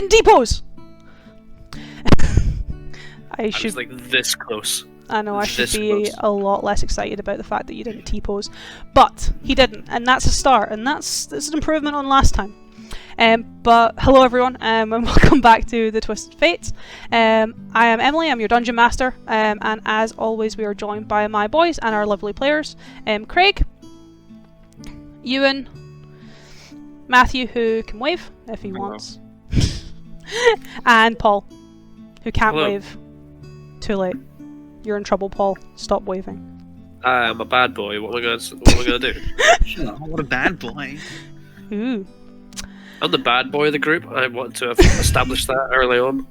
didn't depose! I was like this close. I know, I should This be close. a lot less excited about the fact that you didn't T-pose. But he didn't, and that's a start, and that's an improvement on last time. But hello everyone, and welcome back to the Twisted Fates. I am Emily, I'm your Dungeon Master, and as always we are joined by my boys and our lovely players. Craig, Ewan, Matthew, who can wave if he wants, and Paul, who can't Hello. wave. Too late. You're in trouble, Paul. Stop waving. I'm a bad boy. What am I gonna do? Shut up, what a bad boy. Ooh. I'm the bad boy of the group. I want to have established that early on.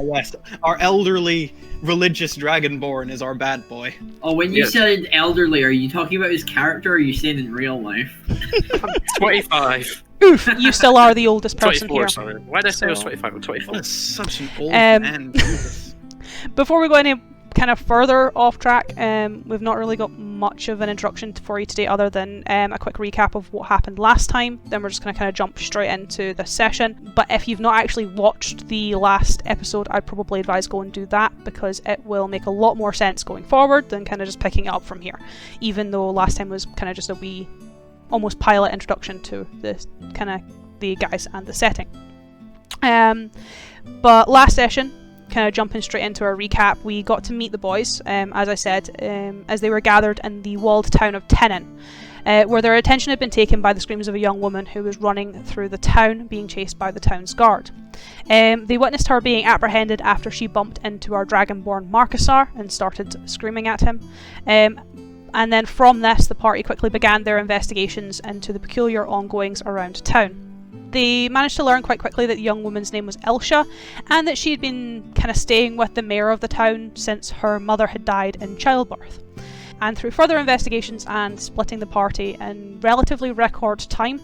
Yes, our elderly religious dragonborn is our bad boy. Oh, when you Yes. said elderly, are you talking about his character or are you saying in real life? 25. Oof, you still are the oldest person 24, here. sorry. Why did I say I was So- 25? I'm 24. That's such an old Um, man. Jesus. Before we go any kind of further off track, we've not really got much of an introduction for you today other than a quick recap of what happened last time. Then we're just going to kind of jump straight into this session. But if you've not actually watched the last episode, I'd probably advise go and do that, because it will make a lot more sense going forward than kind of just picking it up from here. Even though last time was kind of just a wee, almost pilot introduction to the kind of the guys and the setting. But last session, kind of jumping straight into our recap, we got to meet the boys, as I said, as they were gathered in the walled town of Tenon, where their attention had been taken by the screams of a young woman who was running through the town, being chased by the town's guard. They witnessed her being apprehended after she bumped into our dragonborn Marcusar and started screaming at him. And then from this, the party quickly began their investigations into the peculiar ongoings around town. They managed to learn quite quickly that the young woman's name was Elsha, and that she had been kind of staying with the mayor of the town since her mother had died in childbirth. And through further investigations and splitting the party in relatively record time,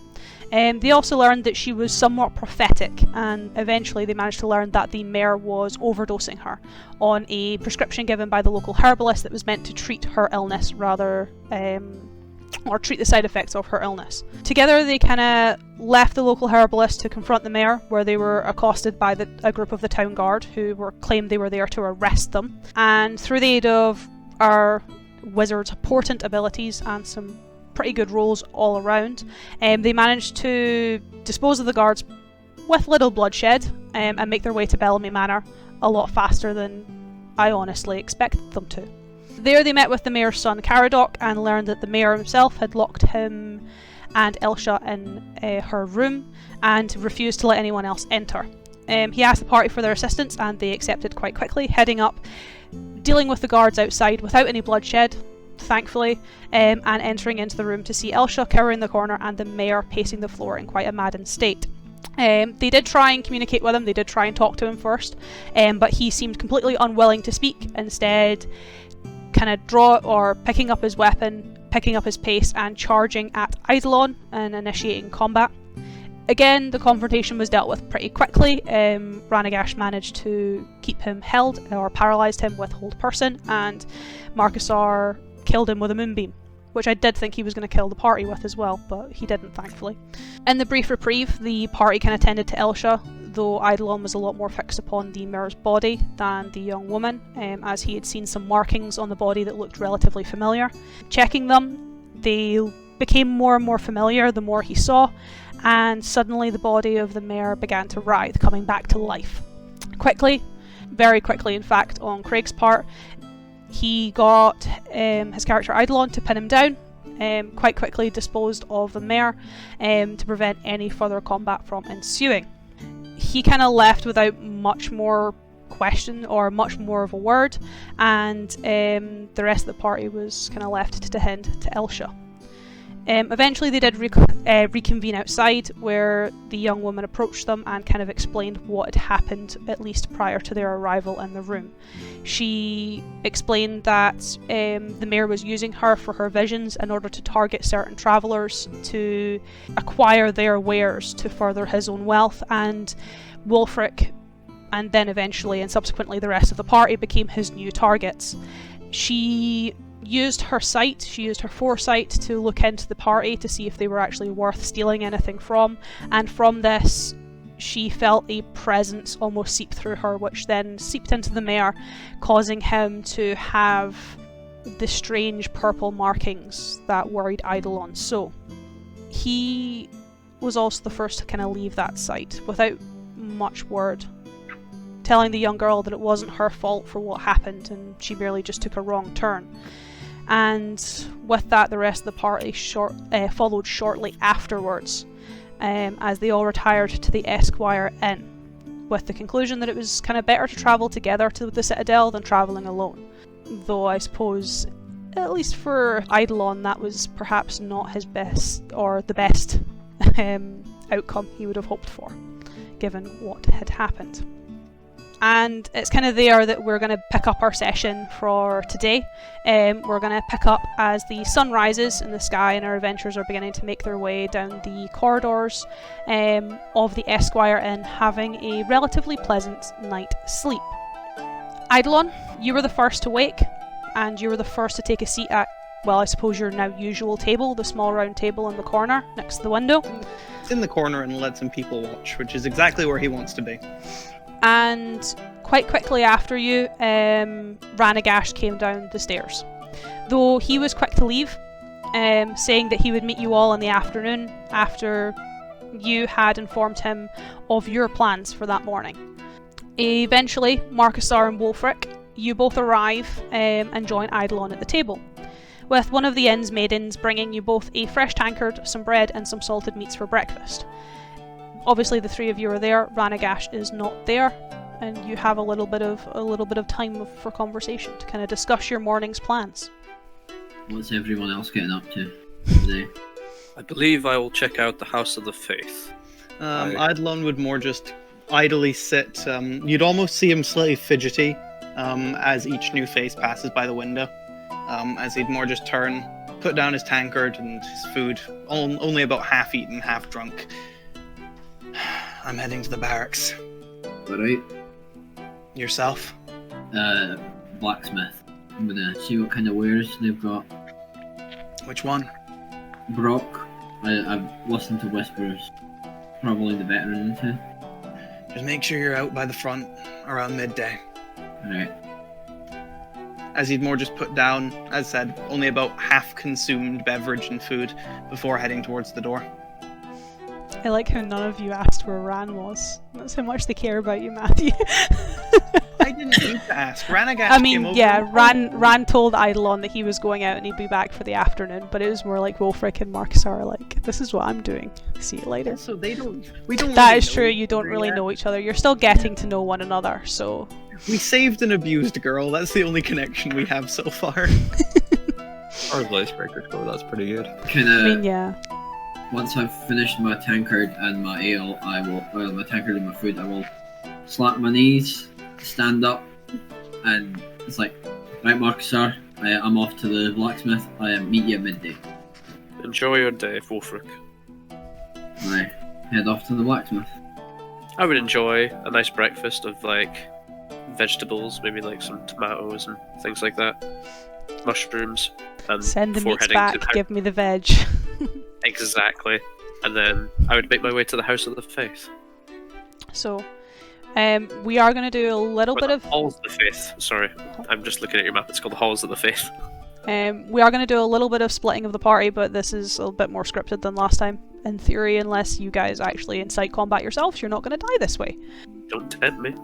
they also learned that she was somewhat prophetic, and eventually they managed to learn that the mayor was overdosing her on a prescription given by the local herbalist that was meant to treat her illness rather or treat the side effects of her illness. Together they kind of left the local herbalist to confront the mayor, where they were accosted by a group of the town guard who claimed they were there to arrest them. And through the aid of our wizard's portent abilities and some pretty good rolls all around, they managed to dispose of the guards with little bloodshed and make their way to Bellamy Manor a lot faster than I honestly expected them to. There they met with the mayor's son Caradoc and learned that the mayor himself had locked him and Elsha in her room and refused to let anyone else enter. He asked the party for their assistance and they accepted quite quickly, heading up, dealing with the guards outside without any bloodshed, thankfully, and entering into the room to see Elsha cowering the corner and the mayor pacing the floor in quite a maddened state. They did try and communicate with him, they did try and talk to him first, but he seemed completely unwilling to speak, instead kind of picking up his weapon, picking up his pace and charging at Eidolon and initiating combat. Again, the confrontation was dealt with pretty quickly. Ranagash managed to keep him held or paralysed him with hold person, and Marcusar killed him with a moonbeam, which I did think he was going to kill the party with as well, but he didn't, thankfully. In the brief reprieve, the party kind of tended to Elsha, though Eidolon was a lot more fixed upon the mayor's body than the young woman, as he had seen some markings on the body that looked relatively familiar. Checking them, they became more and more familiar the more he saw, and suddenly the body of the mayor began to writhe, coming back to life. Quickly, very quickly in fact, on Craig's part, he got his character Eidolon to pin him down, quite quickly disposed of the mayor to prevent any further combat from ensuing. He kind of left without much more question or much more of a word, and the rest of the party was kind of left to tend to Elsha. Eventually they did reconvene outside, where the young woman approached them and kind of explained what had happened, at least prior to their arrival in the room. She explained that the mayor was using her for her visions in order to target certain travellers to acquire their wares to further his own wealth, and Wulfric, and then eventually and subsequently the rest of the party, became his new targets. She used her sight, she used her foresight to look into the party to see if they were actually worth stealing anything from, and from this she felt a presence almost seep through her, which then seeped into the mayor, causing him to have the strange purple markings that worried Eidolon. So he was also the first to kind of leave that site without much word, telling the young girl that it wasn't her fault for what happened and she merely just took a wrong turn. And with that, the rest of the party followed shortly afterwards, as they all retired to the Esquire Inn, with the conclusion that it was kind of better to travel together to the Citadel than travelling alone. Though I suppose, at least for Eidolon, that was perhaps not his best, or the best outcome he would have hoped for, given what had happened. And it's kind of there that we're going to pick up our session for today. We're going to pick up as the sun rises in the sky and our adventurers are beginning to make their way down the corridors of the Esquire Inn, having a relatively pleasant night's sleep. Eidolon, you were the first to wake, and you were the first to take a seat at, well, I suppose your now usual table, the small round table in the corner next to the window. It's in the corner and let some people watch, which is exactly where he wants to be. And quite quickly after you, Ranagash came down the stairs. Though he was quick to leave, saying that he would meet you all in the afternoon after you had informed him of your plans for that morning. Eventually, Marcusar and Wolfric, you both arrive and join Eidolon at the table, with one of the inn's maidens bringing you both a fresh tankard, some bread and some salted meats for breakfast. Obviously, the three of you are there. Ranagash is not there, and you have a little bit of time for conversation to kind of discuss your morning's plans. What's everyone else getting up to today? I believe I will check out the House of the Faith. Eidolon would more just idly sit. You'd almost see him slightly fidgety as each new face passes by the window. As he'd more just turn, put down his tankard and his food, only about half eaten, half drunk. I'm heading to the barracks. Alright. Yourself? Blacksmith. I'm gonna see what kind of wares they've got. Which one? Brock. I've listened to whispers. Probably the veteran into. Just make sure you're out by the front around midday. Alright. As he'd more just put down, as said, only about half consumed beverage and food before heading towards the door. I like how none of you asked where Ran was. That's how much they care about you, Matthew. I didn't need to ask. Ranagash came over. Yeah, Ran told Eidolon that he was going out and he'd be back for the afternoon, but it was more like Wolfric and Marcus are like, this is what I'm doing. See you later. So we don't That really is know true, you don't really know each other. You're still getting to know one another, so... We saved an abused girl. That's the only connection we have so far. As far as icebreakers go, that's pretty good. I mean, yeah. Once I've finished my tankard and my ale, my tankard and my food, I will slap my knees, stand up, and it's like, right, Marcusar, I'm off to the blacksmith. I meet you at midday. Enjoy your day, Wolfric. I head off to the blacksmith. I would enjoy a nice breakfast of like vegetables, maybe like some tomatoes and things like that, mushrooms, and Send the before meats heading back, to give me the veg. Exactly. And then I would make my way to the House of the Faith. So, we are going to do a little bit of... Halls of the Faith. Sorry, I'm just looking at your map. It's called the Halls of the Faith. We are going to do a little bit of splitting of the party, but this is a bit more scripted than last time. In theory, unless you guys actually incite combat yourselves, you're not going to die this way. Don't tempt me.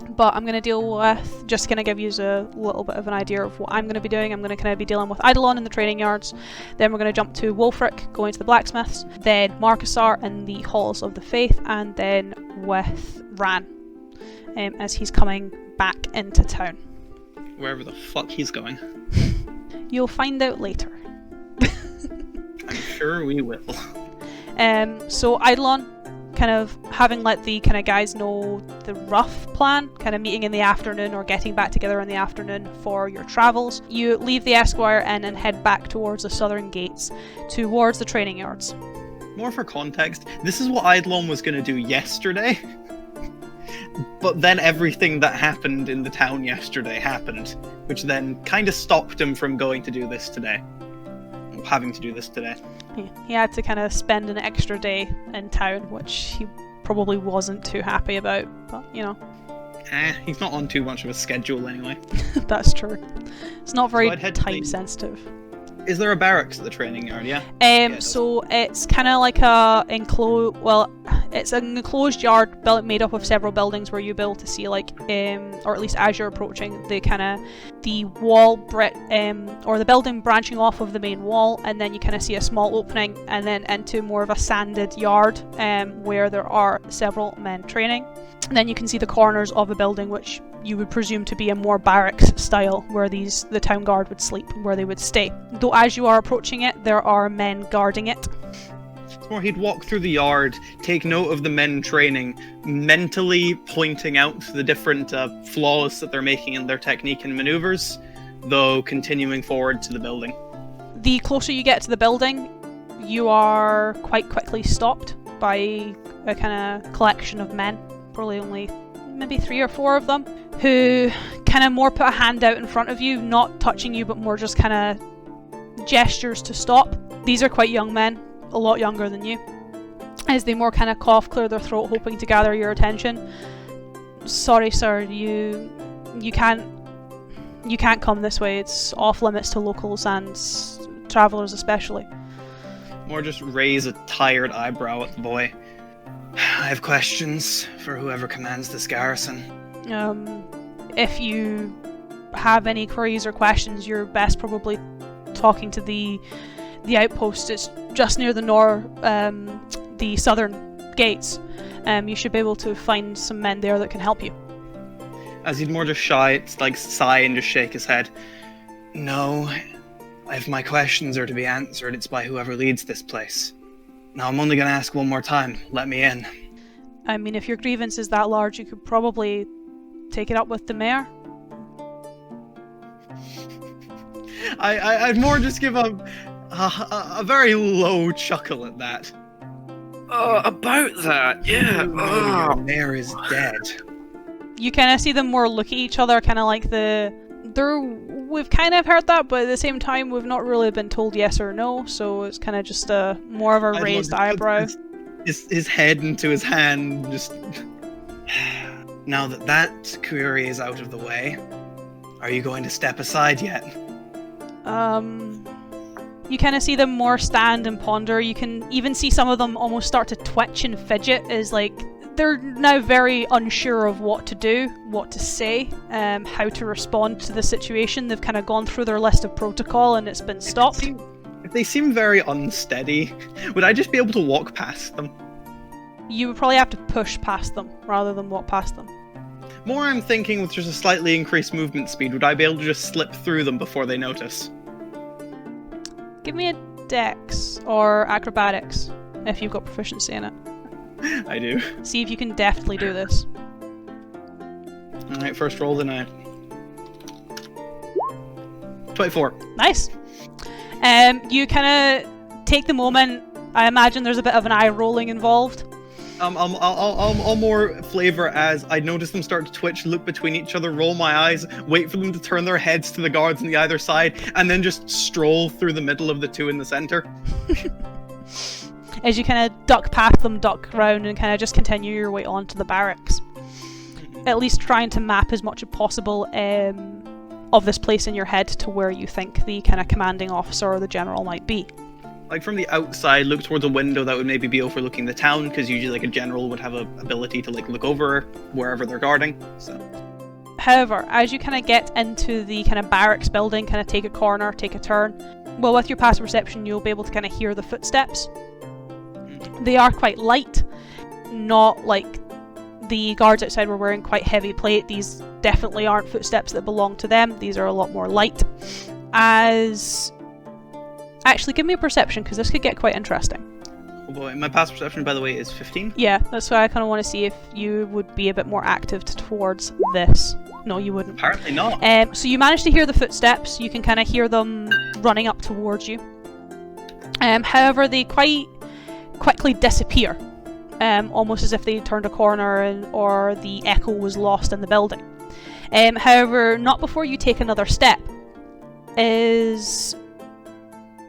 But I'm going to deal with, just kind of give you a little bit of an idea of what I'm going to be doing. I'm going to kind of be dealing with Eidolon in the training yards. Then we're going to jump to Wolfric, going to the blacksmiths. Then Marcusar in the Halls of the Faith. And then with Ran, as he's coming back into town. Wherever the fuck he's going. You'll find out later. I'm sure we will. So Eidolon, kind of having let the kind of guys know the rough plan, kind of meeting in the afternoon or getting back together in the afternoon for your travels, you leave the Esquire Inn and head back towards the southern gates, towards the training yards. More for context, this is what Eidolon was going to do yesterday. But then everything that happened in the town yesterday happened, which then kind of stopped him from going to do this today. Having to do this today. He had to kind of spend an extra day in town, which he probably wasn't too happy about, but you know. He's not on too much of a schedule anyway. That's true. It's not very So I'd head to time the- sensitive. Is there a barracks at the training yard? Yeah. So it's kind of like a enclosed. Well, it's an enclosed yard made up of several buildings where you'll be able to see, like, or at least as you're approaching, the wall or the building branching off of the main wall, and then you kind of see a small opening, and then into more of a sanded yard, where there are several men training. And then you can see the corners of a building, which you would presume to be a more barracks style, where the town guard would sleep, where they would stay. Though as you are approaching it, there are men guarding it. Or he'd walk through the yard, take note of the men training, mentally pointing out the different flaws that they're making in their technique and maneuvers, though continuing forward to the building. The closer you get to the building, you are quite quickly stopped by a kind of collection of men, probably only maybe 3 or 4 of them, who kind of more put a hand out in front of you, not touching you, but more just kind of gestures to stop. These are quite young men, a lot younger than you, as they more kind of cough, clear their throat, hoping to gather your attention. Sorry, sir, you can't come this way. It's off limits to locals and travellers especially. More just raise a tired eyebrow at the boy. I have questions for whoever commands this garrison. If you have any queries or questions, you're best probably talking to the outpost. It's just near the southern gates. You should be able to find some men there that can help you. As he'd more just sigh and just shake his head. No, if my questions are to be answered, it's by whoever leads this place. Now I'm only going to ask one more time. Let me in. I mean, if your grievance is that large, you could probably take it up with the mayor. I'd more just give a very low chuckle at that. About that, yeah. The mayor is dead. You kind of see them more look at each other, kind of like we've kind of heard that, but at the same time, we've not really been told yes or no, so it's kind of just more of a I'd raised love to put eyebrow. His head into his hand, just... Now that query is out of the way, are you going to step aside yet? You kind of see them more stand and ponder. You can even see some of them almost start to twitch and fidget, as like they're now very unsure of what to do, what to say, how to respond to the situation. They've kind of gone through their list of protocol and it's been stopped. If they seem very unsteady, would I just be able to walk past them? You would probably have to push past them rather than walk past them. More I'm thinking with just a slightly increased movement speed, would I be able to just slip through them before they notice? Give me a dex or acrobatics if you've got proficiency in it. I do. See if you can deftly do this. Alright, first roll the night. 24. Nice. You kind of take the moment. I imagine there's a bit of an eye rolling involved. I'll more flavor as I notice them start to twitch, look between each other, roll my eyes, wait for them to turn their heads to the guards on the either side, and then just stroll through the middle of the two in the center. As you kind of duck past them, duck around, and kind of just continue your way on to the barracks. At least trying to map as much as possible of this place in your head to where you think the kind of commanding officer or the general might be. Like from the outside, look towards a window that would maybe be overlooking the town, because usually like a general would have a ability to like look over wherever they're guarding. So. However, as you kind of get into the kind of barracks building, kind of take a corner, take a turn, well, with your passive perception, you'll be able to kind of hear the footsteps. They are quite light, not like the guards outside were wearing quite heavy plate. These definitely aren't footsteps that belong to them. These are a lot more light. Actually, give me a perception, because this could get quite interesting. Oh boy, my passive perception, by the way, is 15. Yeah, that's why I kind of want to see if you would be a bit more active towards this. No, you wouldn't. Apparently not. So you manage to hear the footsteps. You can kind of hear them running up towards you. However, they quite quickly disappear, almost as if they turned a corner or the echo was lost in the building. However, not before you take another step is,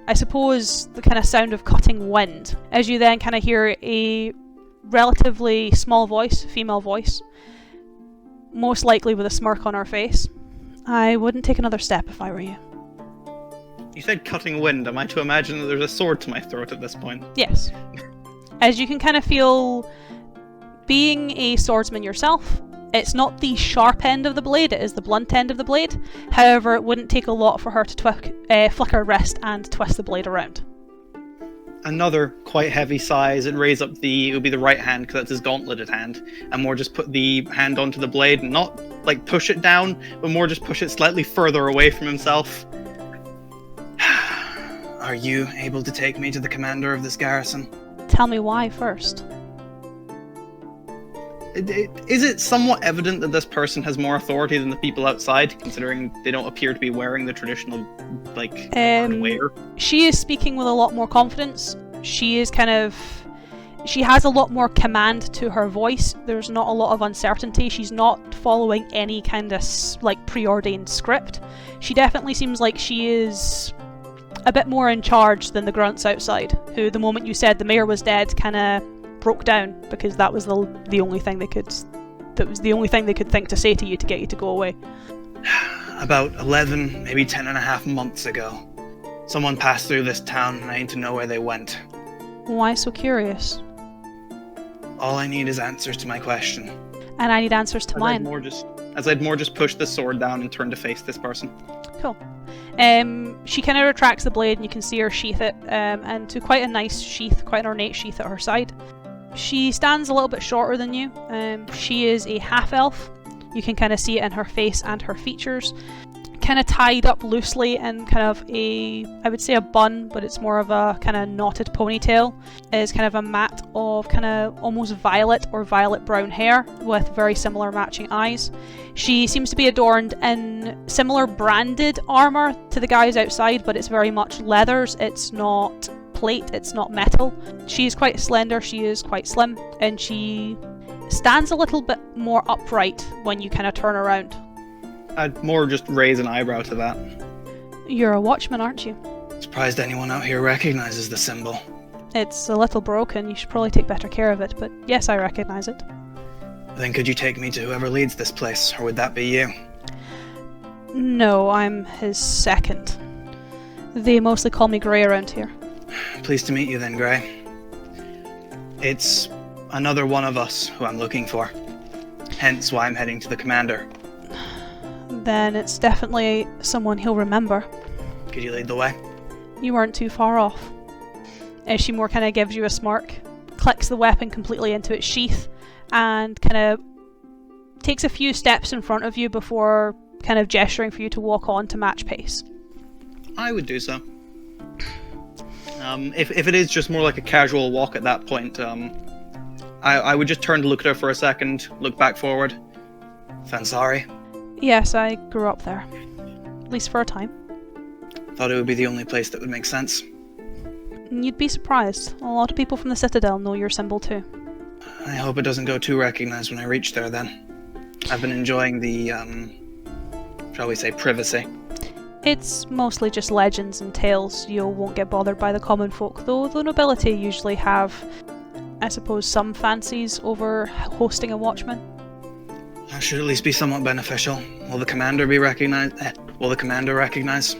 I suppose, the kind of sound of cutting wind, as you then kind of hear a relatively small voice, female voice, most likely with a smirk on her face. I wouldn't take another step if I were you. You said cutting wind. Am I to imagine that there's a sword to my throat at this point? Yes. As you can kind of feel, being a swordsman yourself, it's not the sharp end of the blade, it is the blunt end of the blade. However, it wouldn't take a lot for her to flick her wrist and twist the blade around. Another quite heavy sighs and raise up it would be the right hand because that's his gauntleted hand, and more just put the hand onto the blade and not like push it down, but more just push it slightly further away from himself. Are you able to take me to the commander of this garrison? Tell me why first. Is it somewhat evident that this person has more authority than the people outside, considering they don't appear to be wearing the traditional, wear? She is speaking with a lot more confidence. She has a lot more command to her voice. There's not a lot of uncertainty. She's not following any kind of, preordained script. She definitely seems like she is a bit more in charge than the grunts outside, who, the moment you said the mayor was dead, kind of broke down because that was the only thing they could think to say to you to get you to go away. About 11, maybe 10 and a half months ago, someone passed through this town and I need to know where they went. Why so curious? All I need is answers to my question. And I need answers to mine. I'd more just push the sword down and turn to face this person. Cool. She kind of retracts the blade and you can see her sheath it, and to quite a nice sheath, quite an ornate sheath at her side. She stands a little bit shorter than you. She is a half-elf. You can kind of see it in her face and her features. Kind of tied up loosely in kind of I would say a bun, but it's more of a kind of knotted ponytail. Is kind of a mat of kind of almost violet or violet brown hair with very similar matching eyes. She seems to be adorned in similar branded armor to the guys outside, but it's very much leathers. It's not plate, it's not metal. She is quite slender, she is quite slim, and she stands a little bit more upright when you kind of turn around. I'd more just raise an eyebrow to that. You're a watchman, aren't you? Surprised anyone out here recognizes the symbol. It's a little broken, you should probably take better care of it, but yes, I recognize it. Then could you take me to whoever leads this place, or would that be you? No, I'm his second. They mostly call me Grey around here. Pleased to meet you then, Grey. It's another one of us who I'm looking for. Hence why I'm heading to the commander. Then it's definitely someone he'll remember. Could you lead the way? You weren't too far off. As she more kind of gives you a smirk, clicks the weapon completely into its sheath, and kind of takes a few steps in front of you before kind of gesturing for you to walk on to match pace. I would do so. If it is just more like a casual walk at that point, I would just turn to look at her for a second, look back forward. Fansari? Yes, I grew up there. At least for a time. Thought it would be the only place that would make sense. You'd be surprised. A lot of people from the Citadel know your symbol too. I hope it doesn't go too recognized when I reach there then. I've been enjoying the, shall we say, privacy. It's mostly just legends and tales. You won't get bothered by the common folk, though the nobility usually have, I suppose, some fancies over hosting a watchman. That should at least be somewhat beneficial. Will the commander be recognized? Will the commander recognize?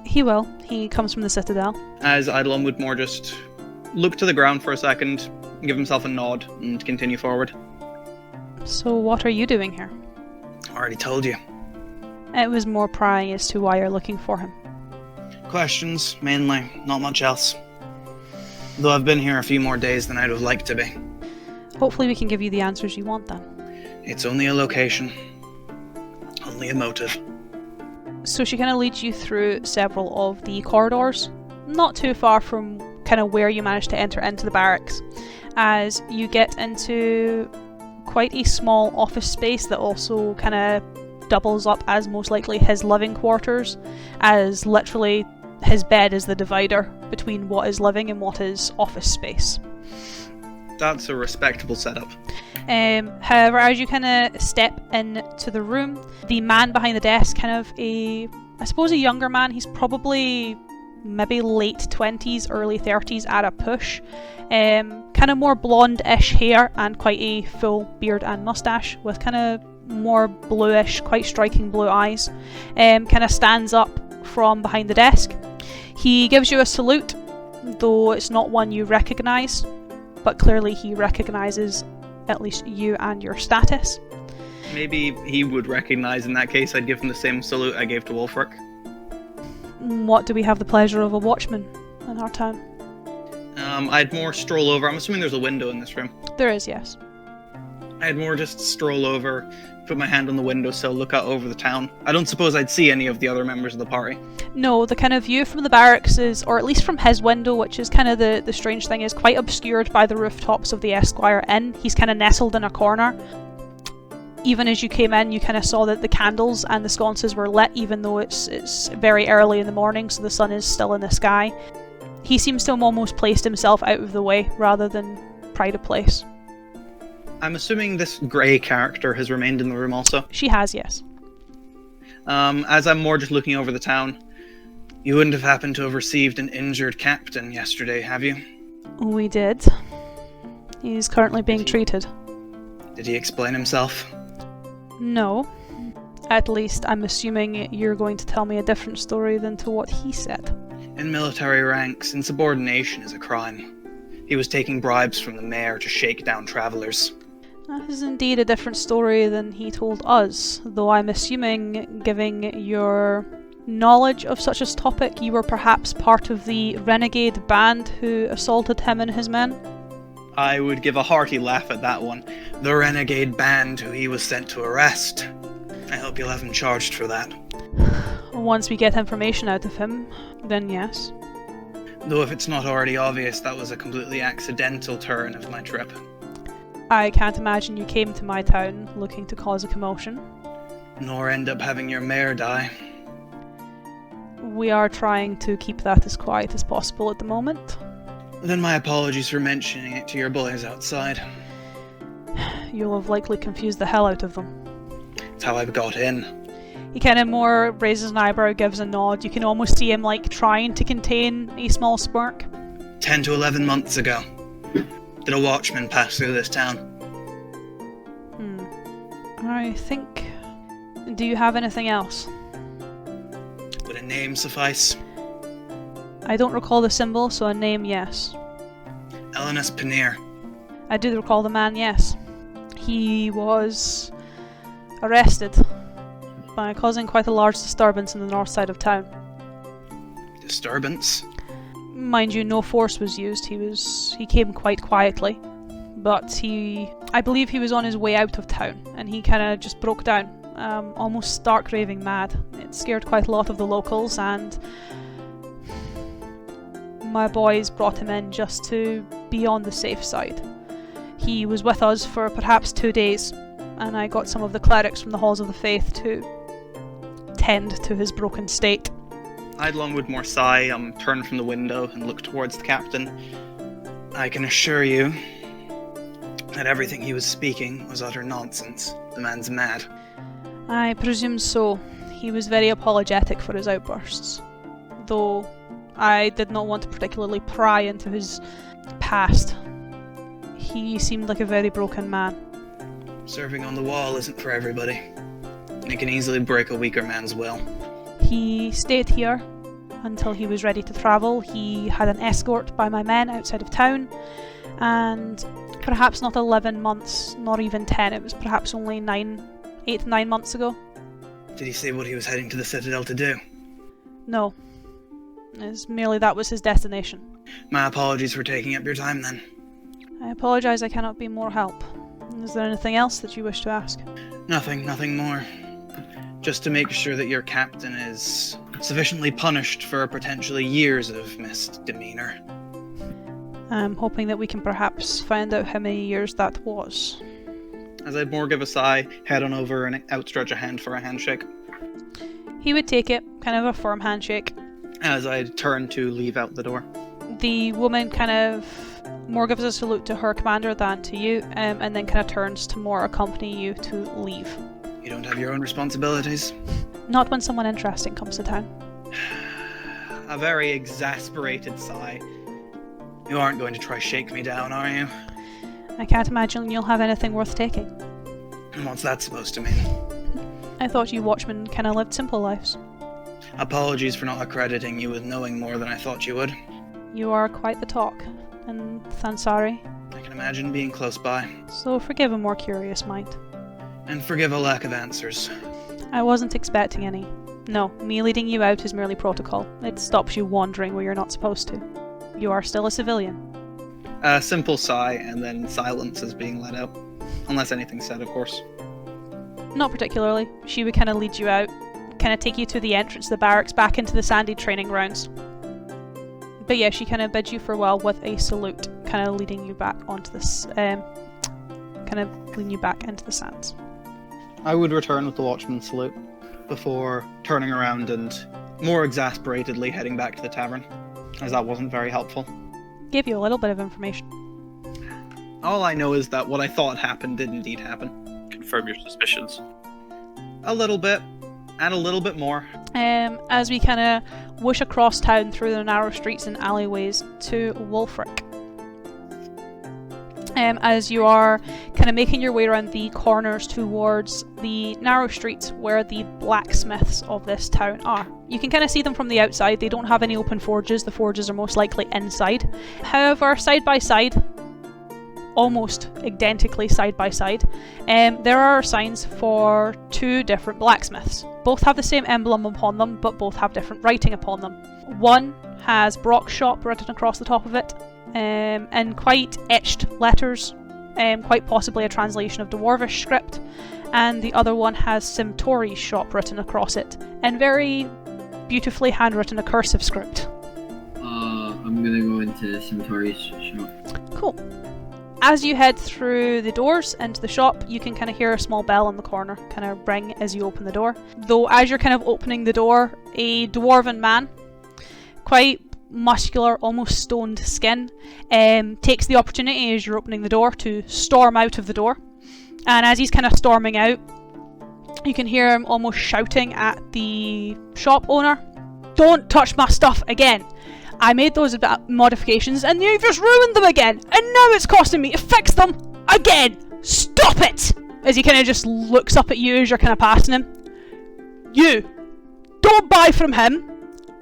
He will. He comes from the Citadel. As Eidolon would more just look to the ground for a second, give himself a nod, and continue forward. So what are you doing here? Already told you. It was more prying as to why you're looking for him. Questions, mainly. Not much else. Though I've been here a few more days than I'd have liked to be. Hopefully we can give you the answers you want then. It's only a location. Only a motive. So she kind of leads you through several of the corridors, not too far from kind of where you managed to enter into the barracks, as you get into quite a small office space that also kind of doubles up as most likely his living quarters, as literally his bed is the divider between what is living and what is office space. That's a respectable setup. However, as you kind of step into the room, the man behind the desk, kind of I suppose a younger man, he's probably maybe late 20s, early 30s at a push. Kind of more blonde-ish hair and quite a full beard and mustache with kind of more bluish, quite striking blue eyes. Kind of stands up from behind the desk. He gives you a salute, though it's not one you recognise, but clearly he recognises at least you and your status. Maybe he would recognise. In that case, I'd give him the same salute I gave to Wolfric. What do we have the pleasure of a watchman in our town? I'd more stroll over. I'm assuming there's a window in this room. There is, yes. I'd more just stroll over, put my hand on the windowsill, look out over the town. I don't suppose I'd see any of the other members of the party. No, the kind of view from the barracks is, or at least from his window, which is kind of the strange thing, is quite obscured by the rooftops of the Esquire Inn. He's kind of nestled in a corner. Even as you came in, you kind of saw that the candles and the sconces were lit, even though it's very early in the morning, so the sun is still in the sky. He seems to have almost placed himself out of the way, rather than pride of place. I'm assuming this grey character has remained in the room also. She has, yes. As I'm more just looking over the town, you wouldn't have happened to have received an injured captain yesterday, have you? We did. He's currently being treated. Did he explain himself? No. At least I'm assuming you're going to tell me a different story than to what he said. In military ranks, insubordination is a crime. He was taking bribes from the mayor to shake down travellers. That is indeed a different story than he told us, though I'm assuming, given your knowledge of such a topic, you were perhaps part of the renegade band who assaulted him and his men? I would give a hearty laugh at that one. The renegade band who he was sent to arrest. I hope you'll have him charged for that. Once we get information out of him, then yes. Though if it's not already obvious, that was a completely accidental turn of my trip. I can't imagine you came to my town looking to cause a commotion. Nor end up having your mare die. We are trying to keep that as quiet as possible at the moment. Then my apologies for mentioning it to your boys outside. You'll have likely confused the hell out of them. It's how I got in. He kind of more raises an eyebrow, gives a nod. You can almost see him like trying to contain a small smirk. 10 to 11 months ago, did a watchman pass through this town? I think... Do you have anything else? Would a name suffice? I don't recall the symbol, so a name, yes. Elenus Paneer. I do recall the man, yes. He was arrested by causing quite a large disturbance in the north side of town. Disturbance? Mind you, no force was used. He came quite quietly, but I believe he was on his way out of town, and he kind of just broke down, almost stark raving mad. It scared quite a lot of the locals, and my boys brought him in just to be on the safe side. He was with us for perhaps 2 days, and I got some of the clerics from the Halls of the Faith to tend to his broken state. I'd Longwoodmore sigh, turn from the window and look towards the captain. I can assure you that everything he was speaking was utter nonsense. The man's mad. I presume so. He was very apologetic for his outbursts, though I did not want to particularly pry into his past. He seemed like a very broken man. Serving on the wall isn't for everybody. It can easily break a weaker man's will. He stayed here until he was ready to travel. He had an escort by my men outside of town, and perhaps not 11 months, not even 10, it was perhaps only 8 to 9 months ago. Did he say what he was heading to the Citadel to do? No. It's merely that was his destination. My apologies for taking up your time then. I apologise I cannot be more help. Is there anything else that you wish to ask? Nothing more. Just to make sure that your captain is sufficiently punished for potentially years of misdemeanor. I'm hoping that we can perhaps find out how many years that was. As I'd more give a sigh, head on over and outstretch a hand for a handshake. He would take it, kind of a firm handshake. As I turn to leave out the door. The woman kind of more gives a salute to her commander than to you, and then kind of turns to more accompany you to leave. You don't have your own responsibilities? Not when someone interesting comes to town. a very exasperated sigh. You aren't going to try shake me down, are you? I can't imagine you'll have anything worth taking. What's that supposed to mean? I thought you watchmen kind of lived simple lives. Apologies for not accrediting you with knowing more than I thought you would. You are quite the talk, and Thansari. I can imagine being close by. So forgive a more curious mind. And forgive a lack of answers. I wasn't expecting any. No, me leading you out is merely protocol. It stops you wandering where you're not supposed to. You are still a civilian. A simple sigh, and then silence is being let out. Unless anything's said, of course. Not particularly. She would kind of lead you out, kind of take you to the entrance of the barracks, back into the sandy training grounds. But yeah, she kind of bids you farewell with a salute, kind of leading you back onto this, kind of leading you back into the sands. I would return with the watchman's salute, before turning around and more exasperatedly heading back to the tavern, as that wasn't very helpful. Gave you a little bit of information. All I know is that what I thought happened did indeed happen. Confirm your suspicions. A little bit, and a little bit more. As we kind of whoosh across town through the narrow streets and alleyways to Wolfric. As you are kind of making your way around the corners towards the narrow streets where the blacksmiths of this town are. You can kind of see them from the outside. They don't have any open forges. The forges are most likely inside. However, side by side, almost identically side by side, there are signs for two different blacksmiths. Both have the same emblem upon them, but both have different writing upon them. One has Brock's shop written across the top of it, in quite etched letters, quite possibly a translation of Dwarvish script, and the other one has Simtori's shop written across it, in very beautifully handwritten a cursive script. I'm gonna go into Simtori's shop. Cool. As you head through the doors into the shop, you can kind of hear a small bell in the corner kind of ring as you open the door. Though as you're kind of opening the door, a dwarven man, quite muscular, almost stoned skin, takes the opportunity as you're opening the door to storm out of the door. And as he's kind of storming out, you can hear him almost shouting at the shop owner, "Don't touch my stuff again! I made those modifications and you've just ruined them again! And now it's costing me to fix them again! Stop it!" As he kind of just looks up at you as you're kind of passing him. "You! Don't buy from him!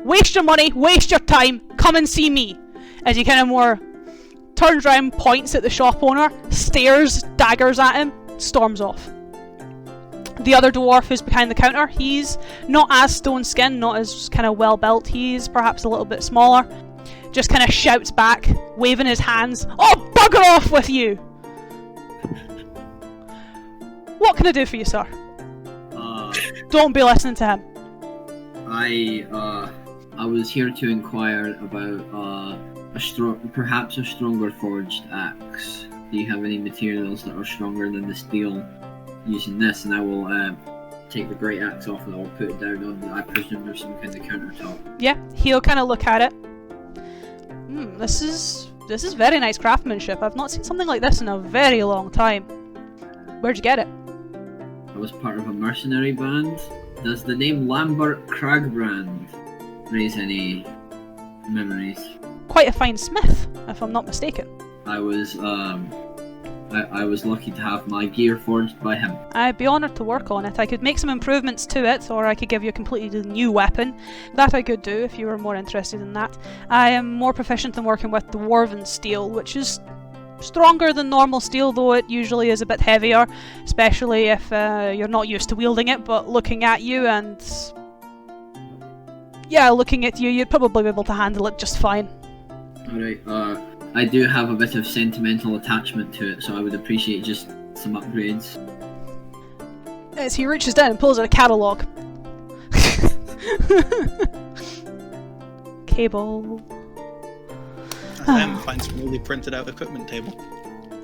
Waste your money, waste your time, come and see me!" As he kind of more turns around, points at the shop owner, stares, daggers at him, storms off. The other dwarf who's behind the counter, he's not as stone skinned, not as kind of well built, he's perhaps a little bit smaller. Just kind of shouts back, waving his hands, "Oh, bugger off with you!" What can I do for you, sir? Don't be listening to him. I was here to inquire about perhaps a stronger forged axe. Do you have any materials that are stronger than the steel using this? And I will take the great axe off and I'll put it down on, I presume there's some kind of countertop. Yeah, he'll kind of look at it. This is very nice craftsmanship. I've not seen something like this in a very long time. Where'd you get it? I was part of a mercenary band. Does the name Lambert Cragbrand raise any memories? Quite a fine smith, if I'm not mistaken. I was lucky to have my gear forged by him. I'd be honoured to work on it. I could make some improvements to it, or I could give you a completely new weapon. That I could do if you were more interested in that. I am more proficient in working with dwarven steel, which is stronger than normal steel, though it usually is a bit heavier, especially if you're not used to wielding it, but looking at you and... yeah, looking at you, you'd probably be able to handle it just fine. Alright, I do have a bit of sentimental attachment to it, so I would appreciate just some upgrades. As he reaches down and pulls out a catalogue. Cable. Finds some really printed out equipment table.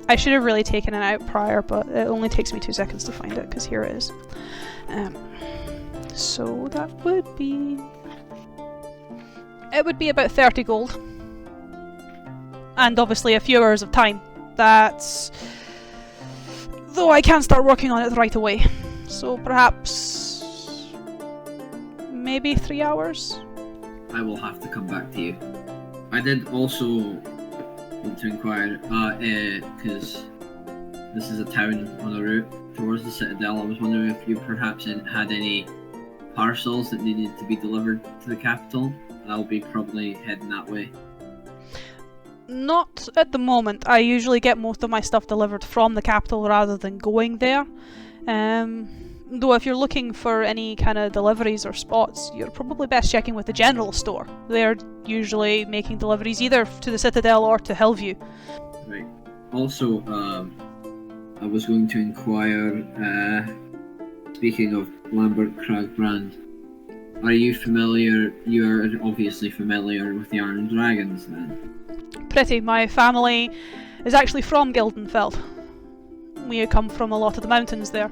I should have really taken it out prior, but it only takes me 2 seconds to find it, because here it is. So that would be... it would be about 30 gold. And obviously a few hours of time. That's... though I can start working on it right away. So perhaps... maybe 3 hours? I will have to come back to you. I did also want to inquire, because this is a town on a route towards the Citadel. I was wondering if you perhaps had any parcels that needed to be delivered to the capital. I'll be probably heading that way. Not at the moment. I usually get most of my stuff delivered from the capital rather than going there. Though if you're looking for any kind of deliveries or spots, you're probably best checking with the general store. They're usually making deliveries either to the Citadel or to Hillview. Right. Also, I was going to inquire, speaking of Lambert Cragbrand, are you familiar, you're obviously familiar with the Iron Dragons then? Pretty. My family is actually from Gildenfeld. We come from a lot of the mountains there.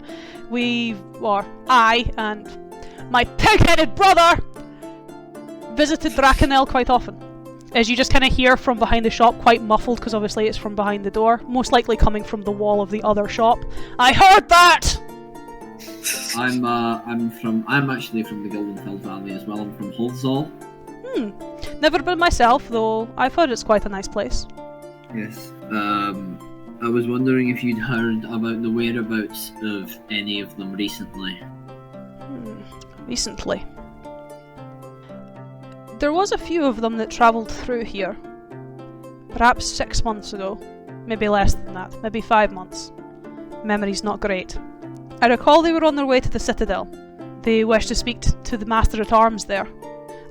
I and my pig-headed brother visited Drakenel quite often. As you just kind of hear from behind the shop, quite muffled because obviously it's from behind the door, most likely coming from the wall of the other shop. I heard that! I'm actually from the Gildenfeld Valley as well. I'm from Holzall. Never been myself, though I've heard it's quite a nice place. Yes. I was wondering if you'd heard about the whereabouts of any of them recently. Recently. There was a few of them that travelled through here. Perhaps 6 months ago. Maybe less than that. Maybe 5 months. Memory's not great. I recall they were on their way to the Citadel. They wished to speak to the Master-at-Arms there.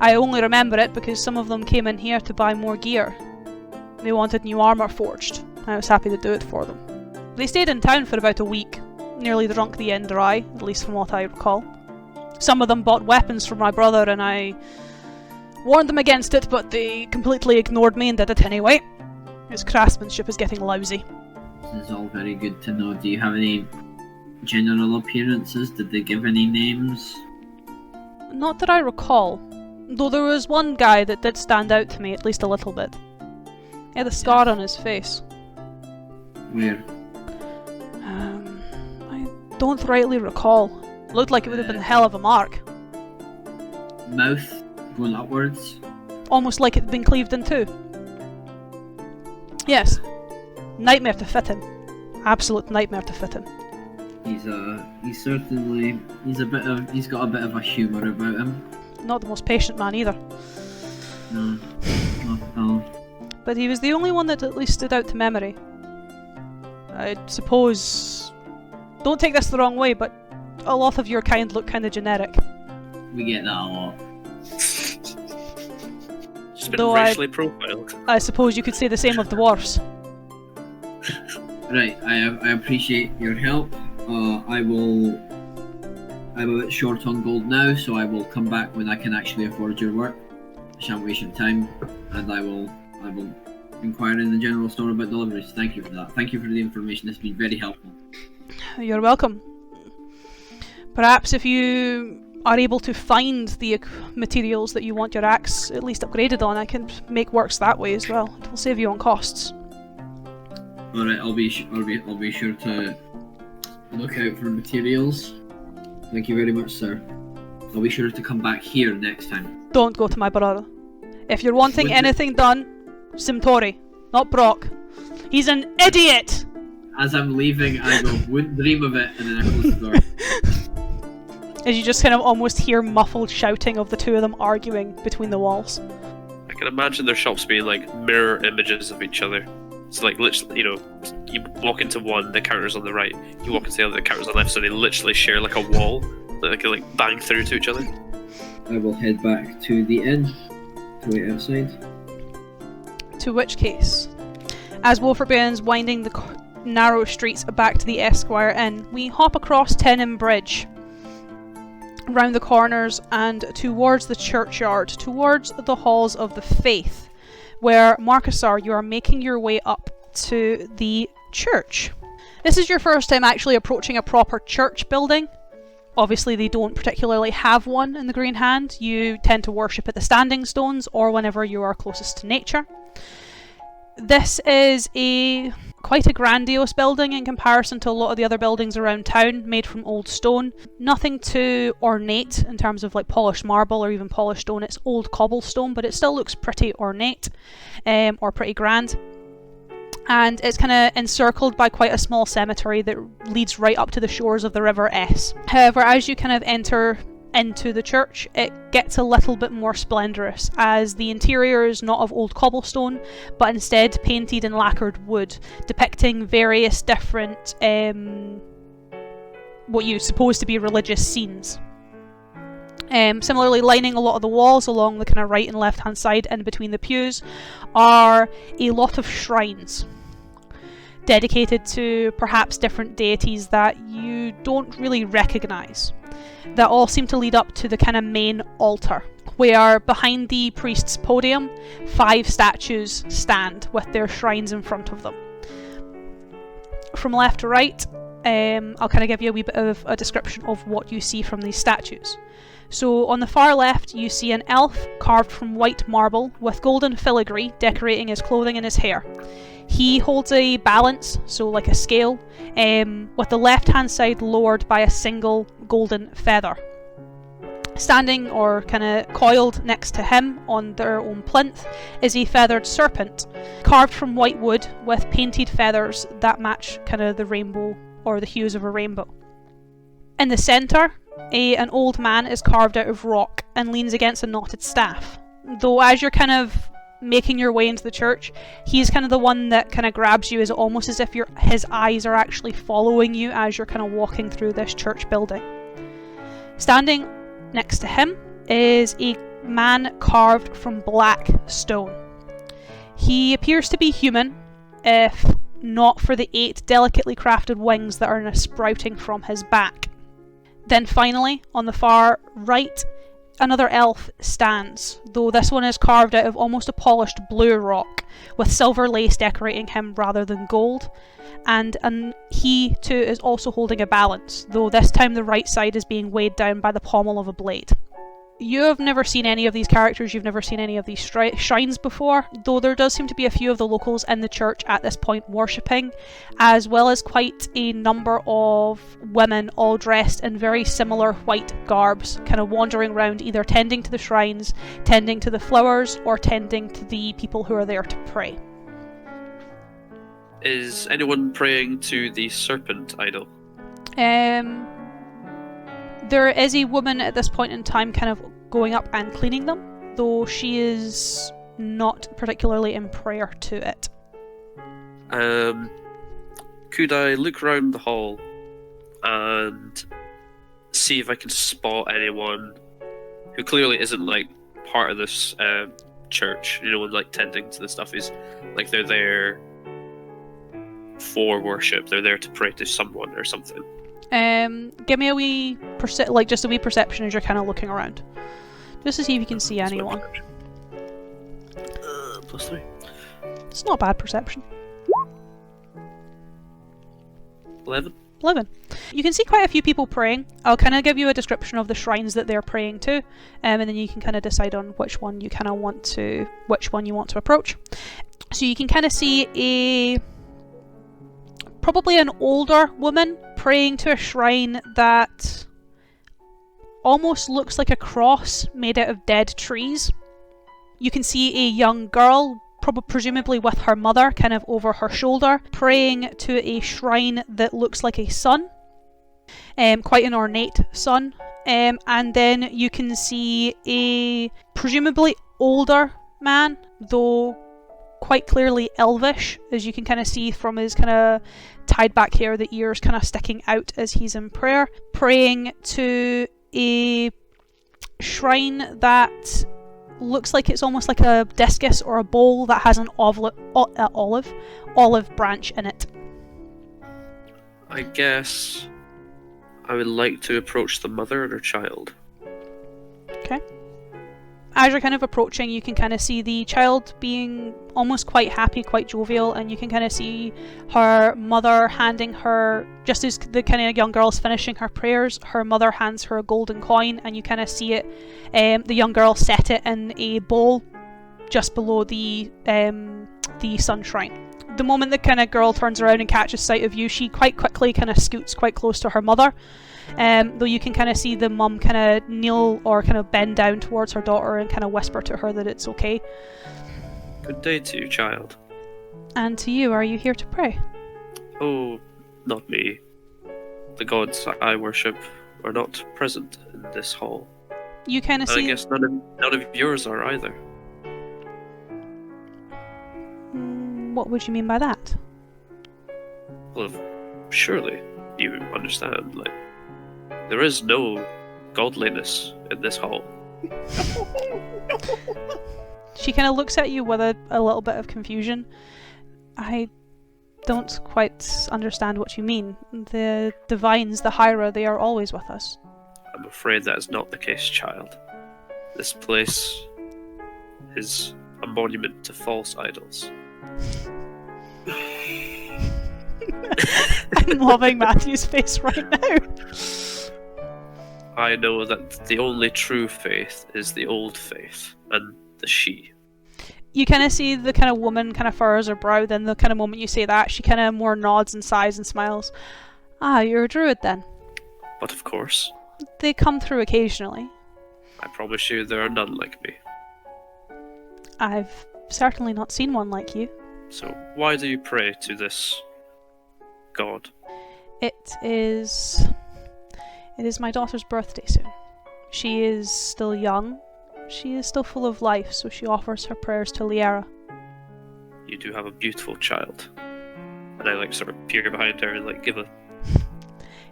I only remember it because some of them came in here to buy more gear. They wanted new armour forged. I was happy to do it for them. They stayed in town for about a week, nearly drunk the inn dry, at least from what I recall. Some of them bought weapons from my brother and I warned them against it, but they completely ignored me and did it anyway. His craftsmanship is getting lousy. This is all very good to know. Do you have any general appearances? Did they give any names? Not that I recall, though there was one guy that did stand out to me at least a little bit. He had a scar on his face. Where? I don't rightly recall. Looked like it would have been a hell of a mark. Mouth going upwards? Almost like it had been cleaved in two. Yes. Nightmare to fit him. Absolute nightmare to fit him. He's got a bit of a humour about him. Not the most patient man either. No, not at all. But he was the only one that at least stood out to memory. I suppose... Don't take this the wrong way, but a lot of your kind look kind of generic. We get that a lot. Just been racially profiled. I suppose you could say the same of dwarfs. Right, I appreciate your help. I'm a bit short on gold now, so I will come back when I can actually afford your work. I shan't waste your time, and I will inquire in the general store about deliveries. Thank you for that. Thank you for the information. It's been very helpful. You're welcome. Perhaps if you are able to find the materials that you want your axe at least upgraded on, I can make works that way as well. It will save you on costs. All right, I'll be sure to look out for materials. Thank you very much, sir. I'll be sure to come back here next time. Don't go to my brother. If you're wanting anything done, Simtori, not Brock. He's an idiot! As I'm leaving, I go, wouldn't dream of it, and then I close the door. As you just kind of almost hear muffled shouting of the two of them arguing between the walls. I can imagine their shops being like mirror images of each other. So like literally, you walk into one, the counter's on the right. You walk into the other, the counter's on the left. So they literally share like a wall. They can like bang through to each other. I will head back to the inn to wait outside. To which case, as Wolfert begins winding the narrow streets back to the Esquire Inn, we hop across Tenon Bridge, round the corners and towards the churchyard, towards the Halls of the Faith, where, Marcusar, you are making your way up to the church. This is your first time actually approaching a proper church building. Obviously they don't particularly have one in the Green Hand. You tend to worship at the Standing Stones or whenever you are closest to nature. This is a quite a grandiose building in comparison to a lot of the other buildings around town, made from old stone. Nothing too ornate in terms of like polished marble or even polished stone. It's old cobblestone, but it still looks pretty ornate, or pretty grand. And it's kind of encircled by quite a small cemetery that leads right up to the shores of the River S. However, as you kind of enter into the church, it gets a little bit more splendourous, as the interior is not of old cobblestone, but instead painted and lacquered wood, depicting various different, what you suppose to be religious scenes. Similarly, lining a lot of the walls along the kind of right and left hand side and between the pews are a lot of shrines dedicated to perhaps different deities that you don't really recognise, that all seem to lead up to the kind of main altar, where behind the priest's podium 5 statues stand with their shrines in front of them. From left to right, I'll kind of give you a wee bit of a description of what you see from these statues. So on the far left you see an elf carved from white marble with golden filigree decorating his clothing and his hair. He holds a balance, so like a scale, with the left hand side lowered by a single golden feather. Standing or kind of coiled next to him on their own plinth is a feathered serpent, carved from white wood with painted feathers that match kind of the rainbow or the hues of a rainbow. In the centre, an old man is carved out of rock and leans against a knotted staff. Though as you're kind of making your way into the church, he's kind of the one that kind of grabs you, as almost as if his eyes are actually following you as you're kind of walking through this church building. Standing next to him is a man carved from black stone. He appears to be human, if not for the 8 delicately crafted wings that are sprouting from his back. Then finally, on the far right, another elf stands, though this one is carved out of almost a polished blue rock, with silver lace decorating him rather than gold, and he too is also holding a balance, though this time the right side is being weighed down by the pommel of a blade. You have never seen any of these characters, you've never seen any of these shrines before, though there does seem to be a few of the locals in the church at this point worshipping, as well as quite a number of women all dressed in very similar white garbs, kind of wandering around either tending to the shrines, tending to the flowers, or tending to the people who are there to pray. Is anyone praying to the serpent idol? There is a woman at this point in time kind of going up and cleaning them, though she is not particularly in prayer to it. Could I look around the hall and see if I can spot anyone who clearly isn't like part of this church, you know, like tending to the stuff, is like they're there for worship, they're there to pray to someone or something. Give me a wee just a wee perception as you're kind of looking around, just to see if you can see anyone. +3. It's not a bad perception. 11. 11. You can see quite a few people praying. I'll kind of give you a description of the shrines that they're praying to, and then you can kind of decide on which one you want to approach. So you can kind of see probably an older woman praying to a shrine that almost looks like a cross made out of dead trees. You can see a young girl, presumably with her mother, kind of over her shoulder, praying to a shrine that looks like a sun, quite an ornate sun. And then you can see a presumably older man, though quite clearly elvish, as you can kind of see from his kind of tied back hair, the ears kind of sticking out as he's in prayer, praying to a shrine that looks like it's almost like a discus or a bowl that has an olive branch in it. I guess I would like to approach the mother and her child. Okay. As you're kind of approaching, you can kind of see the child being almost quite happy, quite jovial, and you can kind of see her mother handing her, just as the kind of young girl's finishing her prayers, her mother hands her a golden coin, and you kind of see it, the young girl set it in a bowl just below the sun shrine. the moment the kind of girl turns around and catches sight of you, she quite quickly kind of scoots quite close to her mother. Though you can kind of see the mum kind of kneel or kind of bend down towards her daughter and kind of whisper to her that it's okay. Good day to you, child. And to you, are you here to pray? Oh, not me. The gods I worship are not present in this hall. You kind of And I see... guess none of yours are either. What would you mean by that? Well, surely you understand, like, there is no godliness in this hall. She kind of looks at you with a little bit of confusion. I don't quite understand what you mean. The divines, the Hyra, they are always with us. I'm afraid that is not the case, child. This place is a monument to false idols. I'm loving Matthew's face right now. I know that the only true faith is the old faith, and the she. You kind of see the kind of woman kind of furrows her brow, then the kind of moment you say that, she kind of more nods and sighs and smiles. Ah, you're a druid then. But of course, They come through occasionally. I promise you there are none like me. I've certainly not seen one like you. So why do you pray to this god? It is my daughter's birthday soon. She is still young. She is still full of life, so she offers her prayers to Liara. You do have a beautiful child. And I like sort of peer behind her and like give a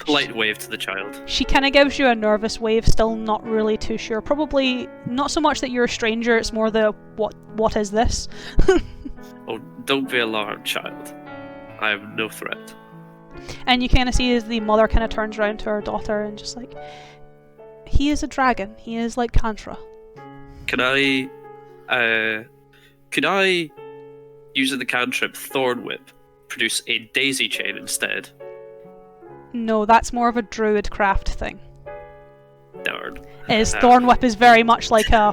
polite wave to the child. She kind of gives you a nervous wave, still not really too sure. Probably not so much that you're a stranger, it's more the what is this? Oh, don't be alarmed, child. I am no threat. And you kind of see as the mother kind of turns around to her daughter and just like, he is a dragon. He is like Kantra. Could I, using the cantrip Thorn Whip, produce a daisy chain instead? No, that's more of a druid craft thing. Darn. Thorn Whip is very much like a...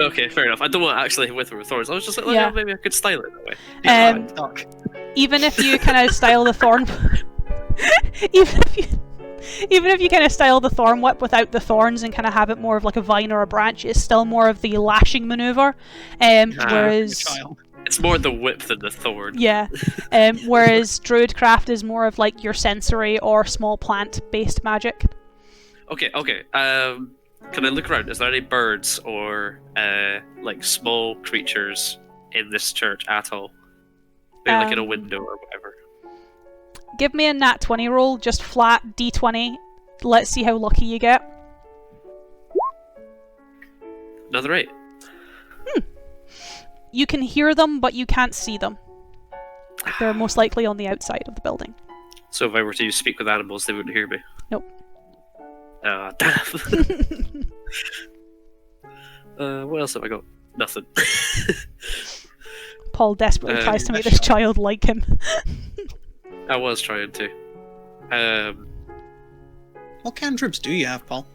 Okay, fair enough. I don't want to actually hit her with thorns. I was just like, Yeah. oh, maybe I could style it that way. Dark. Even if you kind of style the thorn... Even if you kind of style the thorn whip without the thorns and kind of have it more of like a vine or a branch, it's still more of the lashing maneuver. Whereas... Child. It's more the whip than the thorn. Yeah. Whereas Druidcraft is more of like your sensory or small plant-based magic. Okay. Can I look around? Is there any birds or like small creatures in this church at all? Maybe like in a window or whatever. Give me a nat 20 roll, just flat d20. Let's see how lucky you get. Another 8. You can hear them, but you can't see them. They're most likely on the outside of the building. So if I were to speak with animals, they wouldn't hear me. Nope. Damn. What else have I got? Nothing. Paul desperately tries to make this child like him. I was trying to. What cantrips do you have, Paul?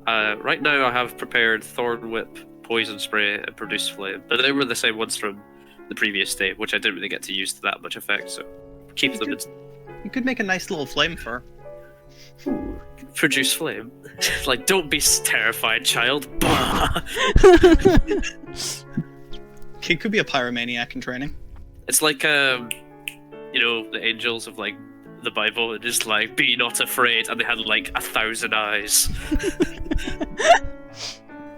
Right now I have prepared Thorn Whip, Poison Spray, and Produce Flame. But they were the same ones from the previous day, which I didn't really get to use to that much effect, so keep them in. You could make a nice little flame for her. Produce Flame. Like, don't be terrified, child. Kid could be a pyromaniac in training. It's like, the angels of, like, the Bible, and just like, be not afraid, and they had, like, 1,000 eyes.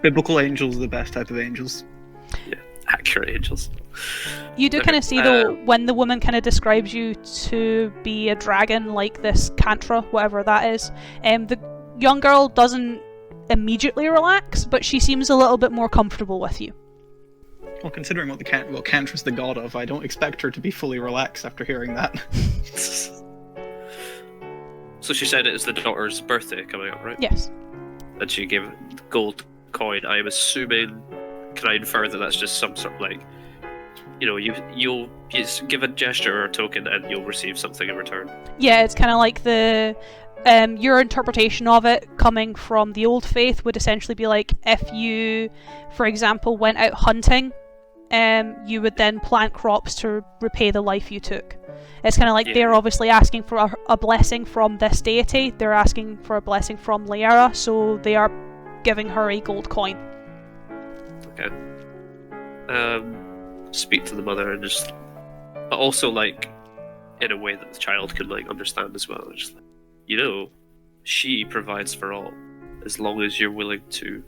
Biblical angels are the best type of angels. Yeah, accurate angels. You do kind of see, though, when the woman kind of describes you to be a dragon, like this Kantra, whatever that is, the young girl doesn't immediately relax, but she seems a little bit more comfortable with you. Well, considering what Kantra's the god of, I don't expect her to be fully relaxed after hearing that. So she said it is the daughter's birthday coming up, right? Yes. And she gave a gold coin. I am assuming, can I infer that that's just some sort of like, you'll just give a gesture or a token and you'll receive something in return. Yeah, it's kind of like the... your interpretation of it coming from the old faith would essentially be like if you, for example, went out hunting you would then plant crops to repay the life you took. It's kind of like Yeah. they're obviously asking for a blessing from this deity. They're asking for a blessing from Liara, so they are giving her a gold coin. Okay. Speak to the mother and just, but also like in a way that the child can like understand as well. Just like, she provides for all, as long as you're willing to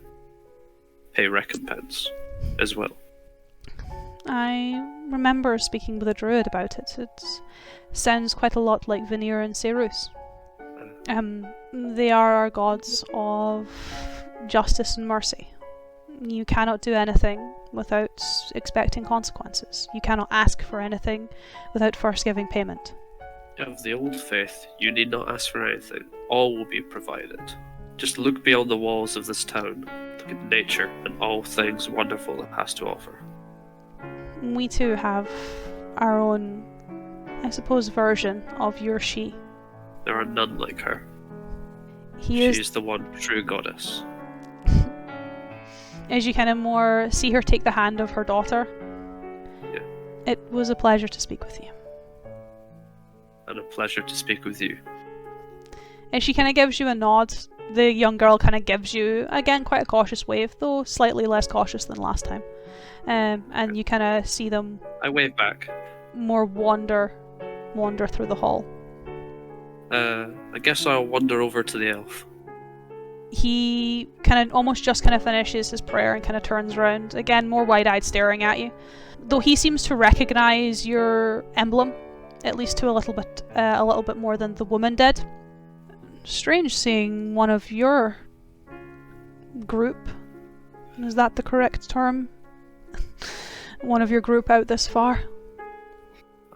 pay recompense as well. I remember speaking with a druid about it. It sounds quite a lot like Veneer and Serus. They are our gods of justice and mercy. You cannot do anything without expecting consequences. You cannot ask for anything without first giving payment. Of the old faith, you need not ask for anything. All will be provided. Just look beyond the walls of this town. Look at nature and all things wonderful it has to offer. We too have our own, I suppose, version of your she. There are none like her. He is. She's the one true goddess. As you kind of more see her take the hand of her daughter. Yeah. It was a pleasure to speak with you. And a pleasure to speak with you. And she kind of gives you a nod. The young girl kind of gives you, again, quite a cautious wave, though slightly less cautious than last time. And you kind of see them I wave back. more wander through the hall. I guess I'll wander over to the elf. He kind of finishes his prayer and kind of turns around, again more wide-eyed staring at you. Though he seems to recognize your emblem, at least to a little bit more than the woman did. Strange seeing one of your group. Is that the correct term? One of your group out this far.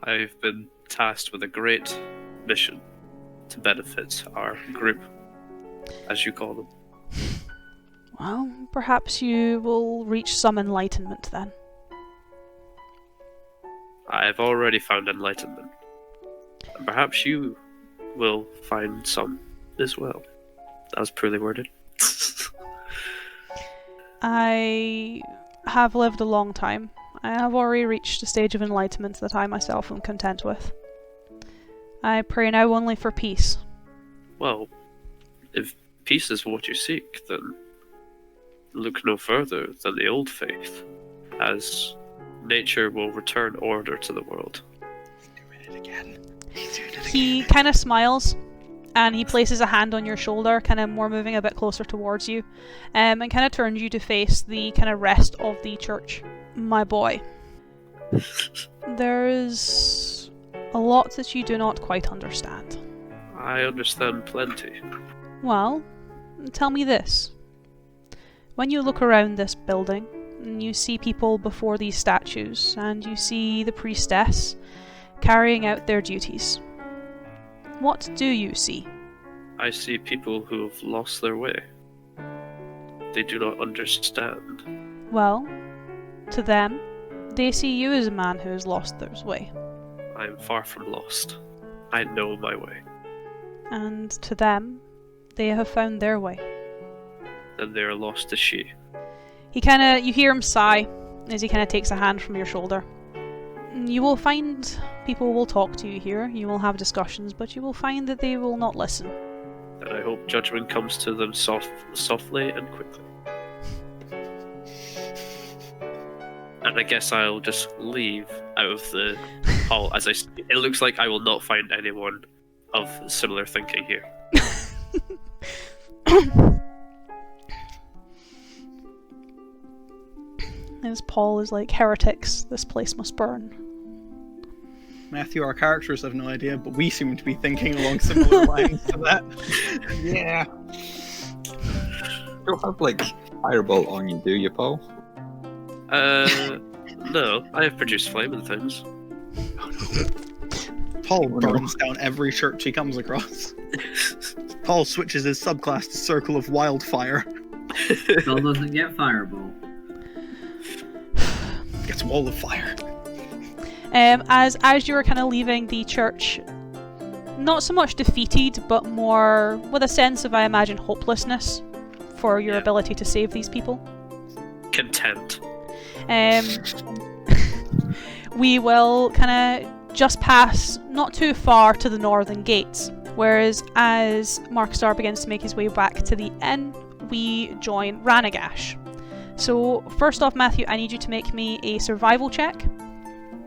I've been tasked with a great mission to benefit our group, as you call them. Well, perhaps you will reach some enlightenment then. I've already found enlightenment. And perhaps you will find some as well. That was poorly worded. I have lived a long time. I have already reached a stage of enlightenment that I myself am content with. I pray now only for peace. Well, if peace is what you seek, then look no further than the old faith, as nature will return order to the world. He's doing it again. He kind of smiles, and he places a hand on your shoulder, kind of more moving a bit closer towards you, and kind of turns you to face the kind of rest of the church. My boy, there is a lot that you do not quite understand. I understand plenty. Well, tell me this. When you look around this building, and you see people before these statues, and you see the priestess carrying out their duties, what do you see? I see people who have lost their way. They do not understand. Well, to them, they see you as a man who has lost their way. I am far from lost. I know my way. And to them, they have found their way. And they are lost as she. You hear him sigh as he kind of takes a hand from your shoulder. You will find people will talk to you here, you will have discussions, but you will find that they will not listen. And I hope judgment comes to them softly and quickly. And I guess I'll just leave out of the hall as it looks like I will not find anyone of similar thinking here. As Paul is like, heretics, this place must burn. Matthew, our characters have no idea, but we seem to be thinking along similar lines to that. Yeah. You don't have, like, fireball on you, do you, Paul? No, I have produced flame and things. Paul burns down every church he comes across. Paul switches his subclass to Circle of Wildfire. Bill doesn't get fireball. Gets Wall of Fire. As you were kind of leaving the church, not so much defeated, but more with a sense of, I imagine, hopelessness for your ability to save these people. Content. we will kind of just pass not too far to the northern gates. Whereas as Markstar begins to make his way back to the inn, we join Ranagash. So first off, Matthew, I need you to make me a survival check.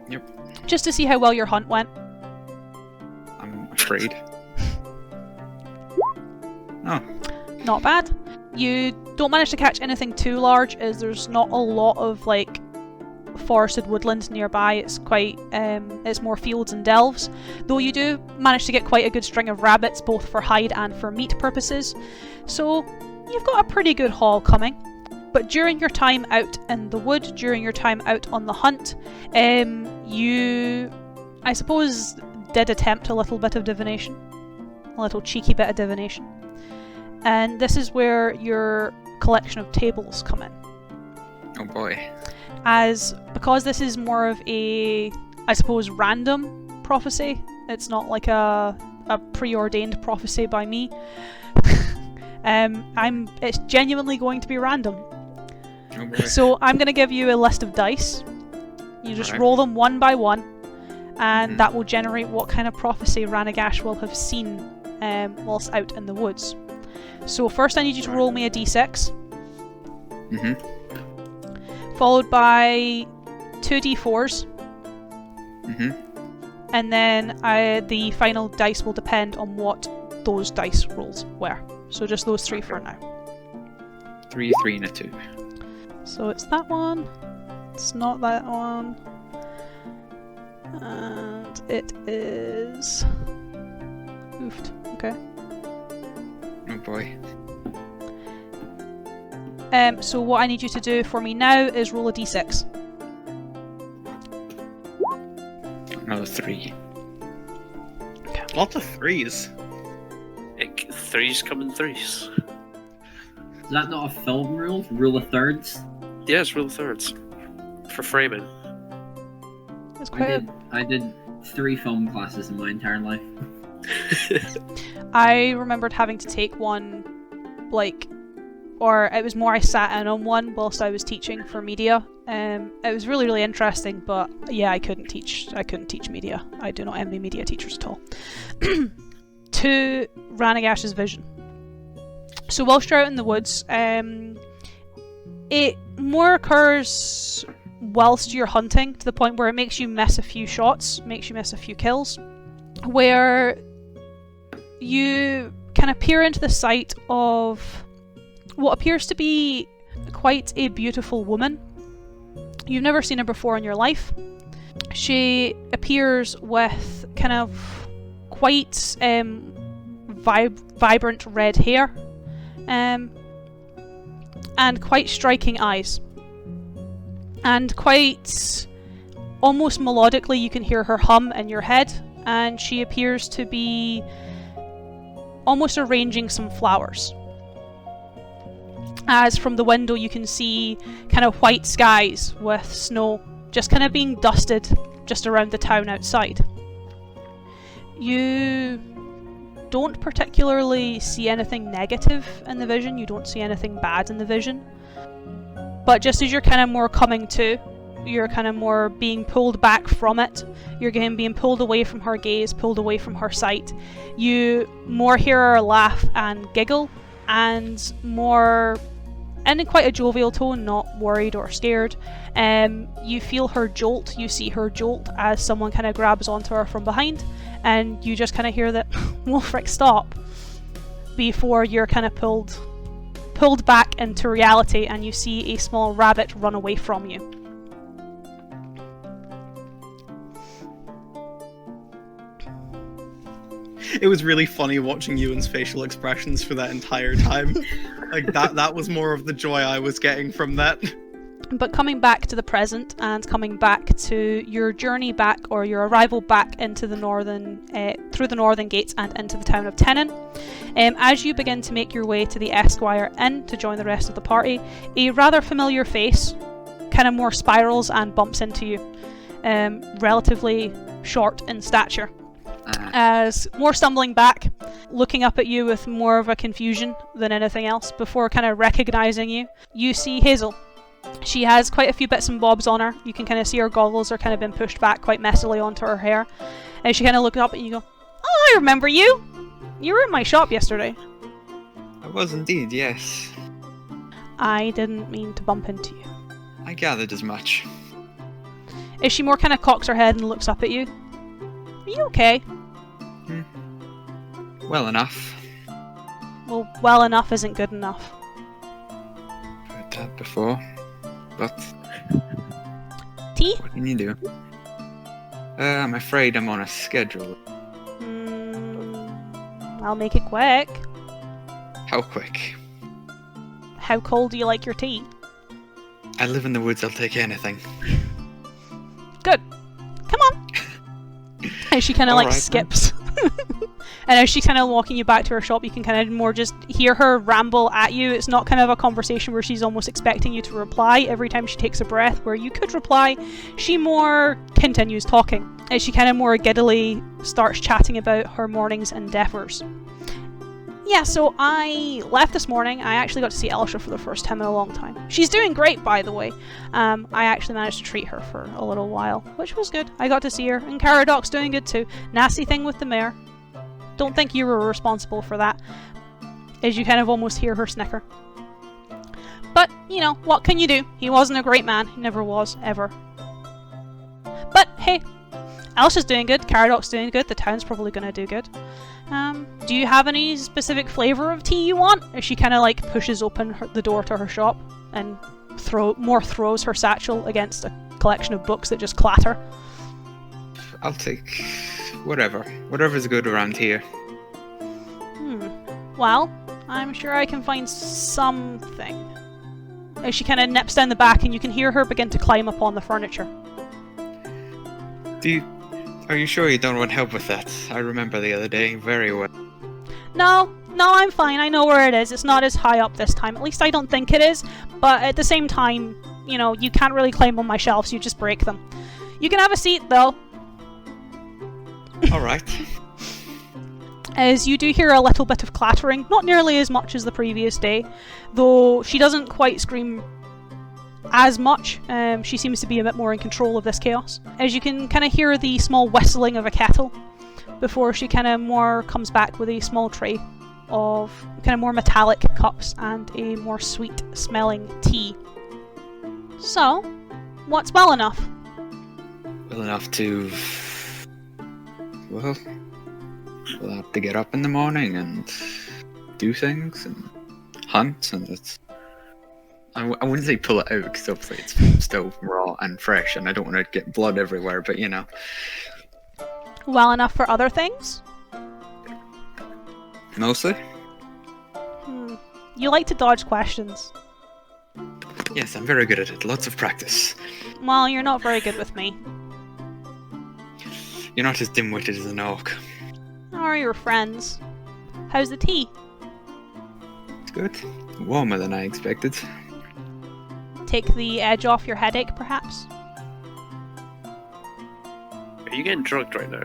Yep. Just to see how well your hunt went. I'm afraid. Oh. Not bad. You don't manage to catch anything too large, as there's not a lot of like forested woodland nearby. It's quite it's more fields and delves, though you do manage to get quite a good string of rabbits, both for hide and for meat purposes, so you've got a pretty good haul coming. But during your time out in the wood, during your time out on the hunt, you, I suppose, did attempt a little bit of divination, a little cheeky bit of divination, and this is where your collection of tables come in. Oh boy. Because this is more of a, I suppose, random prophecy. It's not like a preordained prophecy by me. It's genuinely going to be random. Oh boy. So I'm going to give you a list of dice. You just Alright. roll them one by one, and that will generate what kind of prophecy Ranagash will have seen whilst out in the woods. So first I need you to roll me a d6. Mm-hmm. Followed by 2 d4s, Mm-hmm. and then the final dice will depend on what those dice rolls were. So just those 3 for now. 3, 3, and a 2. So it's that one, it's not that one, and it is... Oofed, okay. Oh boy. So what I need you to do for me now is roll a d6. Another 3. Lots of 3s. Threes come in threes. Is that not a film rule? Rule of thirds? Yeah, it's rule of thirds. For framing. It's quite I did 3 film classes in my entire life. I remembered having to take one, like, or it was more I sat in on one whilst I was teaching for media. It was really, really interesting, but yeah, I couldn't teach media. I do not envy media teachers at all. To Ranagash's vision. So whilst you're out in the woods, it more occurs whilst you're hunting, to the point where it makes you miss a few shots, makes you miss a few kills, where you kind of peer into the sight of what appears to be quite a beautiful woman. You've never seen her before in your life. She appears with kind of quite vibrant red hair, and quite striking eyes, and quite almost melodically you can hear her hum in your head, and she appears to be almost arranging some flowers. As from the window you can see kind of white skies with snow just kind of being dusted just around the town outside. You don't particularly see anything negative in the vision, you don't see anything bad in the vision, but just as you're kind of more coming to, you're kind of more being pulled back from it, you're being pulled away from her gaze, pulled away from her sight, you more hear her laugh and giggle, and more, and in quite a jovial tone, not worried or scared. You feel her jolt, you see her jolt as someone kind of grabs onto her from behind, and you just kind of hear that, well, frick, stop, before you're kind of pulled back into reality, and you see a small rabbit run away from you. It was really funny watching Ewan's facial expressions for that entire time. Like that was more of the joy I was getting from that. But coming back to the present and coming back to your journey back, or your arrival back into the northern, through the northern gates and into the town of Tenon, as you begin to make your way to the Esquire Inn to join the rest of the party, a rather familiar face kind of more spirals and bumps into you, relatively short in stature. As more stumbling back, looking up at you with more of a confusion than anything else, before kind of recognizing you, you see Hazel. She has quite a few bits and bobs on her. You can kind of see her goggles are kind of been pushed back quite messily onto her hair. And she kind of looks up and you go, "Oh, I remember you! You were in my shop yesterday." I was indeed, yes. I didn't mean to bump into you. I gathered as much. As she more kind of cocks her head and looks up at you. Are you okay? Well enough. Well, well enough isn't good enough. Heard that before. But Tea? what can you do? I'm afraid I'm on a schedule. I'll make it quick. How quick? How cold do you like your tea? I live in the woods, I'll take anything. Good. Come on. And she kind of like Alright, skips. And as she's kind of walking you back to her shop, you can kind of more just hear her ramble at you. It's not kind of a conversation where she's almost expecting you to reply every time she takes a breath, where you could reply. She more continues talking. As she kind of more giddily starts chatting about her morning's endeavours. Yeah, so I left this morning. I actually got to see Elsha for the first time in a long time. She's doing great, by the way. I actually managed to treat her for a little while, which was good. I got to see her, and Caradoc's doing good too. Nasty thing with the mayor. Don't think you were responsible for that. As you kind of almost hear her snicker. But, you know, what can you do? He wasn't a great man. He never was, ever. But, hey, Elsha's doing good. Caradoc's doing good. The town's probably going to do good. Do you have any specific flavour of tea you want? As she kind of like pushes open the door to her shop and throws her satchel against a collection of books that just clatter. I'll take whatever. Whatever's good around here. Well, I'm sure I can find something. As she kind of nips down the back and you can hear her begin to climb up on the furniture. Are you sure you don't want help with that? I remember the other day very well. No, I'm fine. I know where it is. It's not as high up this time. At least I don't think it is. But at the same time, you know, you can't really climb on my shelves. You just break them. You can have a seat, though. Alright. As you do hear a little bit of clattering. Not nearly as much as the previous day. Though she doesn't quite scream as much. She seems to be a bit more in control of this chaos. As you can kind of hear the small whistling of a kettle before she kind of more comes back with a small tray of kind of more metallic cups and a more sweet smelling tea. So, what's well enough? Well enough to... Well, we'll have to get up in the morning and do things and hunt and it's... I wouldn't say pull it out because obviously it's still raw and fresh and I don't want to get blood everywhere, but you know. Well enough for other things? Mostly? You like to dodge questions. Yes, I'm very good at it. Lots of practice. Well, you're not very good with me. You're not as dim-witted as an orc. How are your friends? How's the tea? It's good. Warmer than I expected. Take the edge off your headache, perhaps? Are you getting drugged right now?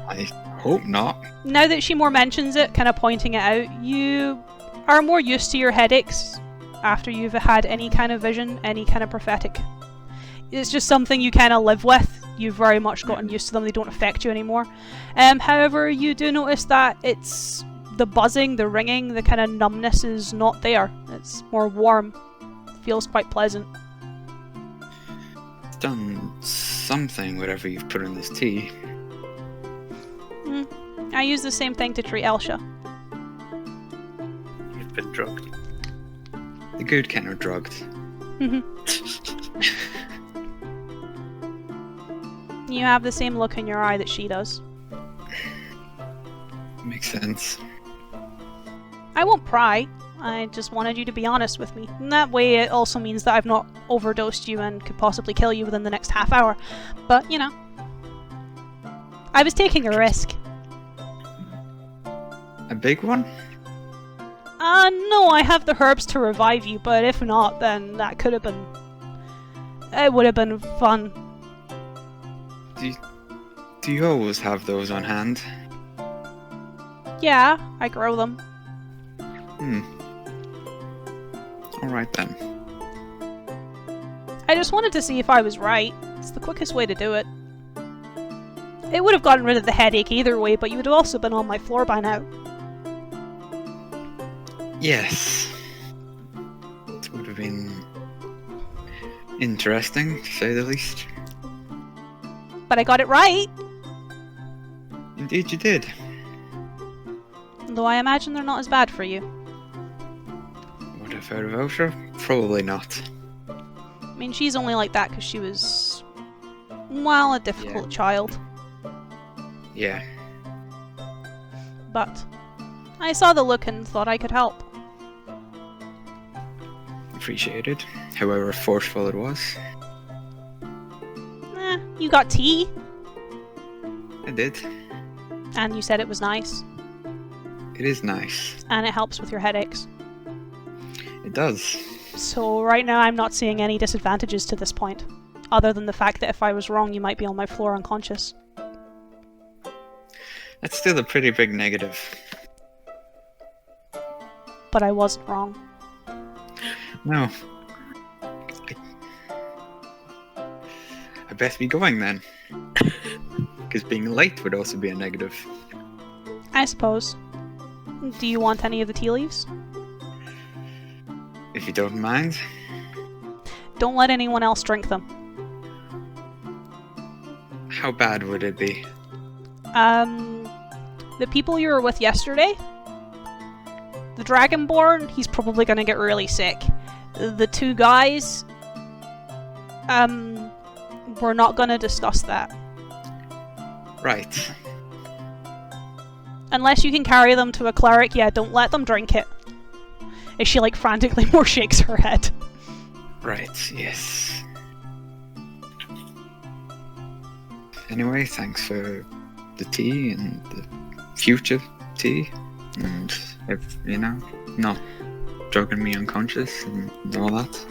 I hope not. Now that she more mentions it, kind of pointing it out, you are more used to your headaches after you've had any kind of vision, any kind of prophetic. It's just something you kind of live with. You've very much gotten used to them. They don't affect you anymore. However, you do notice that it's the buzzing, the ringing, the kind of numbness is not there. It's more warm. Feels quite pleasant. It's done something, whatever you've put in this tea. I use the same thing to treat Elsha. You've been drugged. The good kind of drugged. You have the same look in your eye that she does. Makes sense. I won't pry. I just wanted you to be honest with me. And that way it also means that I've not overdosed you and could possibly kill you within the next half hour. But, you know. I was taking a risk. A big one? No, I have the herbs to revive you, but if not, then that could have been... It would have been fun. Do you always have those on hand? Yeah, I grow them. Alright then. I just wanted to see if I was right. It's the quickest way to do it. It would have gotten rid of the headache either way, but you would have also been on my floor by now. Yes. It would have been interesting, to say the least. But I got it right! Indeed you did. Though I imagine they're not as bad for you. Would I have heard about her? Probably not. I mean, she's only like that because she was, well, a difficult child. Yeah. But I saw the look and thought I could help. Appreciated, however forceful it was. You got tea, I did. and you said it was nice, It is nice. and it helps with your headaches. It does. So right now I'm not seeing any disadvantages to this point, other than the fact that if I was wrong you might be on my floor unconscious. That's still a pretty big negative. But I wasn't wrong. No. I best be going then. Because being late would also be a negative. I suppose. Do you want any of the tea leaves? If you don't mind. Don't let anyone else drink them. How bad would it be? The people you were with yesterday? The Dragonborn, he's probably gonna get really sick. The two guys, we're not gonna discuss that. Right. Unless you can carry them to a cleric, yeah, don't let them drink it. As she, like, frantically more shakes her head. Right, yes. Anyway, thanks for the tea and the future tea. And, if, you know, not drugging me unconscious and all that.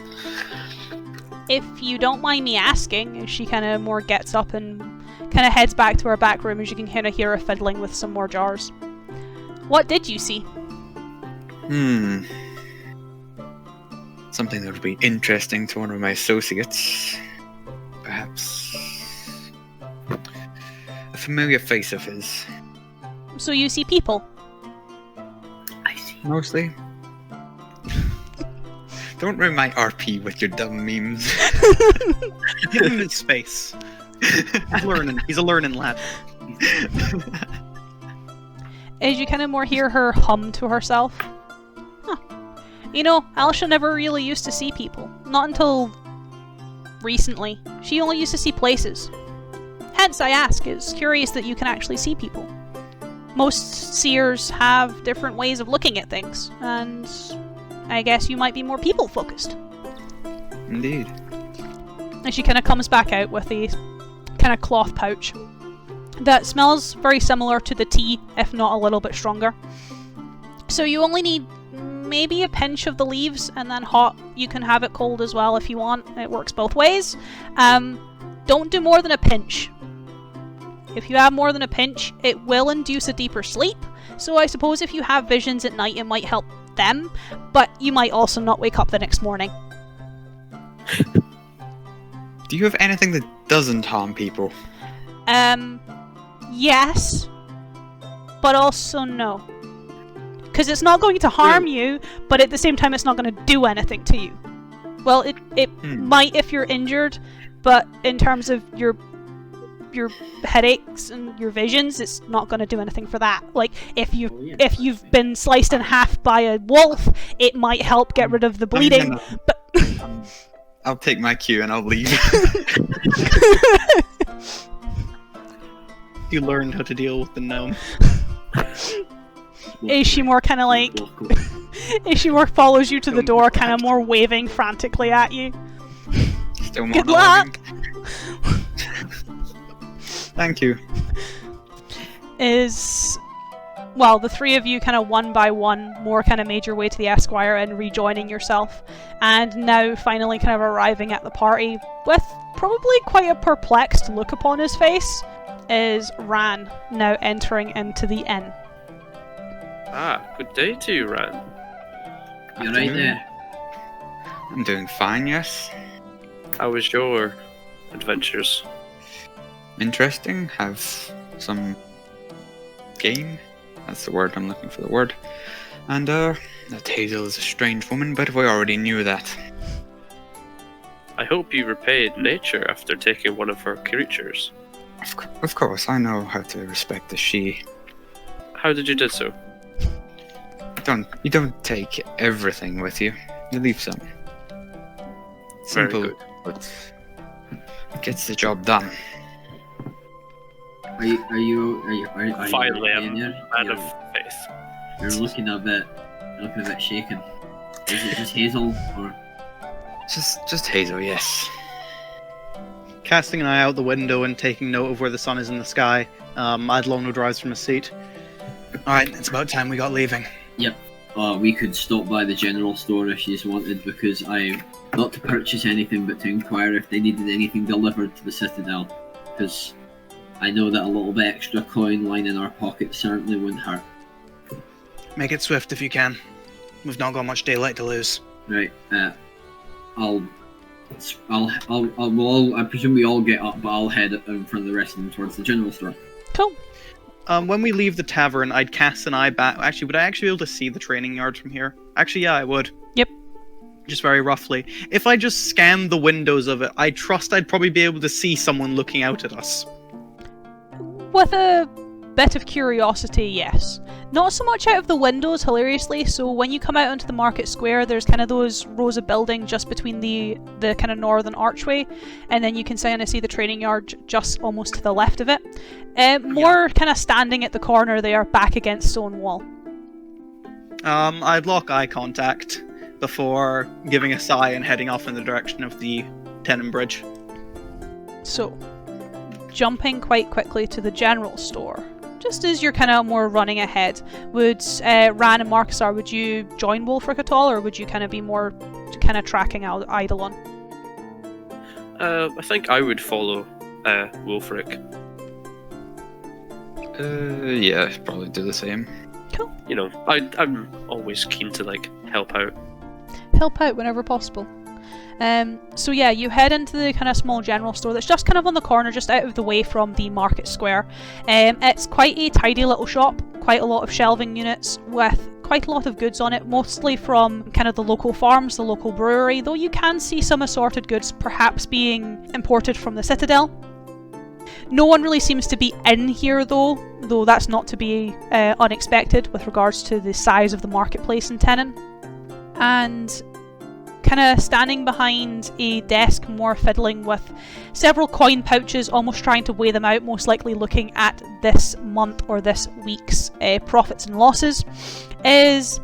If you don't mind me asking, as she kind of more gets up and kind of heads back to her back room, as you can kind of hear her fiddling with some more jars. What did you see? Something that would be interesting to one of my associates. Perhaps a familiar face of his. So you see people? I see. Mostly. Don't ruin my RP with your dumb memes. Give him his space. He's learning. He's a learning lad. As you kind of more hear her hum to herself. Huh. You know, Alisha never really used to see people. Not until recently. She only used to see places. Hence, I ask, it's curious that you can actually see people. Most seers have different ways of looking at things, and I guess you might be more people-focused. Indeed. And she kind of comes back out with a kind of cloth pouch that smells very similar to the tea, if not a little bit stronger. So you only need maybe a pinch of the leaves, and then hot. You can have it cold as well if you want. It works both ways. Don't do more than a pinch. If you have more than a pinch, it will induce a deeper sleep. So I suppose if you have visions at night, it might help them, but you might also not wake up the next morning. Do you have anything that doesn't harm people? Yes, but also no. Because it's not going to harm you, but at the same time it's not going to do anything to you. Well, it might if you're injured, but in terms of your headaches and your visions, it's not going to do anything for that. Like, if you've been sliced in half by a wolf, it might help get rid of the bleeding, No. but... I'll take my cue and I'll leave. You learned how to deal with the gnome. Is she more kind of like... Is she more follows you to the door, kind of more waving frantically at you? Still Good luck! Thank you. Well, the three of you kind of one by one more kind of made your way to the Esquire and rejoining yourself, and now finally kind of arriving at the party with probably quite a perplexed look upon his face, is Ran, now entering into the inn. Ah, good day to you, Ran. You're right there. I'm doing fine, yes. How was your adventures? Interesting. Have some game. That's the word I'm looking for. The word. And that Hazel is a strange woman, but we already knew that. I hope you repaid nature after taking one of her creatures. Of course, I know how to respect the she. How did you do so? You don't take everything with you. You leave some. Very Simple, good. but it gets the job done. Are you Finally, a in there? man of faith. You're looking a bit shaken. Is it just Hazel or? Just Hazel, yes. Casting an eye out the window and taking note of where the sun is in the sky, Adlon would rise from his seat. Alright, it's about time we got leaving. Yep. We could stop by the general store if you wanted, because not to purchase anything, but to inquire if they needed anything delivered to the Citadel. Because I know that a little bit extra coin lying in our pockets certainly wouldn't hurt. Make it swift if you can. We've not got much daylight to lose. Right. I presume we all get up, but I'll head in front of the rest of them towards the general store. Cool. When we leave the tavern, I'd cast an eye back. Actually, would I actually be able to see the training yard from here? Actually, yeah, I would. Yep. Just very roughly. If I just scanned the windows of it, I trust I'd probably be able to see someone looking out at us. With a bit of curiosity, yes. Not so much out of the windows, hilariously. So when you come out onto the market square, there's kind of those rows of building just between the kind of northern archway, and then you can kind of see the training yard just almost to the left of it. More kind of standing at the corner there, back against stone wall. I'd lock eye contact before giving a sigh and heading off in the direction of the Tenon Bridge. So, jumping quite quickly to the general store. Just as you're kind of more running ahead, would Ran and Marcusar, would you join Wolfric at all, or would you kind of be more kind of tracking out Eidolon? I think I would follow Wolfric. Yeah, probably do the same. Cool. You know, I'm always keen to like help out. Help out whenever possible. So yeah, you head into the kind of small general store that's just kind of on the corner, just out of the way from the market square. It's quite a tidy little shop, quite a lot of shelving units with quite a lot of goods on it, mostly from kind of the local farms, the local brewery, though you can see some assorted goods perhaps being imported from the Citadel. No one really seems to be in here though that's not to be unexpected with regards to the size of the marketplace in Tenon. And kind of standing behind a desk, more fiddling with several coin pouches, almost trying to weigh them out, most likely looking at this month or this week's profits and losses, is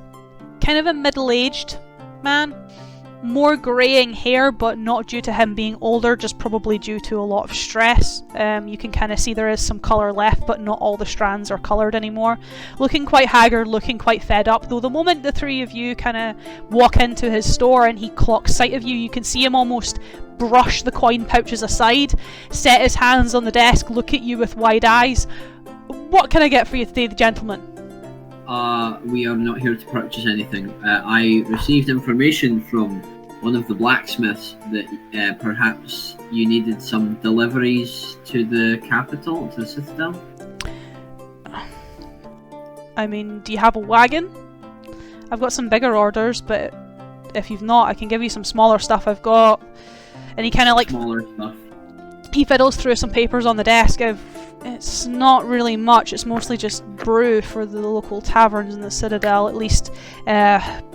kind of a middle-aged man. More greying hair, but not due to him being older, just probably due to a lot of stress. You can kind of see there is some colour left, but not all the strands are coloured anymore. Looking quite haggard, looking quite fed up, though the moment the three of you kind of walk into his store and he clocks sight of you, you can see him almost brush the coin pouches aside, set his hands on the desk, look at you with wide eyes. What can I get for you today, gentlemen? We are not here to purchase anything. I received information from one of the blacksmiths that perhaps you needed some deliveries to the capital, to the Citadel. I mean, do you have a wagon? I've got some bigger orders, but if you've not, I can give you some smaller stuff I've got. And he kind of like... Smaller stuff. He fiddles through some papers on the desk. It's not really much, it's mostly just brew for the local taverns in the Citadel, at least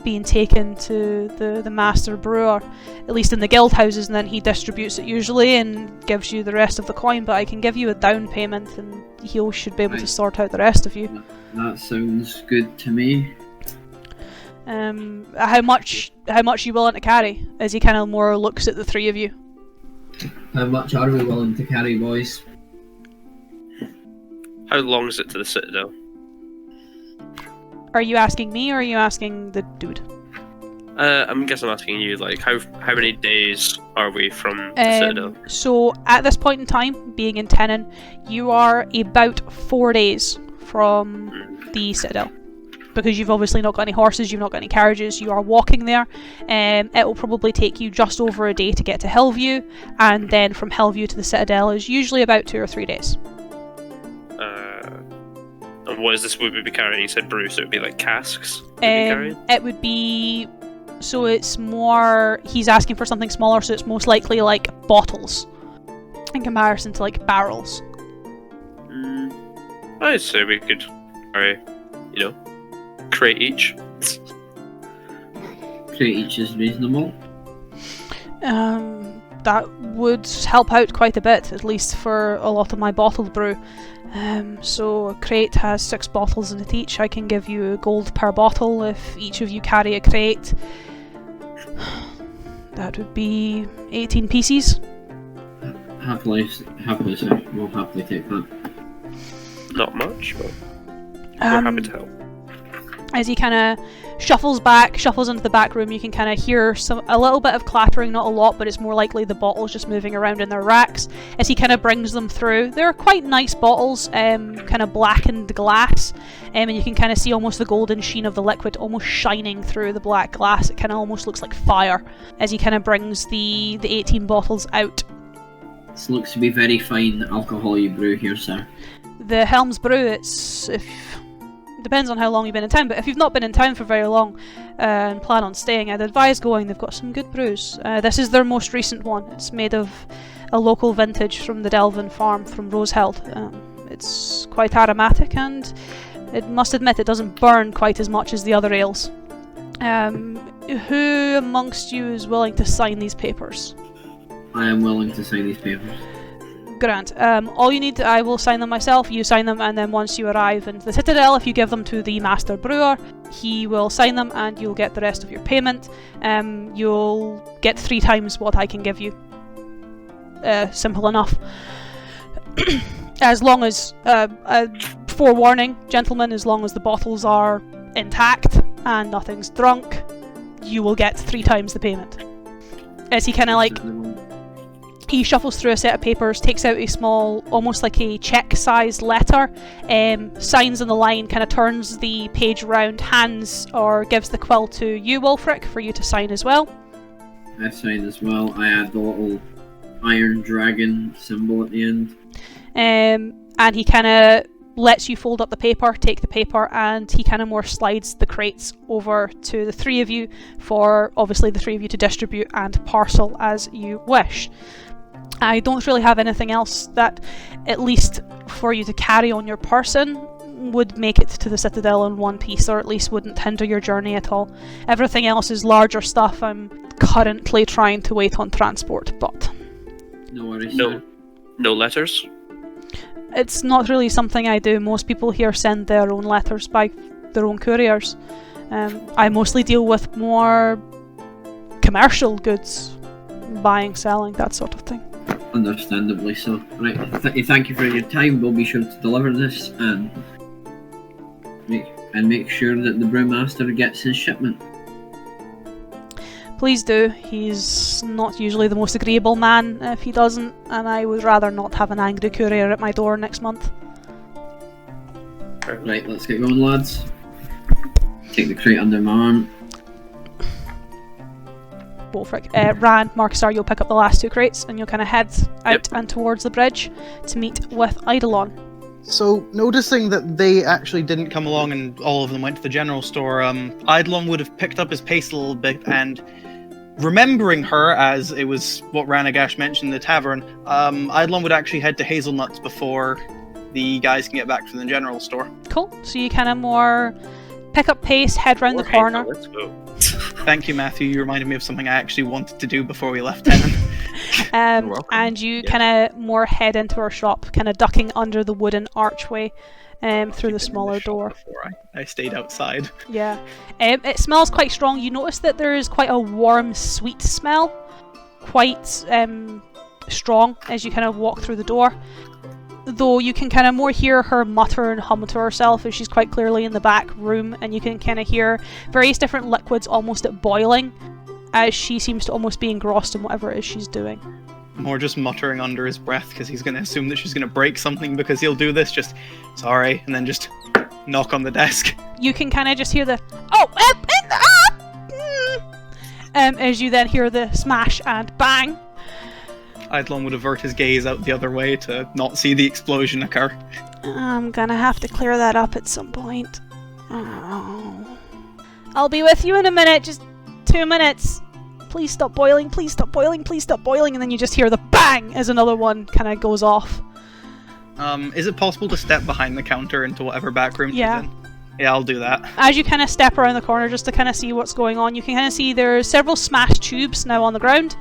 being taken to the master brewer, at least in the guild houses, and then he distributes it usually and gives you the rest of the coin, but I can give you a down payment and he should be able to sort out the rest of you. That sounds good to me. How much are you willing to carry, as he kind of more looks at the three of you? How much are we willing to carry, boys? How long is it to the Citadel? Are you asking me, or are you asking the dude? I'm asking you, like, how many days are we from the Citadel? So, at this point in time, being in Tenon, you are about 4 days from the Citadel. because you've obviously not got any horses, you've not got any carriages, you are walking there. It will probably take you just over a day to get to Hillview, and then from Hillview to the Citadel is usually about 2 or 3 days. And what is this would we be carrying? You said brew, so it would be like casks? We'd be carrying? It would be... So it's more... He's asking for something smaller, so it's most likely like bottles in comparison to like barrels. I'd say we could carry, crate each. Crate each is reasonable. That would help out quite a bit, at least for a lot of my bottled brew. So a crate has 6 bottles in it each. I can give you a gold per bottle if each of you carry a crate. That would be 18 pieces. Happily, sir. We'll happily take that. Not much, but we're happy to help. As he kind of shuffles into the back room, you can kind of hear a little bit of clattering, not a lot, but it's more likely the bottles just moving around in their racks. As he kind of brings them through, they're quite nice bottles, kind of blackened glass, and you can kind of see almost the golden sheen of the liquid almost shining through the black glass. It kind of almost looks like fire as he kind of brings the 18 bottles out. This looks to be very fine alcohol you brew here, sir. The Helm's Brew, depends on how long you've been in town, but if you've not been in town for very long and plan on staying, I'd advise going. They've got some good brews. This is their most recent one. It's made of a local vintage from the Delvin farm from Roseheld. It's quite aromatic, and I must admit it doesn't burn quite as much as the other ales. Who amongst you is willing to sign these papers? I am willing to sign these papers. Grant. All you need, I will sign them myself, you sign them, and then once you arrive in the Citadel, if you give them to the Master Brewer, he will sign them and you'll get the rest of your payment. You'll get 3 times what I can give you. Simple enough. As long as, forewarning, gentlemen, as long as the bottles are intact and nothing's drunk, you will get 3 times the payment. As he kind of he shuffles through a set of papers, takes out a small, almost like a check-sized letter, signs on the line, kind of turns the page around, hands or gives the quill to you, Wolfric, for you to sign as well. I sign as well. I add the little iron dragon symbol at the end. And he kind of lets you fold up the paper, take the paper, and he kind of more slides the crates over to the 3 of you for, obviously, the 3 of you to distribute and parcel as you wish. I don't really have anything else that, at least for you to carry on your person, would make it to the Citadel in one piece, or at least wouldn't hinder your journey at all. Everything else is larger stuff. I'm currently trying to wait on transport, but... No worries. No letters? It's not really something I do. Most people here send their own letters by their own couriers. I mostly deal with more commercial goods, buying, selling, that sort of thing. Understandably so. Right, thank you for your time. We'll be sure to deliver this and make sure that the brewmaster gets his shipment. Please do. He's not usually the most agreeable man if he doesn't, and I would rather not have an angry courier at my door next month. Right, let's get going, lads. Take the crate under my arm. Wolfric. Ran, Marcusar, you'll pick up the last 2 crates and you'll kind of head out and towards the bridge to meet with Eidolon. So, noticing that they actually didn't come along and all of them went to the general store, Eidolon would have picked up his pace a little bit, and remembering her as it was what Ranagash mentioned in the tavern, Eidolon would actually head to Hazelnuts before the guys can get back from the general store. Cool. So you kind of more pick up pace, head round the corner. Let's go. Thank you, Matthew. You reminded me of something I actually wanted to do before we left Tenon. And you kind of more head into our shop, kind of ducking under the wooden archway through the smaller door. Before I stayed outside. Yeah. It smells quite strong. You notice that there is quite a warm, sweet smell. Quite strong as you kind of walk through the door. Though you can kind of more hear her mutter and hum to herself as she's quite clearly in the back room, and you can kind of hear various different liquids almost at boiling as she seems to almost be engrossed in whatever it is she's doing. More just muttering under his breath because he's going to assume that she's going to break something because he'll do this, just, sorry, and then just knock on the desk. You can kind of just hear the as you then hear the smash and bang. Eidolon would avert his gaze out the other way to not see the explosion occur. I'm gonna have to clear that up at some point. Oh. I'll be with you in a minute, just 2 minutes. Please stop boiling, please stop boiling, please stop boiling, and then you just hear the bang as another one kind of goes off. Is it possible to step behind the counter into whatever back room she's in? Yeah, I'll do that. As you kind of step around the corner just to kind of see what's going on, you can kind of see there's several smashed tubes now on the ground.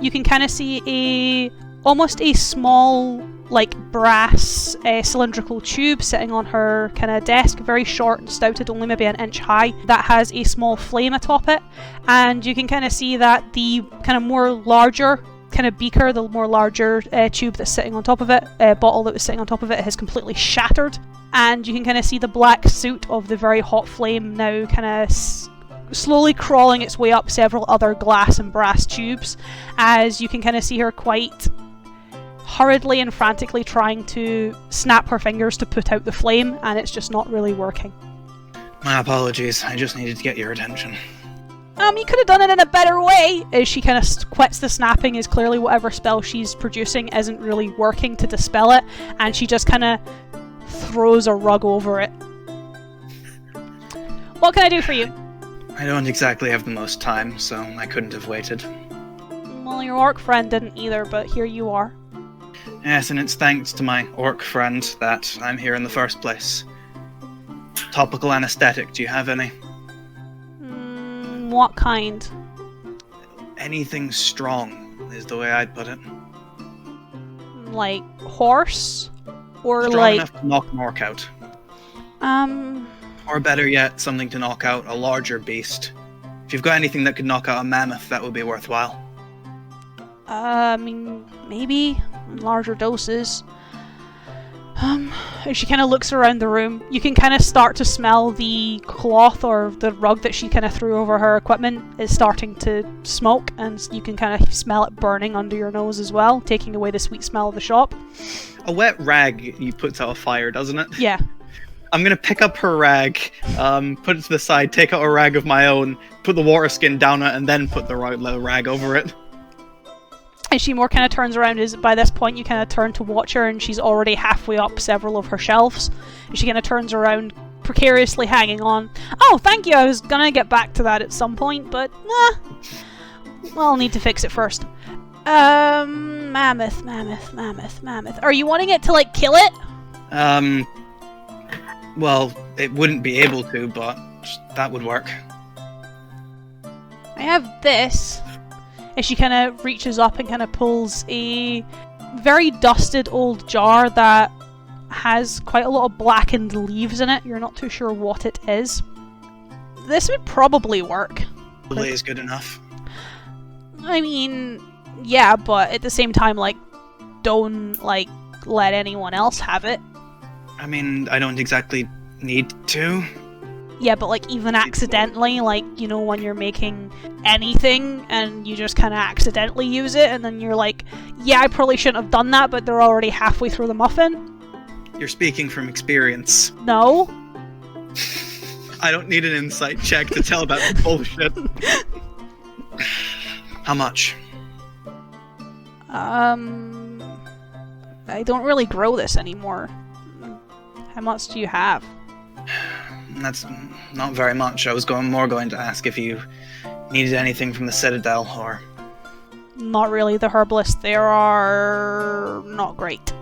You can kind of see almost a small, like, brass cylindrical tube sitting on her kind of desk, very short and stouted, only maybe an inch high, that has a small flame atop it. And you can kind of see that the kind of more larger kind of beaker, the more larger tube that's sitting on top of it, bottle that was sitting on top of it, has completely shattered. And you can kind of see the black soot of the very hot flame now kind of slowly crawling its way up several other glass and brass tubes, as you can kind of see her quite hurriedly and frantically trying to snap her fingers to put out the flame, and it's just not really working. My apologies, I just needed to get your attention. You could have done it in a better way. As she kind of quits the snapping, is clearly whatever spell she's producing isn't really working to dispel it, and she just kind of throws a rug over it. What can I do for you? I don't exactly have the most time, so I couldn't have waited. Well, your orc friend didn't either, but here you are. Yes, and it's thanks to my orc friend that I'm here in the first place. Topical anesthetic, do you have any? What kind? Anything strong is the way I'd put it. Like horse? Or Strong like... enough to knock an orc out. Or better yet, something to knock out a larger beast. If you've got anything that could knock out a mammoth, that would be worthwhile. I mean, maybe in larger doses. As she kind of looks around the room, you can kind of start to smell the cloth or the rug that she kind of threw over her equipment is starting to smoke, and you can kind of smell it burning under your nose as well, taking away the sweet smell of the shop. A wet rag puts out a fire, doesn't it? Yeah. I'm gonna pick up her rag, put it to the side, take out a rag of my own, put the water skin down it, and then put the rag over it. As she more kind of turns around, is by this point you kind of turn to watch her, and she's already halfway up several of her shelves. And she kind of turns around, precariously hanging on. Oh, thank you, I was gonna get back to that at some point, but well, I'll need to fix it first. Mammoth. Are you wanting it to, like, kill it? Well, it wouldn't be able to, but that would work. I have this. As she kind of reaches up and kind of pulls a very dusted old jar that has quite a lot of blackened leaves in it. You're not too sure what it is. This would probably work. Probably is good enough. I mean, yeah, but at the same time, like, don't, like, let anyone else have it. I mean, I don't exactly need to. Yeah, but, like, even accidentally, like, you know, when you're making anything and you just kind of accidentally use it, and then you're like, yeah, I probably shouldn't have done that, but they're already halfway through the muffin. You're speaking from experience. No. I don't need an insight check to tell that bullshit. How much? I don't really grow this anymore. How much do you have? That's not very much. I was more going to ask if you needed anything from the Citadel, or... Not really. The herbalists there are not great.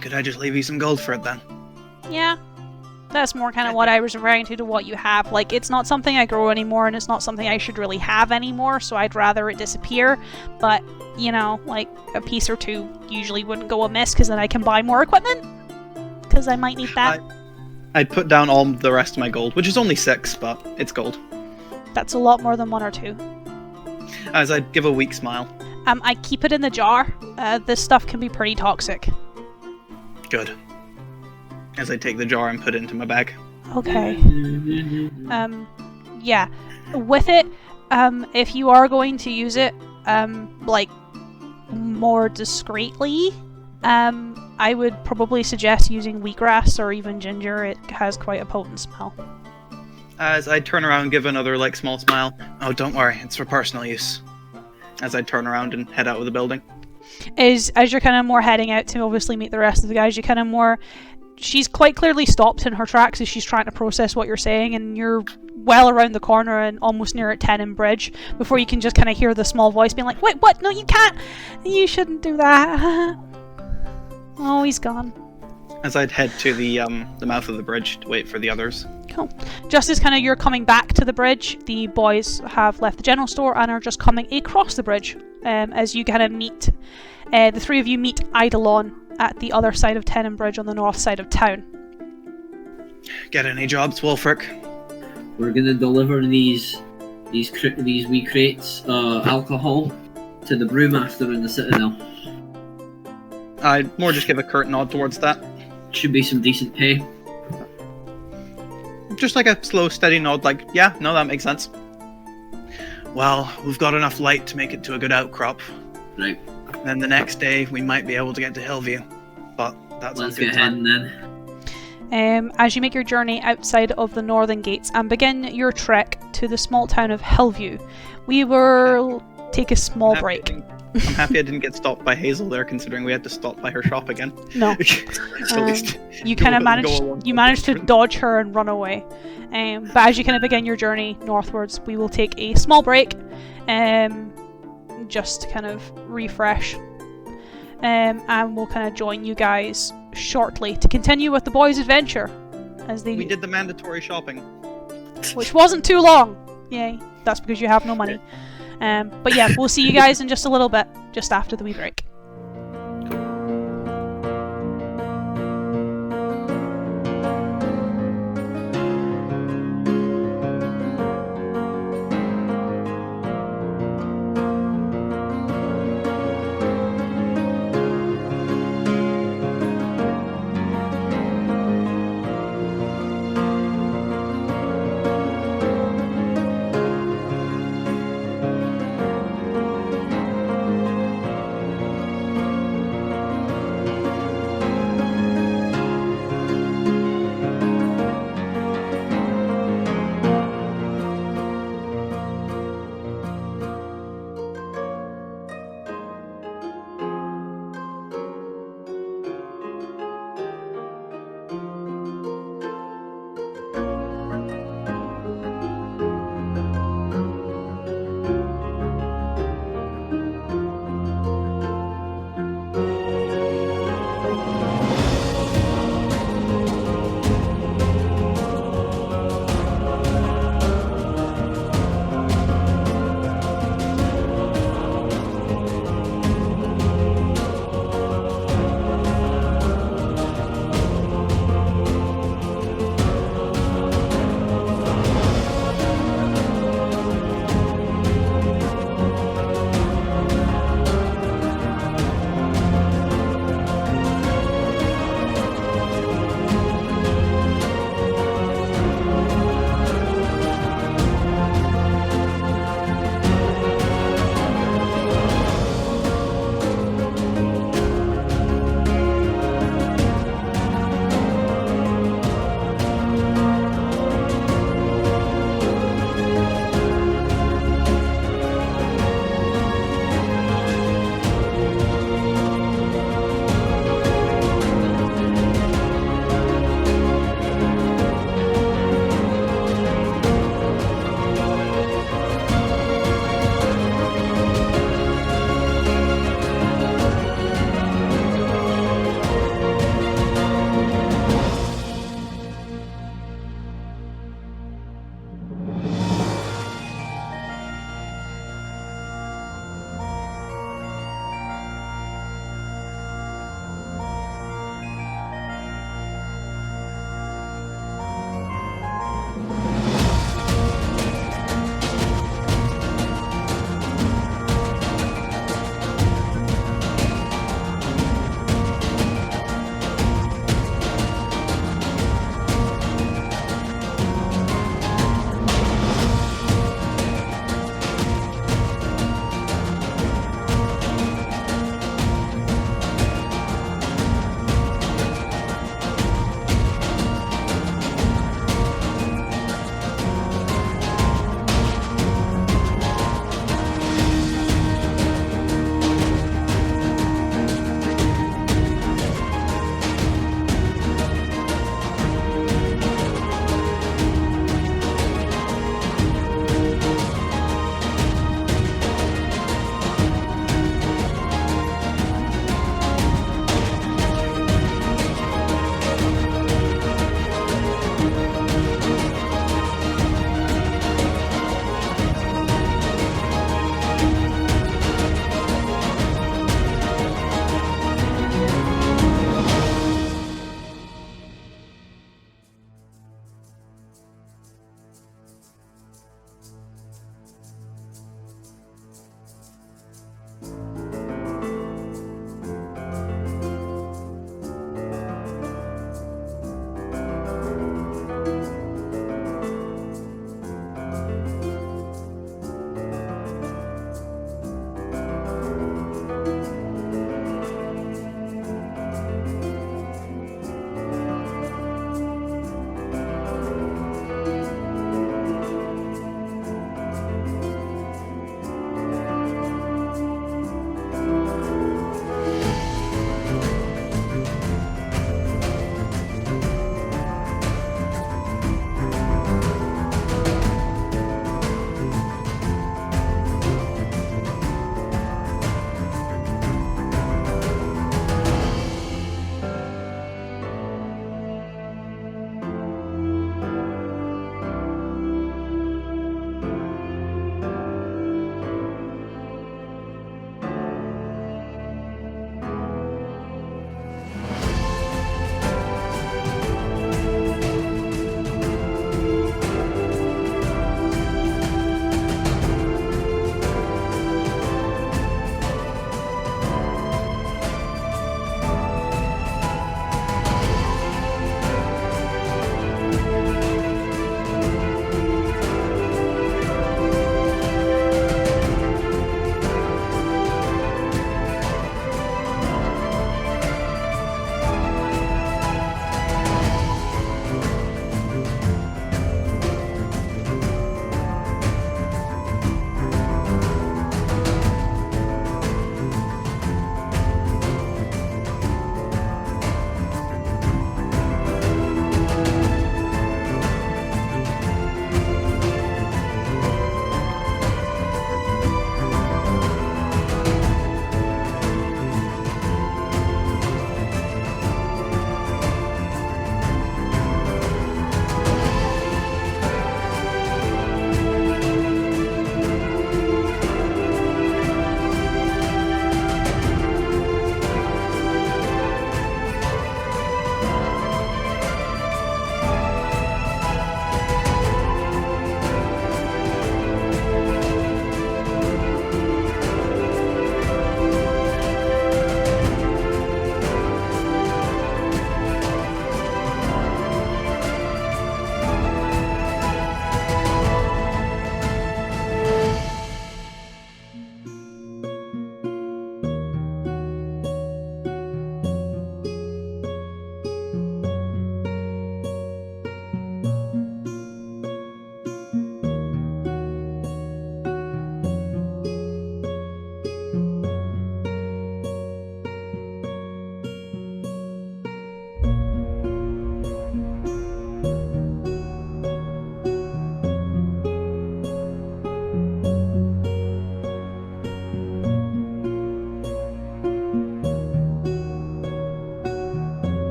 Could I just leave you some gold for it then? Yeah. That's more kind of what I was referring to what you have. Like, it's not something I grow anymore, and it's not something I should really have anymore, so I'd rather it disappear. But, you know, like, a piece or two usually wouldn't go amiss, because then I can buy more equipment. Because I might need that. I'd put down all the rest of my gold, which is only 6, but it's gold. That's a lot more than 1 or 2. As I'd give a weak smile. I keep it in the jar. This stuff can be pretty toxic. Good. As I take the jar and put it into my bag. Okay. Yeah. With it, if you are going to use it, like, more discreetly, I would probably suggest using wheatgrass or even ginger. It has quite a potent smell. As I turn around and give another like small smile. Oh, don't worry, it's for personal use. As I turn around and head out of the building. As you're kind of more heading out to obviously meet the rest of the guys, you kind of more... She's quite clearly stopped in her tracks as she's trying to process what you're saying, and you're well around the corner and almost near at Tenon Bridge before you can just kind of hear the small voice being like, "Wait, what? No, you can't! You shouldn't do that." Oh, he's gone. As I'd head to the mouth of the bridge to wait for the others. Cool. Just as kind of you're coming back to the bridge, the boys have left the general store and are just coming across the bridge. As you kind of meet, the three of you meet Eidolon at the other side of Tenon Bridge on the north side of town. Get any jobs, Wolfric? We're gonna deliver these wee crates alcohol to the brewmaster in the Citadel. I'd more just give a curt nod towards that. Should be some decent pay. Just like a slow, steady nod, like, yeah, no, that makes sense. Well, we've got enough light to make it to a good outcrop. Right. Then the next day, we might be able to get to Hillview. But that's Let's on good get time. heading then. As you make your journey outside of the northern gates and begin your trek to the small town of Hillview, we will take a small break. I'm happy I didn't get stopped by Hazel there, considering we had to stop by her shop again. No. At least You kind of managed to different. dodge her and run away. But as you kind of begin your journey northwards, we will take a small break, just to kind of refresh. And we'll kind of join you guys shortly to continue with the boys' adventure. As they We did the mandatory shopping. which wasn't too long. Yay. That's because you have no money. But yeah, we'll see you guys in just a little bit, just after the wee break.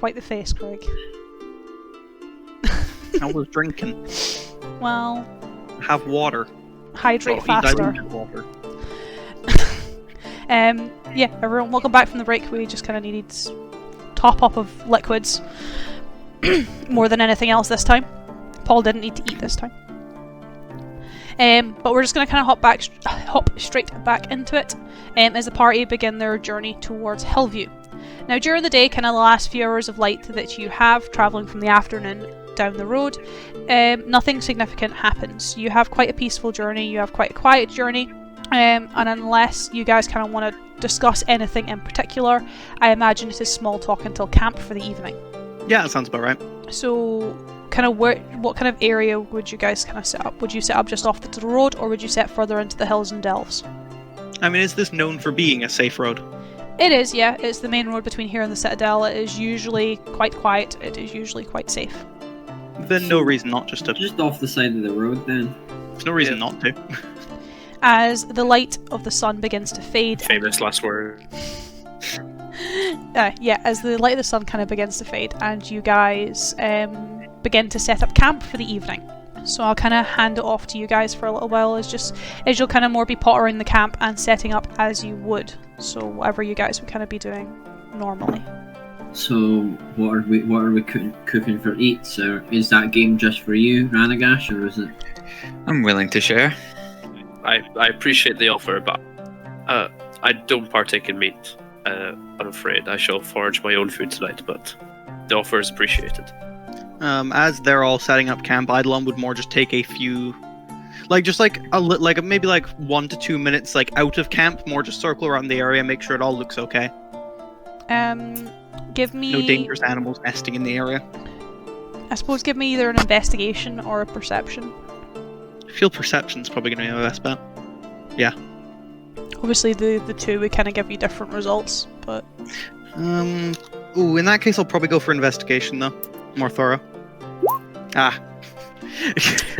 quite the face, Craig. I was drinking. Well, Have water. hydrate He faster. diluted water. Yeah, everyone, welcome back from the break. We just kind of needed top up of liquids more than anything else this time. Paul didn't need to eat this time. But we're just going to kind of hop straight back into it as the party begin their journey towards Hillview. Now, during the day, kind of the last few hours of light that you have travelling from the afternoon down the road, nothing significant happens. You have quite a peaceful journey, you have quite a quiet journey, and unless you guys kind of want to discuss anything in particular, I imagine it is small talk until camp for the evening. Yeah, that sounds about right. So, kind of what kind of area would you guys kind of set up? Would you set up just off the road, or would you set further into the hills and delves? I mean, is this known for being a safe road? It is, yeah. It's the main road between here and the Citadel. It is usually quite quiet. It is usually quite safe. Then no reason not just to. Just off the side of the road, then. There's no reason not to. As the light of the sun begins to fade. Famous last word. Yeah, as the light of the sun kind of begins to fade, and you guys begin to set up camp for the evening. So I'll kind of hand it off to you guys for a little while, as you'll kind of more be pottering the camp and setting up as you would. So whatever you guys would kind of be doing normally. So what are we cooking for eats? Or is that game just for you, Ranagash, or is it? I'm willing to share. I appreciate the offer, but I don't partake in meat. I'm afraid I shall forage my own food tonight, but the offer is appreciated. As they're all setting up camp, Eidolon would more just take a few, maybe 1 to 2 minutes, out of camp, more just circle around the area, make sure it all looks okay. Give me... No dangerous animals nesting in the area. I suppose give me either an investigation or a perception. I feel perception's probably going to be my best bet. Yeah. Obviously the two would kind of give you different results, but... Ooh, in that case I'll probably go for investigation though. More thorough. Ah.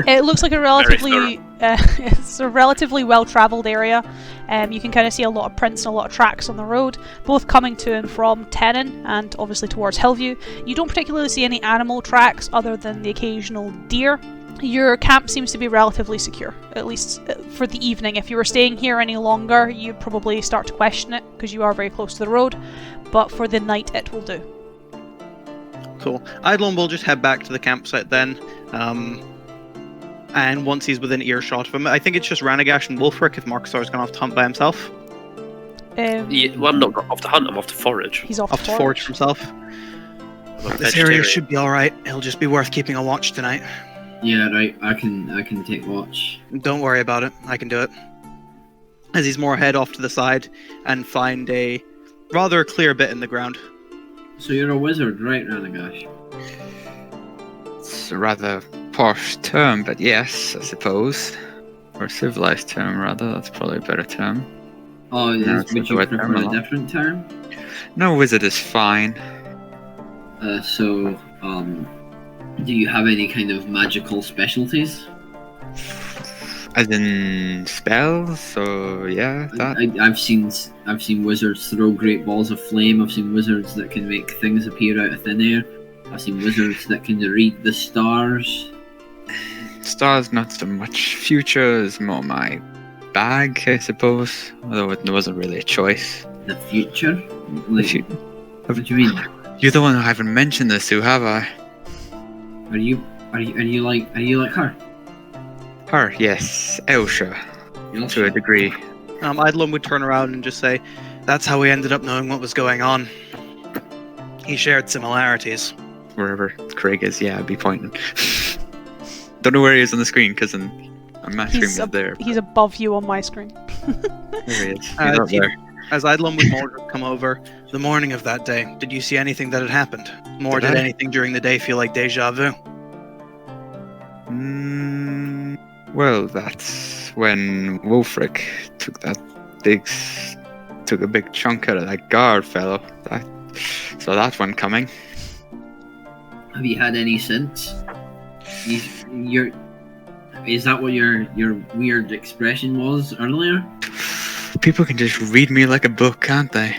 It looks like a relatively it's a relatively well-travelled area. You can kind of see a lot of prints and a lot of tracks on the road, both coming to and from Tenon and obviously towards Hillview. You don't particularly see any animal tracks other than the occasional deer. Your camp seems to be relatively secure, at least for the evening. If you were staying here any longer, you'd probably start to question it, because you are very close to the road, but for the night it will do. Cool. Eidolon will just head back to the campsite then, and once he's within earshot of him, I think it's just Ranagash and Wolfric if Markasar's gone off to hunt by himself. Yeah, well, I'm not off to hunt, I'm off to forage. He's off to forage himself. I'm a This area vegetarian. should be alright. It'll just be worth keeping a watch tonight. Yeah, right. I can take watch. Don't worry about it. I can do it. As he's more head off to the side and find a rather clear bit in the ground. So you're a wizard, right, Ranagash? It's a rather posh term, but yes, I suppose. Or a civilized term, rather. That's probably a better term. Oh, No, it's would not you the right term prefer at a all. different term? No, wizard is fine. Do you have any kind of magical specialties? As in spells, so yeah, that. I've seen wizards throw great balls of flame. I've seen wizards that can make things appear out of thin air. I've seen wizards that can read the stars. Stars, not so much. Future is more my bag, I suppose. Although there wasn't really a choice. The future? The Like, fu- what do you mean? You're the one who haven't mentioned this, who have I? Are you like her? Her, yes, Elsha, to a degree. Eidolon would turn around and just say, "That's how we ended up knowing what was going on. He shared similarities." Wherever Craig is, yeah, I'd be pointing. Don't know where he is on the screen, because on my screen He's is there. He's above you on my screen. There he is. He's Uh, up there. As Eidolon would more come over, the morning of that day, did you see anything that had happened? More Did did I? anything during the day feel like deja vu? Well, that's when Wolfric took a big chunk out of that guard fellow. So that one coming. Have you had any since? Is that what your weird expression was earlier? People can just read me like a book, can't they?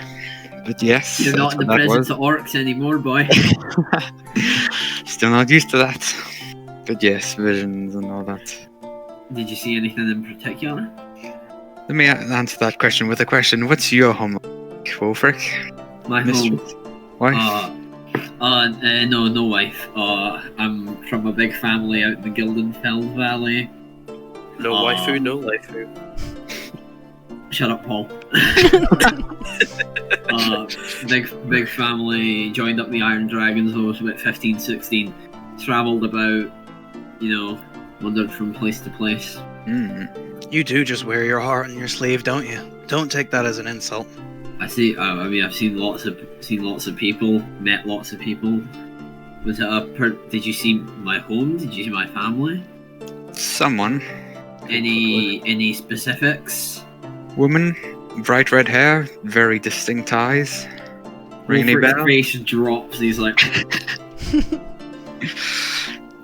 But yes, You're not that's in the what that presence was. of orcs anymore, boy. Still not used to that. But yes, visions and all that. Did you see anything in particular? Let me answer that question with a question. What's your home, Wolfric? My Mistress? home. Wife? No wife. I'm from a big family out in the Gildenfeld Valley. No waifu, no waifu. Shut up, Paul. Big family, joined up the Iron Dragons when I was about 15, 16. Travelled about, wandered from place to place. You do just wear your heart on your sleeve, don't you? Don't take that as an insult. I've seen lots of people, met lots of people. Was it did you see my home? Did you see my family? Someone. Any specifics? Woman, bright red hair, very distinct eyes. Ring any Wolfric's bell? face drops. He's like,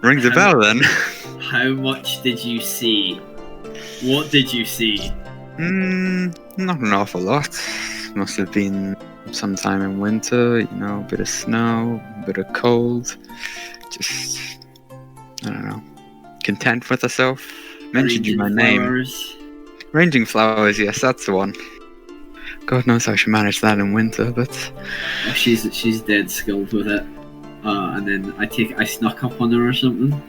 Rings a bell then. "How much did you see? What did you see?" Not an awful lot. Must have been sometime in winter, a bit of snow, a bit of cold. Just, I don't know, content with herself. Mentioned you my name. Flowers. Ranging flowers, yes, that's the one. God knows how she managed that in winter, but Oh, she's dead skilled with it. And then I snuck up on her or something.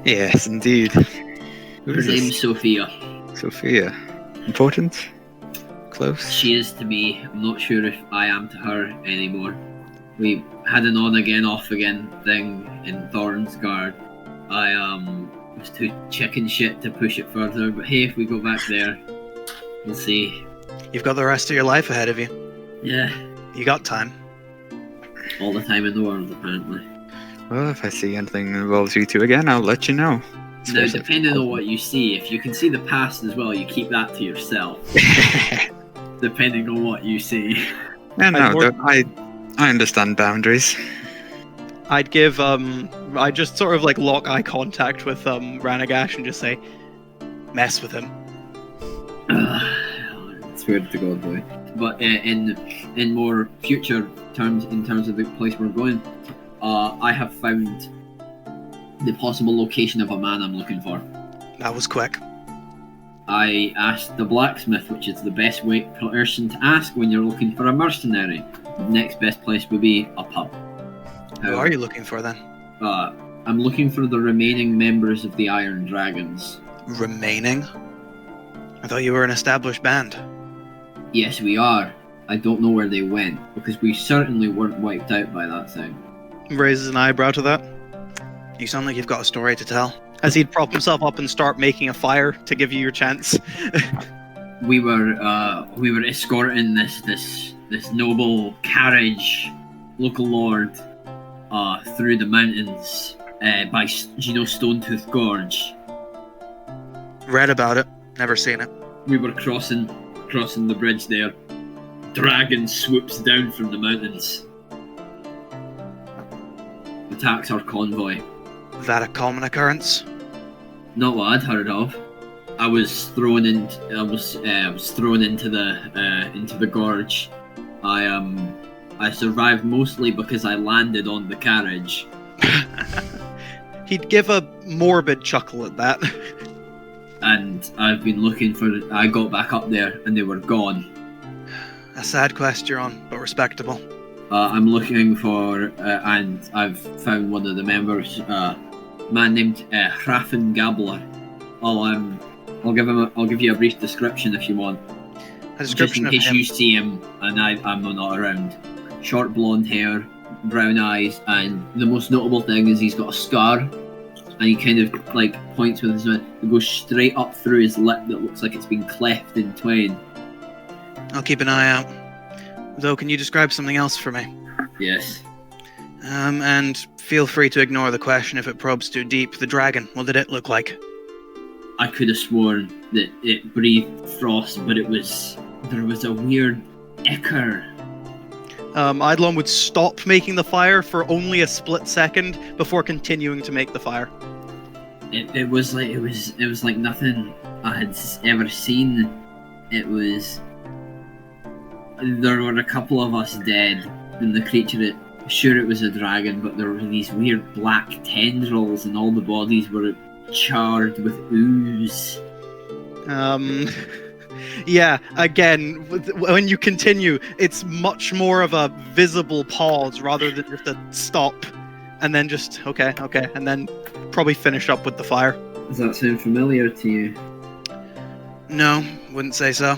yes, indeed. Who Her is this? name's Sophia. Sophia. Important? Close? She is to me. I'm not sure if I am to her anymore. We had an on again, off again thing in Thornsguard. I was too chicken shit to push it further, but hey, if we go back there, we'll see. You've got the rest of your life ahead of you. Yeah, You got time. all the time in the world apparently. Well, if I see anything that involves you two again, I'll let you know. Now, depending on what you see, if you can see the past as well, you keep that to yourself. Depending on what you see. I understand boundaries. I'd give I'd just sort of like lock eye contact with Ranagash and just say, mess with him. Swear to God, boy. But in more future terms, in terms of the place we're going, I have found the possible location of a man I'm looking for. That was quick. I asked the blacksmith, which is the best person to ask when you're looking for a mercenary. The next best place would be a pub. Who are you looking for then? I'm looking for the remaining members of the Iron Dragons. Remaining? I thought you were an established band. Yes, we are. I don't know where they went, because we certainly weren't wiped out by that thing. Raises an eyebrow to that. You sound like you've got a story to tell. As he'd prop himself up and start making a fire to give you your chance. We were escorting this noble carriage, local lord, through the mountains by Stonetooth Gorge. Read about it. Never seen it. We were crossing the bridge there. Dragon swoops down from the mountains. Attacks our convoy. That a common occurrence? Not what I'd heard of. I was thrown into the gorge. I survived mostly because I landed on the carriage. He'd give a morbid chuckle at that. And I've been looking for. I got back up there and they were gone. A sad quest you're on, but respectable. I'm looking for, and I've found one of the members, a man named Hrafen Gabler. I'll give you a brief description if you want. A description Just in of case him. you see him and I'm not around. Short blonde hair, brown eyes, and the most notable thing is he's got a scar, and he kind of like points with his hand. It goes straight up through his lip that looks like it's been cleft in twain. I'll keep an eye out. Though, can you describe something else for me? Yes. And feel free to ignore the question if it probes too deep. The dragon, what did it look like? I could have sworn that it breathed frost, but there was a weird ichor. Eidolon would stop making the fire for only a split second before continuing to make the fire. It was like nothing I had ever seen. It was there were a couple of us dead, and the creature, sure it was a dragon, but there were these weird black tendrils, and all the bodies were charred with ooze. Yeah, again, when you continue, it's much more of a visible pause rather than just a stop, and then just, okay, and then probably finish up with the fire. Does that sound familiar to you? No, wouldn't say so.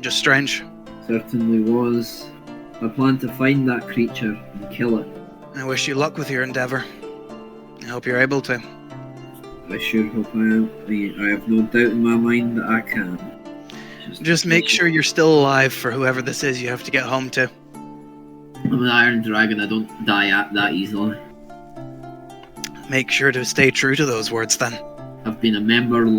Just strange. Certainly was. I plan to find that creature and kill it. I wish you luck with your endeavor. I hope you're able to. I sure hope I am. I have no doubt in my mind that I can. Just make sure you're still alive for whoever this is you have to get home to. I'm an Iron Dragon, I don't die that easily. Make sure to stay true to those words then. I've been a member of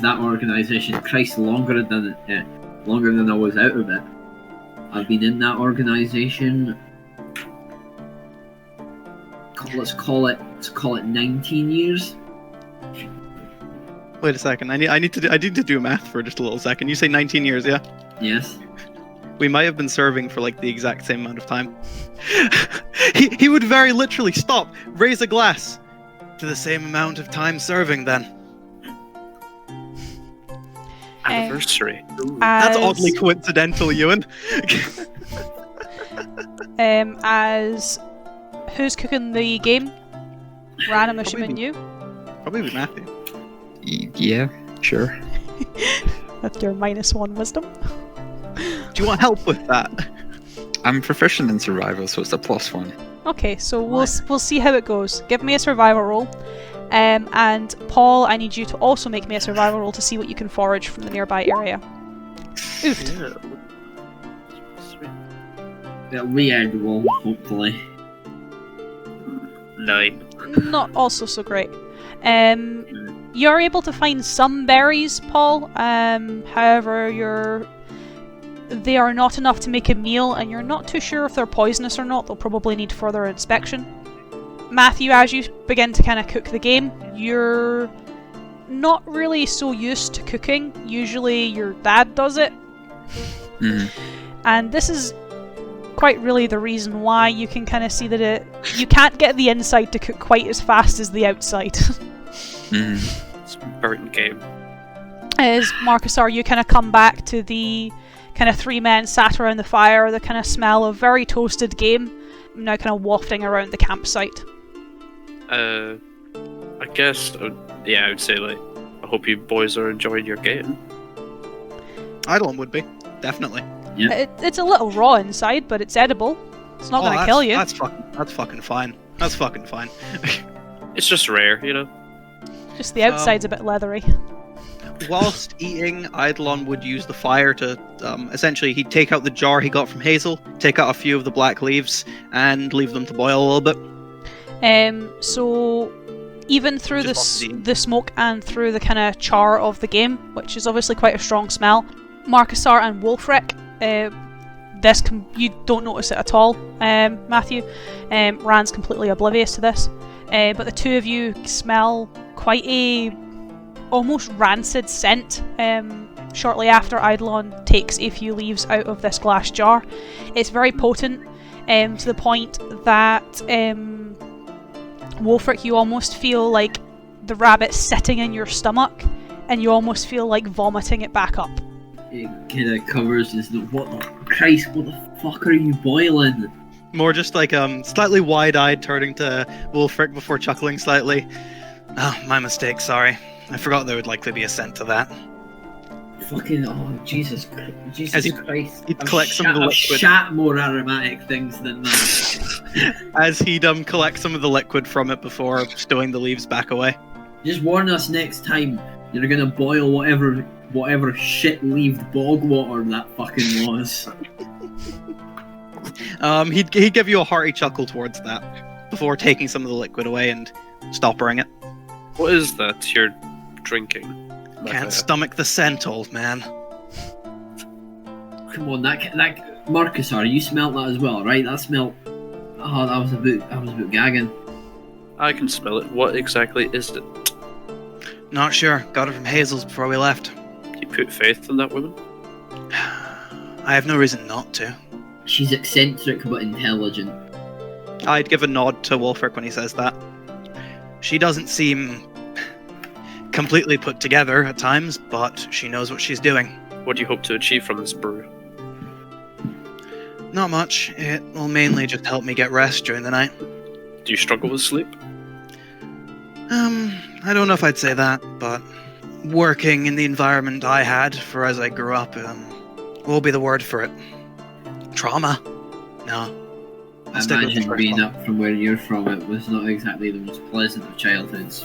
that organisation, Christ, longer than I was out of it. I've been in that organisation. Let's call it 19 years. Wait a second. I need to do math for just a little second. You say 19 years, yeah? Yes. We might have been serving for like the exact same amount of time. he would very literally stop, raise a glass. To the same amount of time serving then. Anniversary. That's oddly coincidental, Ewan. As who's cooking the game? Ran, I'm assuming you. Probably be Matthew. Yeah, sure. That's your -1 wisdom. Do you want help with that? I'm proficient in survival, so it's a +1. Okay, so we'll see how it goes. Give me a survival roll. And Paul, I need you to also make me a survival roll to see what you can forage from the nearby area. Oofed. Yeah. Sweet. It'll be edible, hopefully. 9. Not also so great. You're able to find some berries, Paul. However, they are not enough to make a meal, and you're not too sure if they're poisonous or not. They'll probably need further inspection. Matthew, as you begin to kind of cook the game, you're not really so used to cooking. Usually your dad does it. Mm-hmm. And this is quite really the reason why you can kind of see that you can't get the inside to cook quite as fast as the outside. Mm-hmm. It's a burnt game. As Marcusar, you kind of come back to the kind of 3 men sat around the fire, the kind of smell of very toasted game now kind of wafting around the campsite. I guess, yeah, I would say, like, I hope you boys are enjoying your game. Eidolon would be, definitely. Yeah. It's a little raw inside, but it's edible. It's not going to kill you. That's fucking fine. That's fucking fine. It's just rare, you know? Just the outside's a bit leathery. Whilst eating, Eidolon would use the fire to, essentially, he'd take out the jar he got from Hazel, take out a few of the black leaves, and leave them to boil a little bit. So even through the smoke and through the kind of char of the game, which is obviously quite a strong smell, Marcusar and Wolfric, you don't notice it at all, Matthew. Rand's completely oblivious to this, but the two of you smell quite a almost rancid scent shortly after Eidolon takes a few leaves out of this glass jar. It's very potent, to the point that Wolfric, you almost feel like the rabbit sitting in your stomach, and you almost feel like vomiting it back up. It kind of covers his. What the Christ? What the fuck are you boiling? More just like slightly wide-eyed, turning to Wolfric before chuckling slightly. Oh, my mistake. Sorry, I forgot there would likely be a scent to that. Fucking Jesus Christ! He'd collect some of the I've liquid. shat more aromatic things than that. As he'd collect some of the liquid from it before stowing the leaves back away. Just warn us next time. You're gonna boil whatever shit-leaved bog water that fucking was. He'd give you a hearty chuckle towards that before taking some of the liquid away and stoppering it. What is that you're drinking? Can't stomach the scent, old man. Come on, that Marcusar, you smelt that as well, right? That smelt. Oh, I was about gagging. I can smell it. What exactly is it? Not sure. Got it from Hazel's before we left. You put faith in that woman? I have no reason not to. She's eccentric but intelligent. I'd give a nod to Wolfric when he says that. She doesn't seem completely put together at times, but she knows what she's doing. What do you hope to achieve from this brew? Not much. It will mainly just help me get rest during the night. Do you struggle with sleep? I don't know if I'd say that, but working in the environment I had for as I grew up, what will be the word for it? Trauma? No. I imagine being up from where you're from, it was not exactly the most pleasant of childhoods.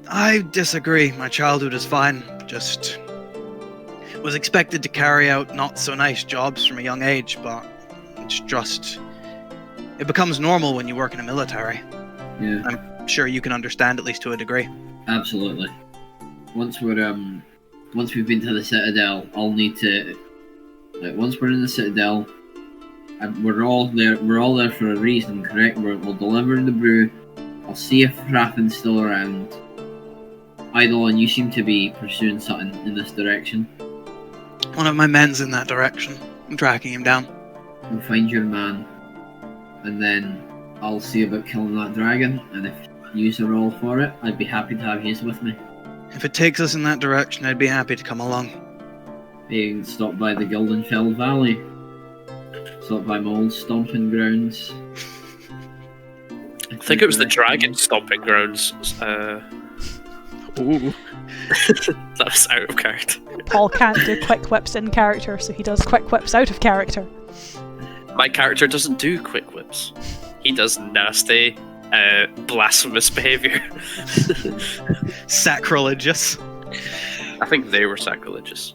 I disagree. My childhood is fine. Just was expected to carry out not so nice jobs from a young age, but it's just... It becomes normal when you work in a military. Yeah. I'm sure you can understand, at least to a degree. Absolutely. Once we've been to the Citadel, I'll need to... once we're in the Citadel, we're all there for a reason, correct? We'll deliver the brew. I'll see if Raffin's still around. Eidolon, you seem to be pursuing something in this direction. One of my men's in that direction. I'm tracking him down. We'll find your man. And then I'll see about killing that dragon, and if you are all for it, I'd be happy to have you with me. If it takes us in that direction, I'd be happy to come along. You can stop by the Gildenfell Valley. Stop by my old stomping grounds. I think it was the dragon stomping grounds. Ooh. That was out of character. Paul can't do quick whips in character, so he does quick whips out of character. My character doesn't do quick whips. He does nasty, blasphemous behaviour. Sacrilegious. I think they were sacrilegious.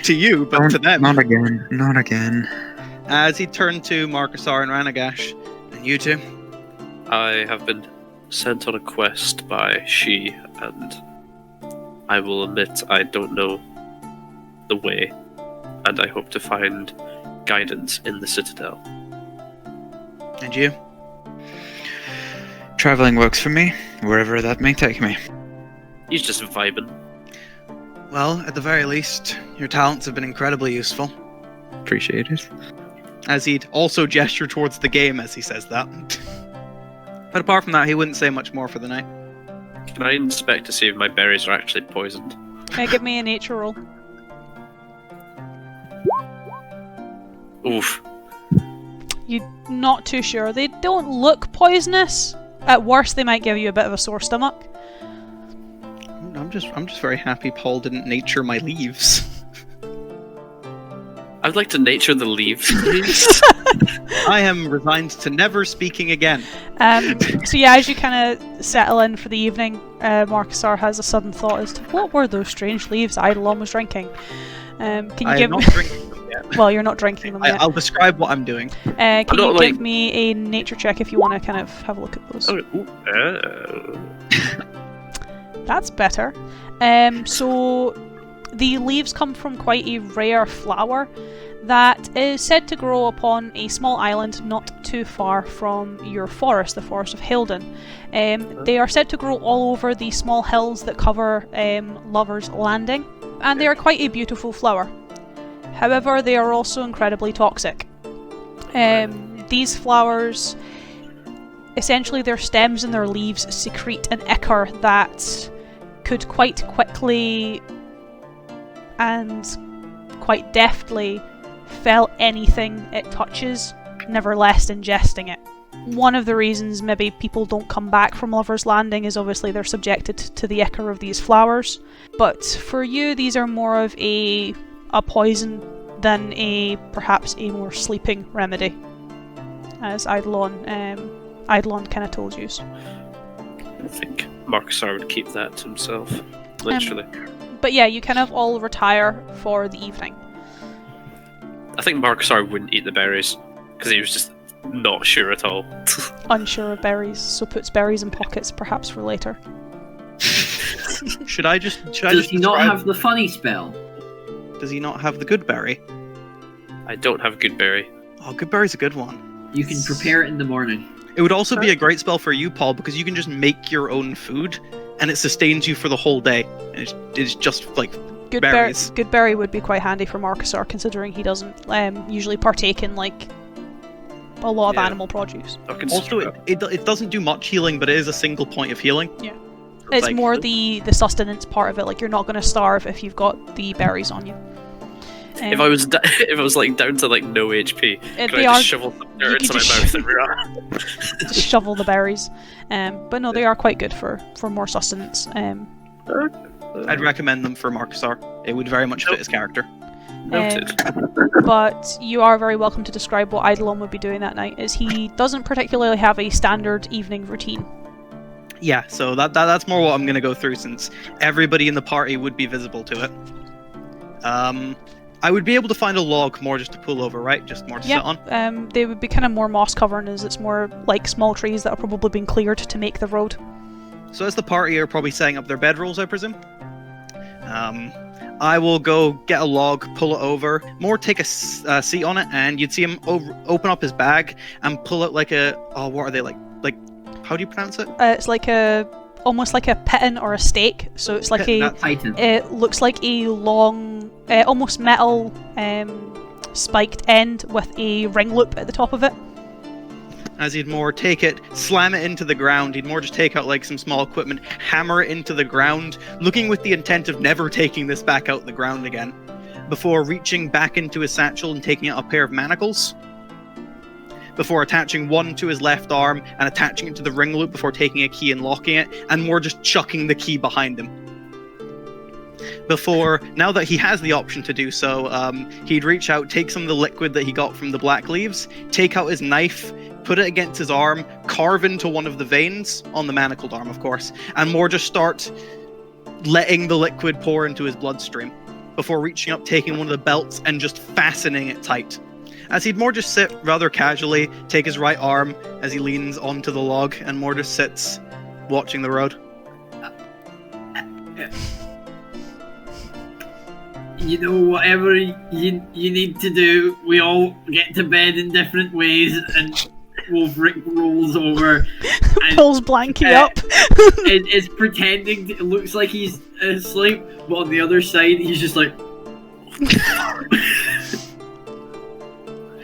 To you, but to them. Not again. Not again. As he turned to Marcusar and Ranagash, and you two. I have been sent on a quest by she, and I will admit I don't know the way, and I hope to find guidance in the Citadel. And you? Traveling works for me, wherever that may take me. He's just vibing. Well, at the very least, your talents have been incredibly useful. Appreciate it. As he'd also gesture towards the game as he says that. But apart from that, he wouldn't say much more for the night. Can I inspect to see if my berries are actually poisoned? Give me a nature roll. Oof. You're not too sure. They don't look poisonous. At worst, they might give you a bit of a sore stomach. I'm just very happy Paul didn't nature my leaves. I'd like to nature the leaves, please. I am resigned to never speaking again. So yeah, as you kind of settle in for the evening, Marcusar has a sudden thought as to what were those strange leaves Eidolon was drinking. Can you I give am me? not drinking them yet. Well, you're not drinking them yet. I'll describe what I'm doing. Can you not, give me a nature check if you want to kind of have a look at those? Oh, ooh, That's better. So the leaves come from quite a rare flower that is said to grow upon a small island not too far from your forest, the Forest of Hilden. They are said to grow all over the small hills that cover Lover's Landing, and they are quite a beautiful flower. However, they are also incredibly toxic. These flowers, essentially their stems and their leaves secrete an ichor that could quite quickly and quite deftly fell anything it touches, nevertheless ingesting it. One of the reasons maybe people don't come back from Lover's Landing is obviously they're subjected to the ichor of these flowers, but for you these are more of a poison than perhaps a more sleeping remedy, as Eidolon kind of told you. I think Marcusar would keep that to himself, literally. But yeah, you kind of all retire for the evening. I think Marcusar wouldn't eat the berries, because he was just not sure at all. Unsure of berries, so puts berries in pockets, perhaps for later. Should I just Does he not have the funny spell? Does he not have the good berry? I don't have good berry. Oh, good berry's a good one. You can prepare it in the morning. It would also be a great spell for you, Paul, because you can just make your own food, and it sustains you for the whole day. And it's just like berries. Good berry would be quite handy for Marcusar, considering he doesn't usually partake in like a lot of Yeah. animal produce. I can Also, screw up. it doesn't do much healing, but it is a single point of healing. Yeah. It's Like- more the sustenance part of it. Like, you're not going to starve if you've got the berries on you. If I was if I was like down to like no HP, could they I are- just shovel some you dirt could into my just- mouth and run? just shovel the berries. But no, they are quite good for more sustenance. I'd recommend them for Marcusar. It would very much fit his character. Noted. But you are very welcome to describe what Eidolon would be doing that night, as he doesn't particularly have a standard evening routine. Yeah, so that's more what I'm going to go through, since everybody in the party would be visible to it. I would be able to find a log more just to pull over, right? Just more to sit on. They would be kind of more moss covered, as it's more like small trees that have probably been cleared to make the road. So as the party are probably setting up their bedrolls, I presume. I will go get a log, pull it over, more take a seat on it, and you'd see him open up his bag and pull out like a... Oh, what are they, like how do you pronounce it? It's like almost like a piton or a stake. So it's like Piton, a... that's- Titan. It looks like a long, almost metal spiked end with a ring loop at the top of it. As he'd more take it, slam it into the ground, he'd more just take out like some small equipment, hammer it into the ground, looking with the intent of never taking this back out the ground again, before reaching back into his satchel and taking out a pair of manacles, before attaching one to his left arm and attaching it to the ring loop before taking a key and locking it, and more just chucking the key behind him. Before, now that he has the option to do so, he'd reach out, take some of the liquid that he got from the black leaves, take out his knife, put it against his arm, carve into one of the veins, on the manacled arm of course, and more just start letting the liquid pour into his bloodstream, before reaching up, taking one of the belts and just fastening it tight. As he'd more just sit rather casually, take his right arm as he leans onto the log, and more just sits, watching the road. You know, whatever you need to do, we all get to bed in different ways, and Wolfric rolls over and Pulls Blanky Uh, up. is pretending to, it looks like he's asleep, but on the other side he's just like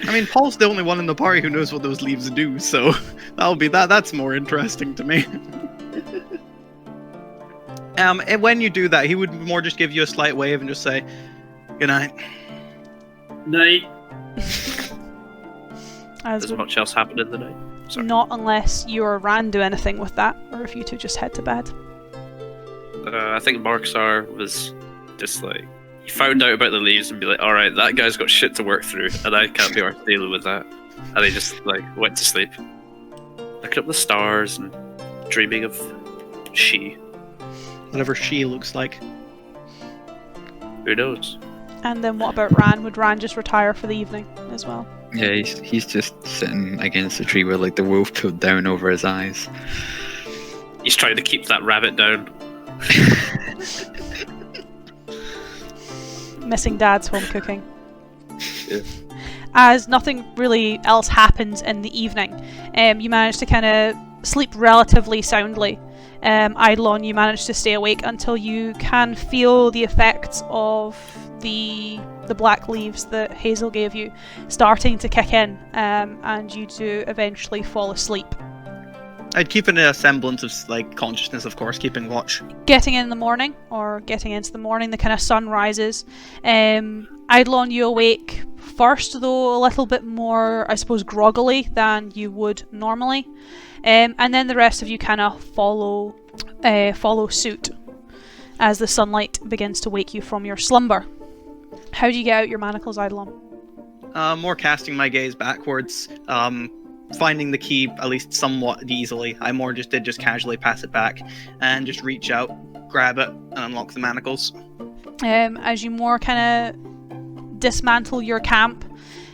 I mean, Paul's the only one in the party who knows what those leaves do, so that's more interesting to me. And when you do that, he would more just give you a slight wave and just say, "Good night." night. As Does would much else happen in the night? Sorry. not unless you or Ran do anything with that, or if you two just head to bed. I think Marksar was just like, he found out about the leaves and be like, alright, that guy's got shit to work through, and I can't be arsed dealing with that. And he just like went to sleep, looking up the stars and dreaming of she. Whatever she looks like. Who knows? And then what about Ran? Would Ran just retire for the evening as well? Yeah, he's just sitting against the tree with like the wolf pulled down over his eyes. He's trying to keep that rabbit down. Missing Dad's home cooking. Yeah. As nothing really else happens in the evening, you manage to kind of sleep relatively soundly. Eidolon, you manage to stay awake until you can feel the effects of the black leaves that Hazel gave you starting to kick in, and you do eventually fall asleep. I'd keep in a semblance of like consciousness, of course, keeping watch. Getting into the morning, the kind of sun rises. Eidolon, you awake first, though a little bit more, I suppose, groggily than you would normally. And then the rest of you kind of follow suit as the sunlight begins to wake you from your slumber. How do you get out your manacles, Eidolon? More casting my gaze backwards, finding the key at least somewhat easily. I more just casually pass it back and just reach out, grab it, and unlock the manacles. As you more kind of dismantle your camp,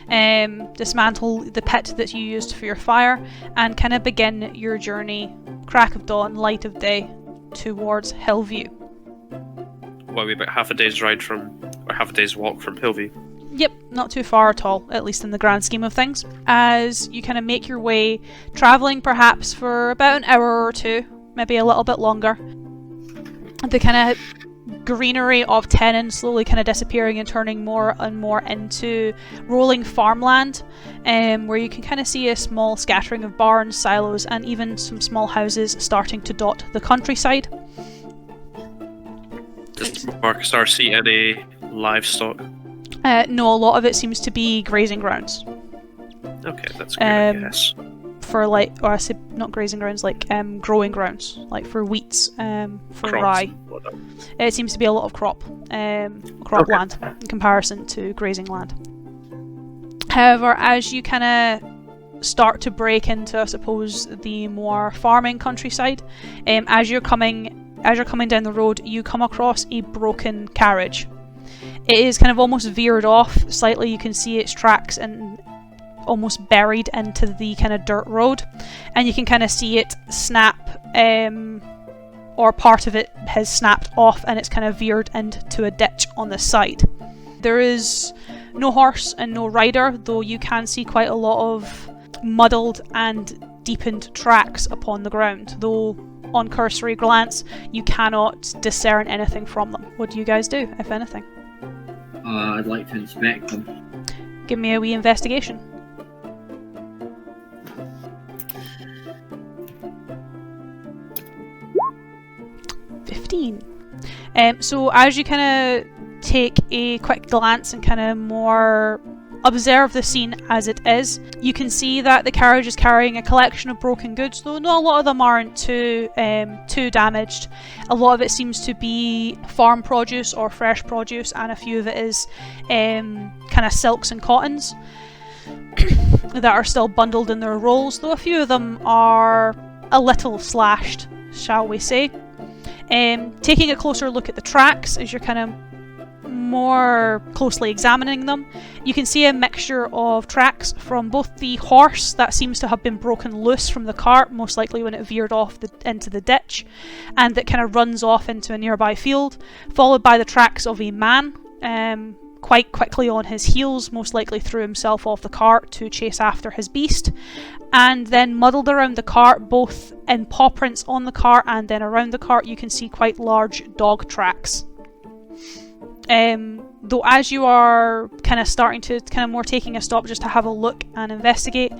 dismantle the pit that you used for your fire, and kind of begin your journey, crack of dawn, light of day, towards Hillview. Well, we're about half a day's walk from Hillview. Yep, not too far at all, at least in the grand scheme of things. As you kind of make your way, travelling perhaps for about an hour or two, maybe a little bit longer, the kind of greenery of Tenon slowly kind of disappearing and turning more and more into rolling farmland, where you can kind of see a small scattering of barns, silos, and even some small houses starting to dot the countryside. Does Marcus R see any livestock? No, a lot of it seems to be grazing grounds. Okay, that's good, I guess. For like, or I say not grazing grounds, like growing grounds, like for wheats, for Crops rye. and whatnot. It seems to be a lot of crop land in comparison to grazing land. However, as you kind of start to break into, I suppose, the more farming countryside, as you're coming down the road, you come across a broken carriage. It is kind of almost veered off slightly. You can see its tracks and almost buried into the kind of dirt road, and you can kind of see it snap, or part of it has snapped off, and it's kind of veered into a ditch on the side. There is no horse and no rider, though you can see quite a lot of muddled and deepened tracks upon the ground, though on cursory glance you cannot discern anything from them. What do you guys do, if anything? I'd like to inspect them. Give me a wee investigation. 15. So as you kind of take a quick glance and kind of more observe the scene as it is, you can see that the carriage is carrying a collection of broken goods, though not a lot of them aren't too damaged. A lot of it seems to be farm produce or fresh produce, and a few of it is kind of silks and cottons that are still bundled in their rolls, though a few of them are a little slashed, shall we say. Taking a closer look at the tracks as you're kind of more closely examining them, you can see a mixture of tracks from both the horse that seems to have been broken loose from the cart, most likely when it veered off into the ditch, and that kind of runs off into a nearby field, followed by the tracks of a man quite quickly on his heels, most likely threw himself off the cart to chase after his beast, and then muddled around the cart, both in paw prints on the cart and then around the cart you can see quite large dog tracks. Though as you are kind of starting to kind of more taking a stop just to have a look and investigate,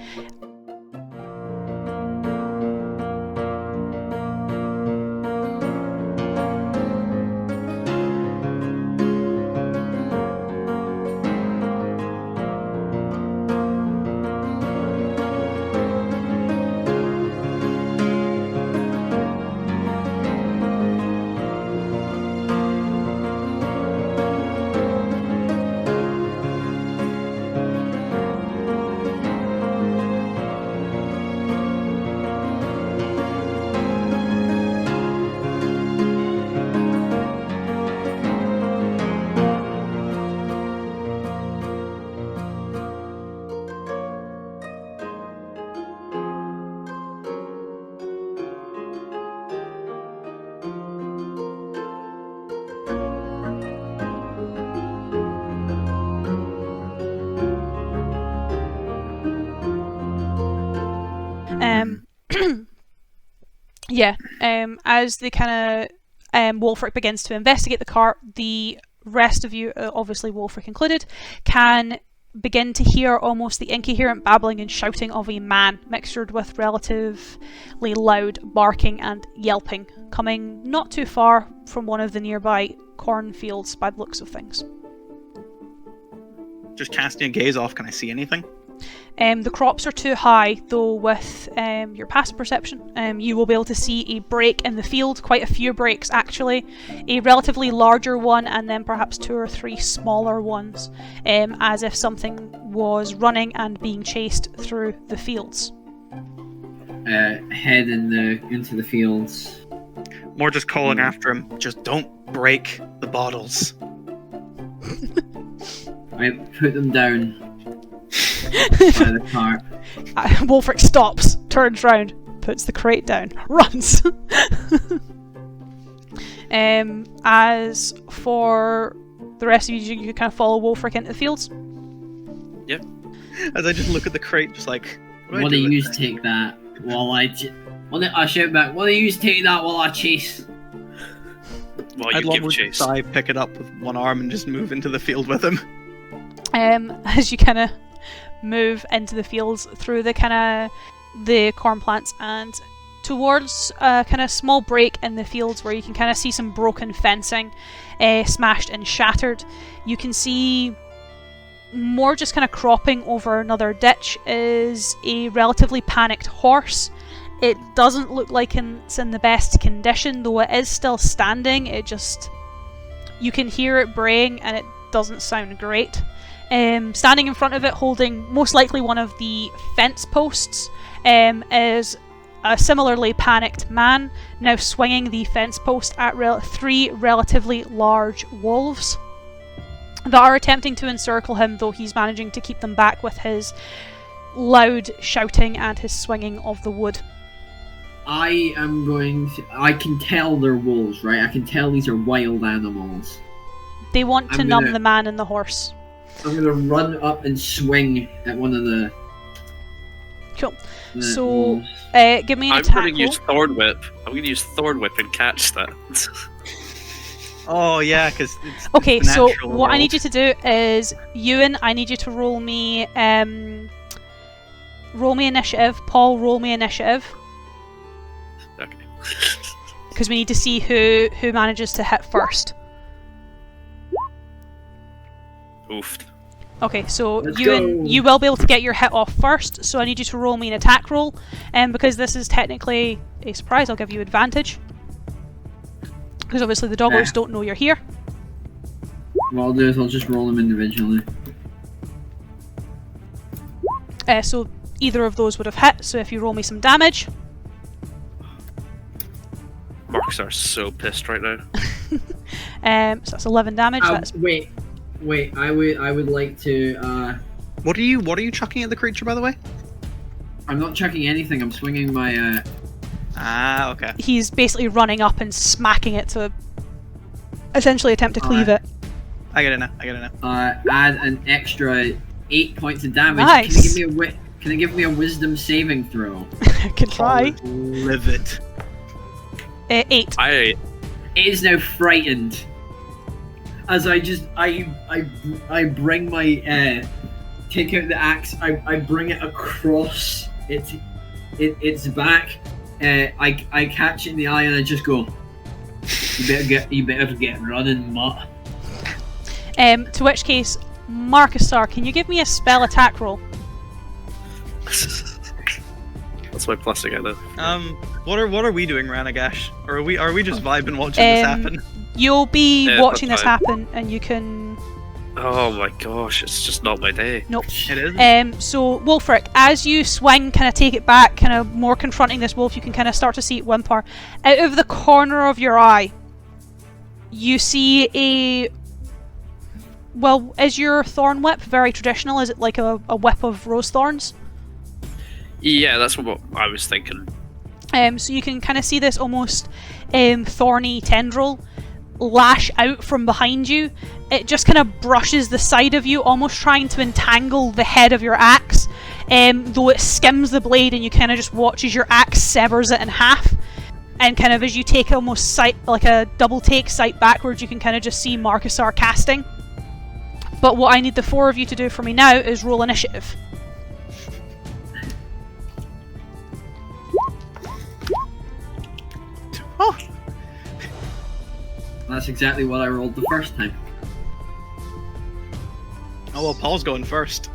as the kind of Wolfric begins to investigate the cart, the rest of you, obviously Wolfric included, can begin to hear almost the incoherent babbling and shouting of a man, mixtured with relatively loud barking and yelping, coming not too far from one of the nearby cornfields by the looks of things. Just casting a gaze off, can I see anything? The crops are too high, though with your passive perception you will be able to see a break in the field, quite a few breaks actually, a relatively larger one and then perhaps 2 or 3 smaller ones, as if something was running and being chased through the fields. Head into the fields. More just calling after him, just don't break the bottles. I put them down by the cart. Wolfric stops, turns round, puts the crate down, runs. As for the rest of you, you kind of follow Wolfric into the fields. Yep. As I just look at the crate, just like, What do you take that while I shout back, what do you take that while I chase? while I'd you give Longwood chase. sigh, pick it up with one arm, and just move into the field with him. As you kind of move into the fields through the the corn plants and towards a kind of small break in the fields where you can kind of see some broken fencing, smashed and shattered. You can see more just kind of cropping over another ditch is a relatively panicked horse. It doesn't look like it's in the best condition, though it is still standing. You can hear it braying and it doesn't sound great. Standing in front of it, holding most likely one of the fence posts, is a similarly panicked man, now swinging the fence post at 3 relatively large wolves that are attempting to encircle him, though he's managing to keep them back with his loud shouting and his swinging of the wood. I can tell they're wolves, right? I can tell these are wild animals. They want to numb the man and the horse. I'm gonna run up and swing at one of the... Cool. So, wolves. give me an I'm attack going to roll. use Thorn Whip. I'm going to use Thorn Whip and catch that. Oh yeah, because it's Okay, the so natural what I world. need you to do is, Ewan, I need you to roll me initiative. Paul, roll me initiative. Okay. Because we need to see who manages to hit first. Oof. Okay, so Let's Ewan, go. you will be able to get your hit off first, so I need you to roll me an attack roll. And because this is technically a surprise, I'll give you advantage. Because obviously the doggos don't know you're here. What I'll do is I'll just roll them individually. So either of those would have hit, so if you roll me some damage. Marks are so pissed right now. So that's 11 damage. That's Wait. I would like to. What are you chucking at the creature, by the way? I'm not chucking anything. I'm swinging my. Ah, okay. He's basically running up and smacking it to essentially attempt to cleave it. I get it now. Add an extra 8 points of damage. Nice. Can you give me a wisdom saving throw? I can try. Livid. 8. It is now frightened. As I bring my take out the axe. I bring it across its back. I catch it in the eye and I just go. You better get running, mutt. To which case, Marcusar, can you give me a spell attack roll? That's my plus again now. What are we doing, Ranagash? Or are we just vibing watching this happen? You'll be Yeah, watching that's this happen, and you can. Oh my gosh, it's just not my day. Nope. It is. So Wolfric, as you swing, kind of take it back, kind of more confronting this wolf, you can kind of start to see it whimper. Out of the corner of your eye, you see a. Well, is your thorn whip very traditional? Is it like a whip of rose thorns? Yeah, that's what I was thinking. So you can kind of see this almost thorny tendril lash out from behind you. It just kind of brushes the side of you, almost trying to entangle the head of your axe, though it skims the blade and you kind of just watch as your axe severs it in half. And kind of as you take almost like a double take sight backwards, you can kind of just see Marcusar casting. But what I need the 4 of you to do for me now is roll initiative. Oh, That's exactly what I rolled the first time. oh well, Paul's going first.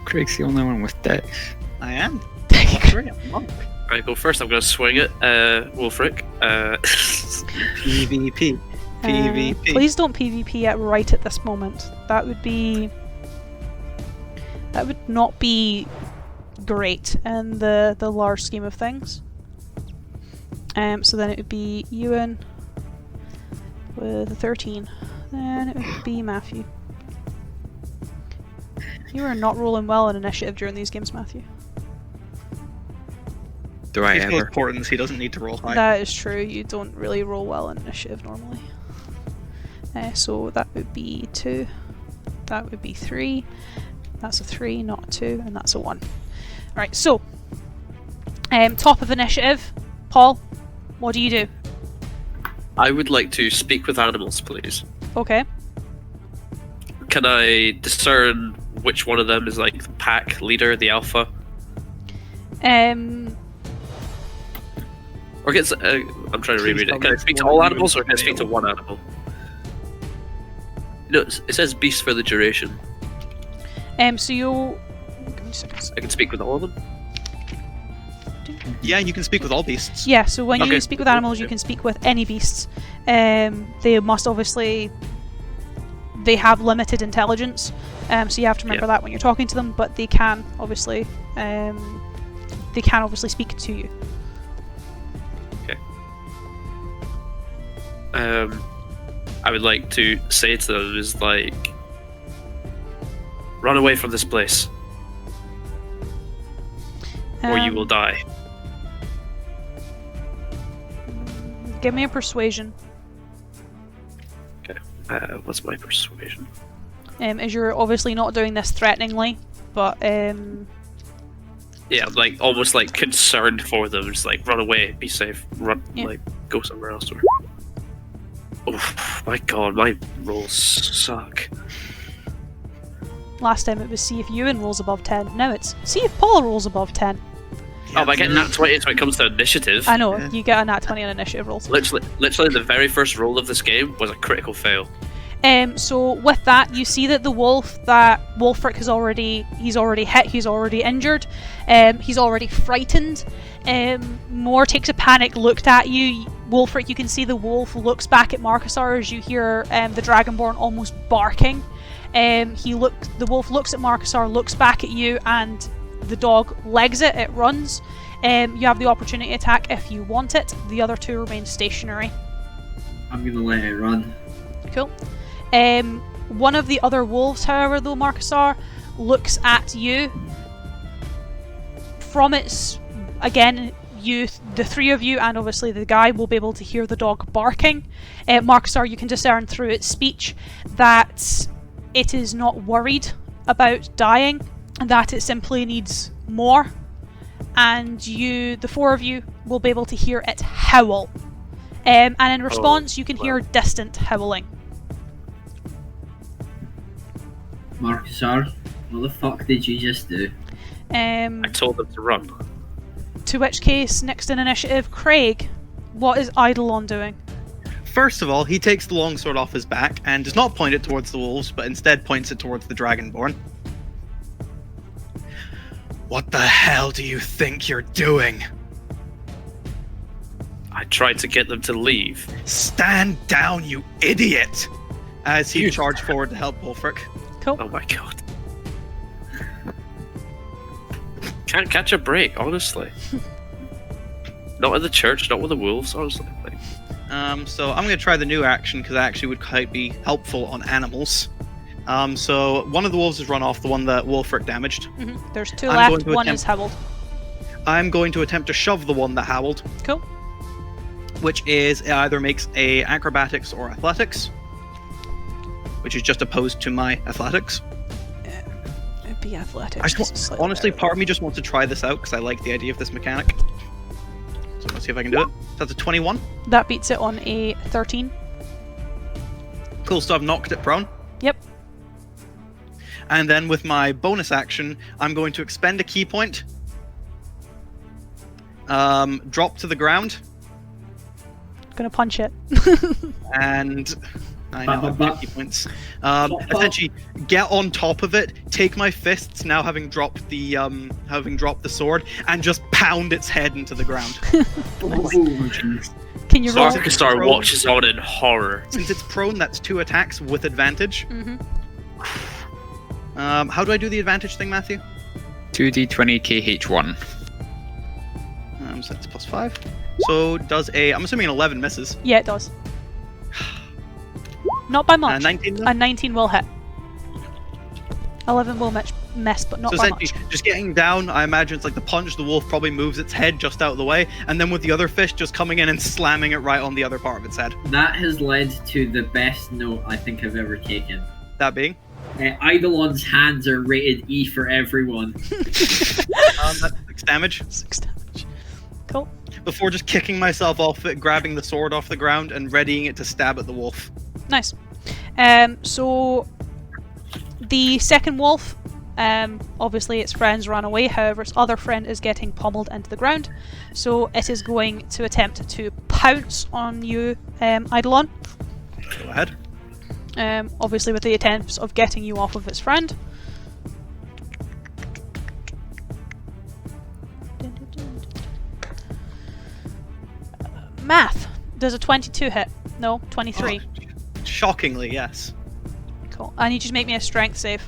Craig's the only one with dex. I am. That's right, I'm a monk. I go first. I'm going to swing it, Wolfric. PvP. PvP. Please don't PvP it right at this moment. That would not be great in the large scheme of things. So then it would be Ewan with a 13. Then it would be Matthew. You are not rolling well in initiative during these games, Matthew. Do I He's close ever? portents, he doesn't need to roll high. That is true. You don't really roll well in initiative normally. So that would be 2. That would be 3. That's a 3, not a 2, and that's a 1. Alright, so top of initiative, Paul, what do you do? I would like to speak with animals, please. Okay. Can I discern which one of them is like the pack leader, the alpha? Or gets I'm trying to reread it. Can I speak to all animals, or can I speak to one animal? No, it says beast for the duration. So you'll. Give me 2 seconds. I can speak with all of them. Yeah, you can speak with all beasts. Yeah, so when you Okay. speak with animals, you can speak with any beasts. They must obviously. They have limited intelligence, so you have to remember that when you're talking to them. But they can obviously. They can obviously speak to you. I would like to say to them is like, run away from this place, or you will die. Give me a persuasion. Okay. What's my persuasion? As you're obviously not doing this threateningly, but Yeah, I'm like almost like concerned for them. Just like run away, be safe, run, like go somewhere else. Or... Oh my god, my rolls suck. last time it was see if Ewan rolls above 10. Now it's see if Paul rolls above 10. Oh, but I get nat 20 when it comes to initiative. I know, you get a nat 20 on initiative rolls. Literally, the very first roll of this game was a critical fail. So with that, you see that the wolf that Wolfric he's already hit, he's already injured, he's already frightened. Moore takes a panic look at you. Wolfric, you can see the wolf looks back at Marcusar as you hear the Dragonborn almost barking. The wolf looks at Marcusar, looks back at you, and the dog legs it. It runs. You have the opportunity attack if you want it. The other two remain stationary. I'm gonna let it run. Cool. One of the other wolves, however, though, Marcusar, looks at you. From its, again, the three of you, and obviously the guy, will be able to hear the dog barking. Marcusar, you can discern through its speech that it is not worried about dying, and that it simply needs more. And the four of you, will be able to hear it howl. And in response, you can hear distant howling. Marcusar, what the fuck did you just do? I told them to run. To which case, next in initiative, Craig, what is Eidolon doing? First of all, he takes the longsword off his back and does not point it towards the wolves, but instead points it towards the Dragonborn. What the hell do you think you're doing? I tried to get them to leave. Stand down, you idiot! As he charged forward to help Wolfric. Cool. Oh my god. Can't catch a break, honestly. Not in the church, not with the wolves, honestly. So I'm going to try the new action because that actually would quite be helpful on animals. So one of the wolves has run off, the one that Wolfric damaged. Mm-hmm. There's two I'm left, one is howled. I'm going to attempt to shove the one that howled. Cool. Which is, it either makes a acrobatics or athletics. Which is just opposed to my athletics. It'd be athletics. I just honestly, part of me just wants to try this out because I like the idea of this mechanic. So let's see if I can do it. So that's a 21. That beats it on a 13. Cool, so I've knocked it prone. Yep. And then with my bonus action, I'm going to expend a key point. Drop to the ground. Gonna punch it. And I know, 50 points. Essentially, get on top of it, take my fists, now having dropped the sword, and just pound its head into the ground. Can you roll? Marcusar watches on in horror. Since it's prone, that's 2 attacks with advantage. Mm-hmm. How do I do the advantage thing, Matthew? 2d20 KH1. So that's +5. So does I'm assuming an 11 misses. Yeah, it does. Not by much. 19 though? A 19 will hit. 11 will miss, but not So by much. essentially, just getting down, I imagine it's like the punch, the wolf probably moves its head just out of the way, and then with the other fish just coming in and slamming it right on the other part of its head. That has led to the best note I think I've ever taken. That being? Eidolon's hands are rated E for everyone. That's 6 damage. 6 damage. Cool. Before just kicking myself off it, grabbing the sword off the ground, and readying it to stab at the wolf. Nice. So the second wolf, obviously its friends ran away, however its other friend is getting pummeled into the ground. So it is going to attempt to pounce on you, Eidolon. Go ahead. Obviously with the attempts of getting you off of its friend. Math. Does a 22 hit? No, 23. Oh, shockingly, yes. Cool. I need you to make me a strength save.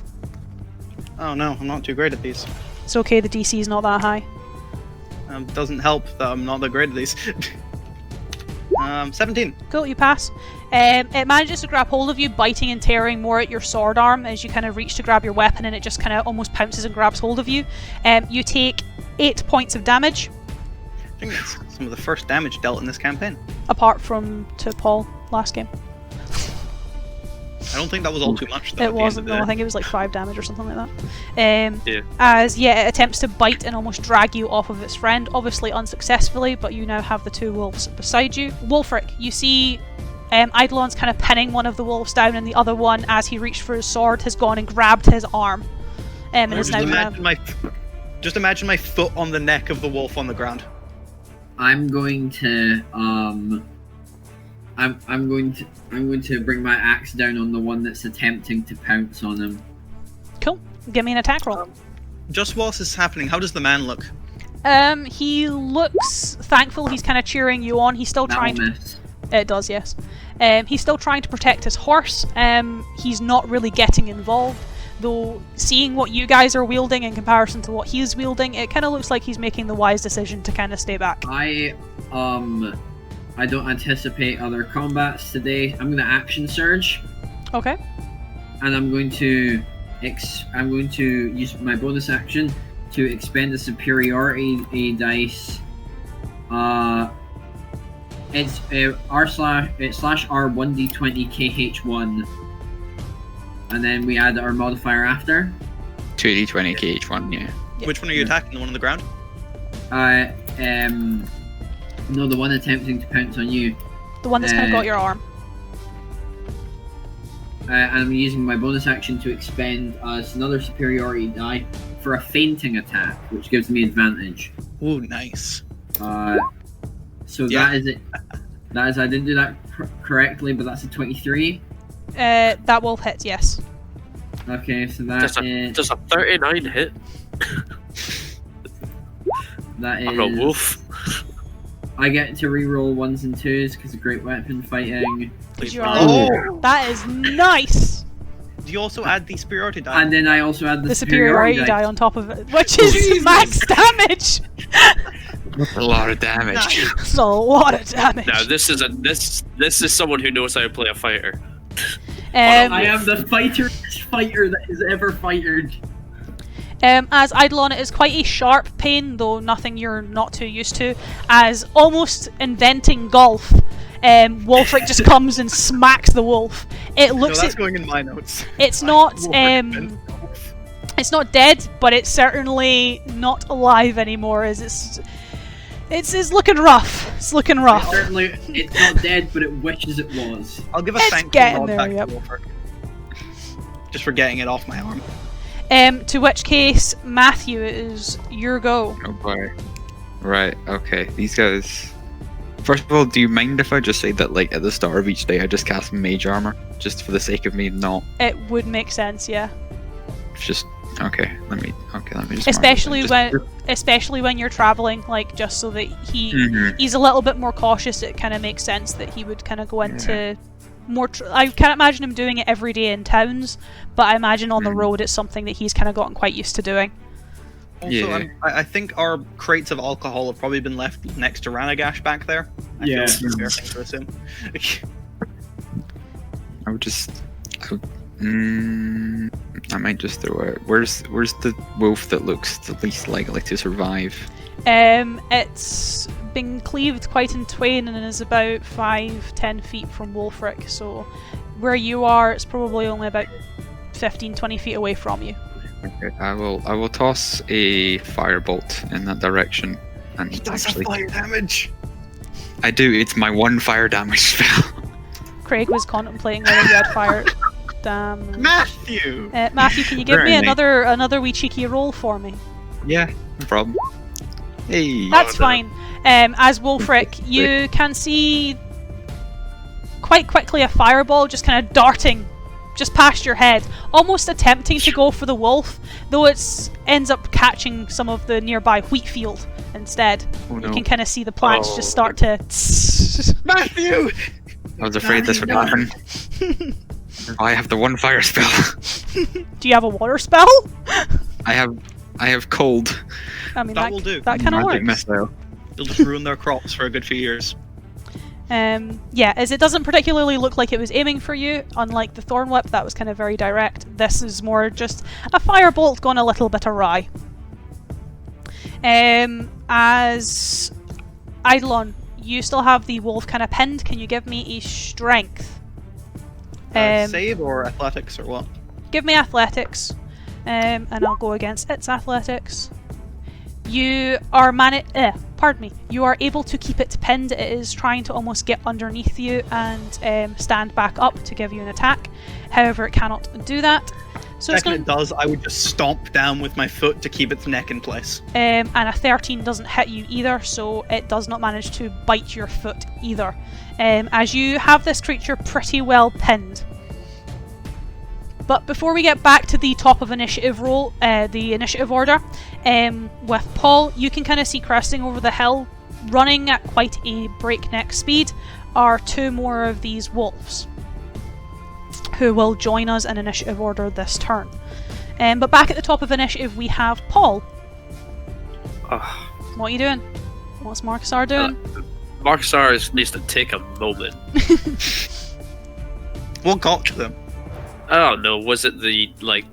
Oh no, I'm not too great at these. It's okay, the DC is not that high. Doesn't help that I'm not that great at these. 17. Cool, you pass. It manages to grab hold of you, biting and tearing more at your sword arm as you kind of reach to grab your weapon, and it just kind of almost pounces and grabs hold of you. You take 8 points of damage, I think that's some of the first damage dealt in this campaign. apart from to Paul last game. I don't think that was all too much, though. It wasn't, though. I think it was like 5 damage or something like that. Yeah. As, it attempts to bite and almost drag you off of its friend, obviously unsuccessfully, but you now have the 2 wolves beside you. Wolfric, you see Eidolon's kind of pinning one of the wolves down, and the other one, as he reached for his sword, has gone and grabbed his arm. And is now Just imagine my foot on the neck of the wolf on the ground. I'm going to I'm going to bring my axe down on the one that's attempting to pounce on him. Cool. Give me an attack roll. Just whilst this is happening, how does the man look? He looks thankful. He's kind of cheering you on. He's still trying to... Miss. It does, yes. He's still trying to protect his horse. He's not really getting involved, though seeing what you guys are wielding in comparison to what he's wielding, it kind of looks like he's making the wise decision to kind of stay back. I don't anticipate other combats today. I'm going to action surge, Okay. and I'm going to use my bonus action to expend the superiority dice. It's slash R 1d20 KH1, and then we add our modifier after. 2d20 KH1, yeah. Yeah. Which one are you attacking? The one on the ground? No, the one attempting to pounce on you. The one that's kind of got your arm. And I'm using my bonus action to expend another superiority die for a fainting attack, which gives me advantage. Ooh, nice. So Yeah. that is it. That is, I didn't do that correctly, but that's a 23. That will hit, yes. Okay, so that is... Does a 39 hit? That I'm a is... wolf. I get to reroll 1s and 2s because of great weapon fighting. Because you are. Oh! That is nice! Do you also add the superiority die? And then I also add the The superiority die die. on top of it, which is max damage! That's a lot of damage. That's a lot of damage. Now this is someone who knows how to play a fighter. I am the fighter that has ever fighted. As Eidolon, it is quite a sharp pain, though nothing you're not too used to. As almost inventing golf, Wolfric just comes and smacks the wolf. It looks. No, that's going in my notes. It's not. Wolfric It's not dead, but it's certainly not alive anymore. As it's looking rough. It's looking rough. Certainly, it's not dead, but it wishes it was. I'll give a It's thankful getting nod there, back yep. to Wolfric. Just for getting it off my arm. To which case, Matthew, it is your go. Oh boy. Right, okay. These guys... First of all, do you mind if I just say that, like, at the start of each day I just cast mage armor? Just for the sake of me not... It would make sense, yeah. Just... Okay, let me just... Especially mark it. when, especially when you're traveling, like, just so that Mhm. he's a little bit more cautious. It kind of makes sense that he would kind of go into more. I can't imagine him doing it every day in towns, but I imagine on the road it's something that he's kind of gotten quite used to doing. Also, Yeah. I think our crates of alcohol have probably been left next to Ranagash back there. I Yeah. feel like it's a fair thing to assume. I would just... I might just throw it. Where's the wolf that looks the least likely to survive? It's been cleaved quite in twain and is about 5-10 feet from Wolfric, so where you are, it's probably only about 15-20 feet away from you. Okay, I will toss a firebolt in that direction. And He does actually, have fire damage. I do. It's my one fire damage spell. Craig was contemplating whether you had fire damage. Matthew! Matthew, can you give me Burn me. another wee cheeky roll for me? Yeah, no problem. Hey. That's no. fine. As Wolfric, you can see quite quickly a fireball just kind of darting just past your head, almost attempting to go for the wolf, though it ends up catching some of the nearby wheat field instead. Oh, You no. can kind of see the plants Oh. just start to... Matthew! I was afraid this would happen. I have the one fire spell. Do you have a water spell? I have cold. I mean, That will do. That kind of Magic works. missile. They'll just ruin their crops for a good few years. Yeah, as it doesn't particularly look like it was aiming for you, unlike the Thorn Whip, that was kind of very direct. This is more just a firebolt gone a little bit awry. As Eidolon, you still have the wolf kind of pinned. Can you give me a strength? Save or athletics or what? Give me athletics, and I'll go against its athletics. You are you are able to keep it pinned. It is trying to almost get underneath you and stand back up to give you an attack. However, it cannot do that. So it's Second going it does, I would just stomp down with my foot to keep its neck in place. and a 13 doesn't hit you either, so it does not manage to bite your foot either. As you have this creature pretty well pinned. But before we get back to the top of initiative roll, the initiative order, with Paul, you can kind of see cresting over the hill, running at quite a breakneck speed, are two more of these wolves, who will join us in initiative order this turn. But back at the top of initiative, we have Paul. What are you doing? What's Marcusar doing? Marcusar needs to take a moment. What got to them? I don't know, was it the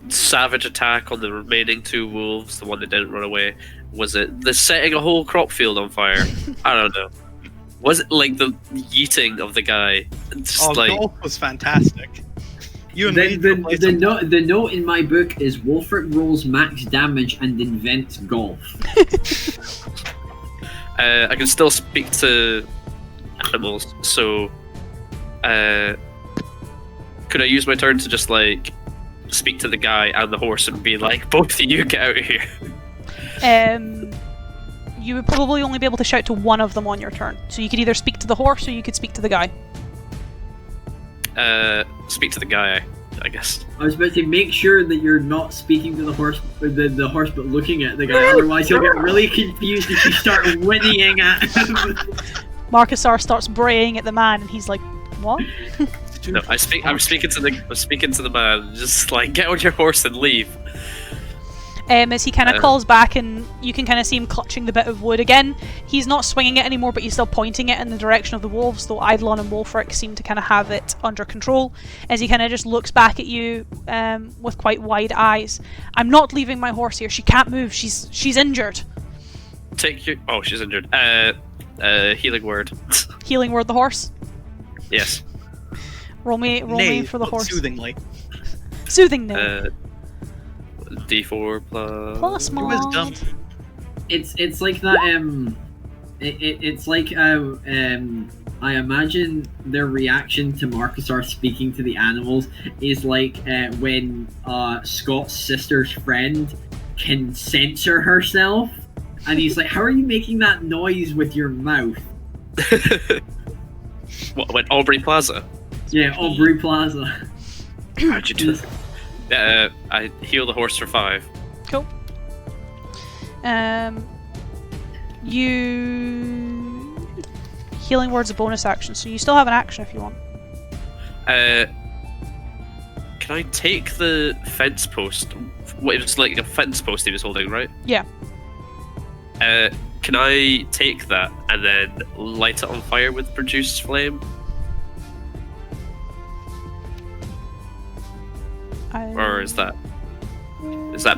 savage attack on the remaining two wolves, the one that didn't run away? Was it the setting a whole crop field on fire? I don't know. Was it the yeeting of the guy? Just Golf was fantastic. You and me The note in my book is Wolfric rolls max damage and invents golf. I can still speak to animals, so could I use my turn to just speak to the guy and the horse and be like, both of you get out of here? You would probably only be able to shout to one of them on your turn. So you could either speak to the horse or you could speak to the guy. Speak to the guy, I guess. I was about to make sure that you're not speaking to the horse, the horse, but looking at the guy. Otherwise, he'll get really confused if you start whinnying at him. Marcusar starts braying at the man, and he's like, "What?" No, I'm speaking to the man. Just get on your horse and leave. As he kind of calls back, and you can kind of see him clutching the bit of wood again. He's not swinging it anymore, but he's still pointing it in the direction of the wolves, though Eidolon and Wolfric seem to kind of have it under control, as he kind of just looks back at you with quite wide eyes. "I'm not leaving my horse here. She can't move. She's injured." Oh, she's injured. Healing word. Healing word the horse. Yes. Roll me for the but horse. Soothingly. Soothing name. D4 Plus mod. Wisdom. It's like that. It's like I imagine their reaction to Marcusar speaking to the animals is like when Scott's sister's friend can censor herself, and he's like, "How are you making that noise with your mouth?" What, went Aubrey Plaza? Yeah, Aubrey Plaza. How'd you do that? I heal the horse for 5. Cool. You healing word's a bonus action, so you still have an action if you want. Can I take the fence post? What, it was like a fence post he was holding, right? Yeah. Can I take that and then light it on fire with produce flame? Or is that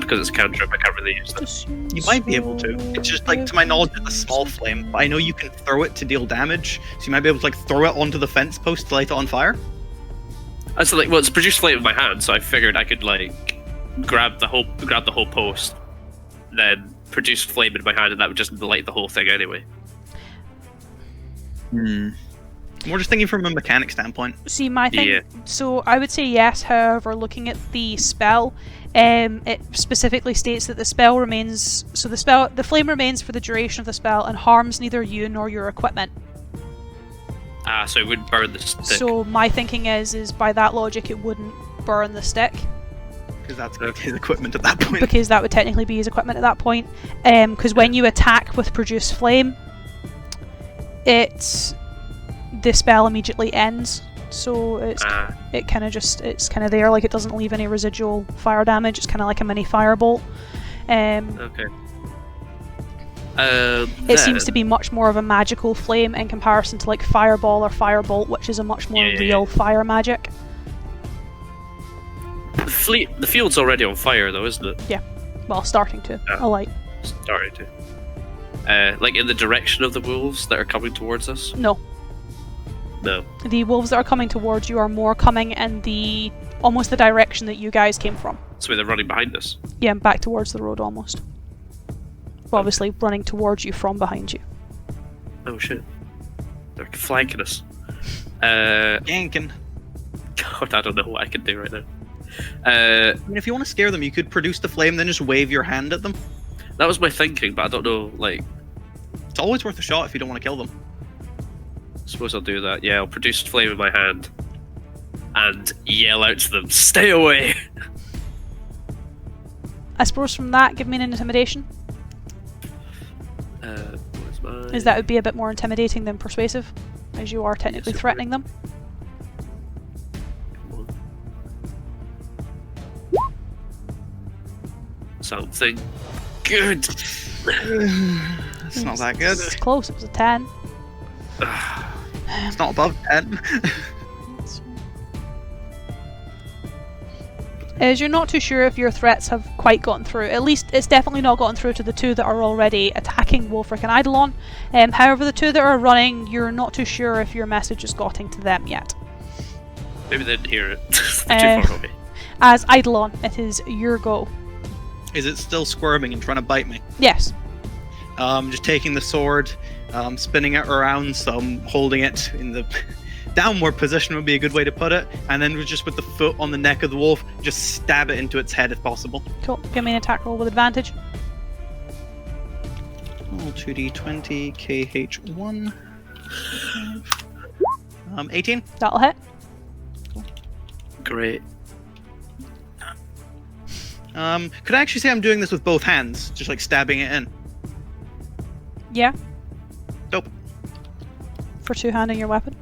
because it's a cantrip? I can't really use that. You might be able to. It's just to my knowledge, it's a small flame. But I know you can throw it to deal damage, so you might be able to throw it onto the fence post to light it on fire. So it's produce flame in my hand, so I figured I could grab the whole post, then produce flame in my hand, and that would just light the whole thing anyway. Hmm. We're just thinking from a mechanic standpoint. See, my thing. Yeah. So I would say yes. However, looking at the spell, it specifically states that the spell remains. So the flame remains for the duration of the spell and harms neither you nor your equipment. So it would burn the stick. So my thinking is by that logic, it wouldn't burn the stick. Because that's his equipment at that point. Because that would technically be his equipment at that point. Because when you attack with produce flame, the spell immediately ends. So it's kind of there, like it doesn't leave any residual fire damage. It's kind of like a mini firebolt. Okay. It seems to be much more of a magical flame in comparison to like fireball or firebolt, which is a much more real fire magic. The field's already on fire, though, isn't it? Yeah. Well, starting to. Alight. Starting to. Like in the direction of the wolves that are coming towards us? No. No. The wolves that are coming towards you are more coming in almost the direction that you guys came from. So they're running behind us? Yeah, back towards the road almost. Well, obviously running towards you from behind you. Oh shit. They're flanking us. Yanking. God, I don't know what I can do right now. I mean, if you want to scare them, you could produce the flame, then just wave your hand at them. That was my thinking, but I don't know, like... It's always worth a shot if you don't want to kill them. I suppose I'll do that. Yeah, I'll produce flame in my hand. And yell out to them, stay away! I suppose from that, give me an intimidation. Where's mine? As that would be a bit more intimidating than persuasive, as you are technically threatening them. Something good! It's not that good. It's close, it was a 10. It's not above 10. As you're not too sure if your threats have quite gotten through. At least it's definitely not gotten through to the two that are already attacking Wolfric and Eidolon. However, the two that are running, you're not too sure if your message is getting to them yet. Maybe they didn't hear it. They're too far away. As Eidolon, it is your go. Is it still squirming and trying to bite me? Yes. Just taking the sword, spinning it around, so I'm holding it in the downward position would be a good way to put it, and then just with the foot on the neck of the wolf, just stab it into its head if possible. Cool. Give me an attack roll with advantage. Roll 2d20, KH1. 18. That'll hit. Great. Could I actually say I'm doing this with both hands, just like stabbing it in? Yeah. Dope. For two-handing your weapon.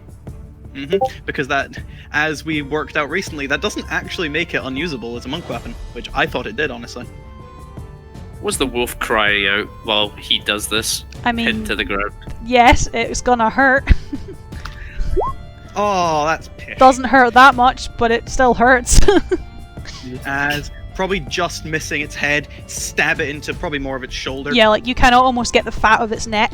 Because that, as we worked out recently, that doesn't actually make it unusable as a monk weapon, which I thought it did, honestly. Was the wolf crying out while he does this? I mean, Pinned to the ground. yes, it's gonna hurt. Oh, that's pish. Doesn't hurt that much, but it still hurts. As probably just missing its head, stab it into probably more of its shoulder. Yeah, like you kind of almost get the fat of its neck.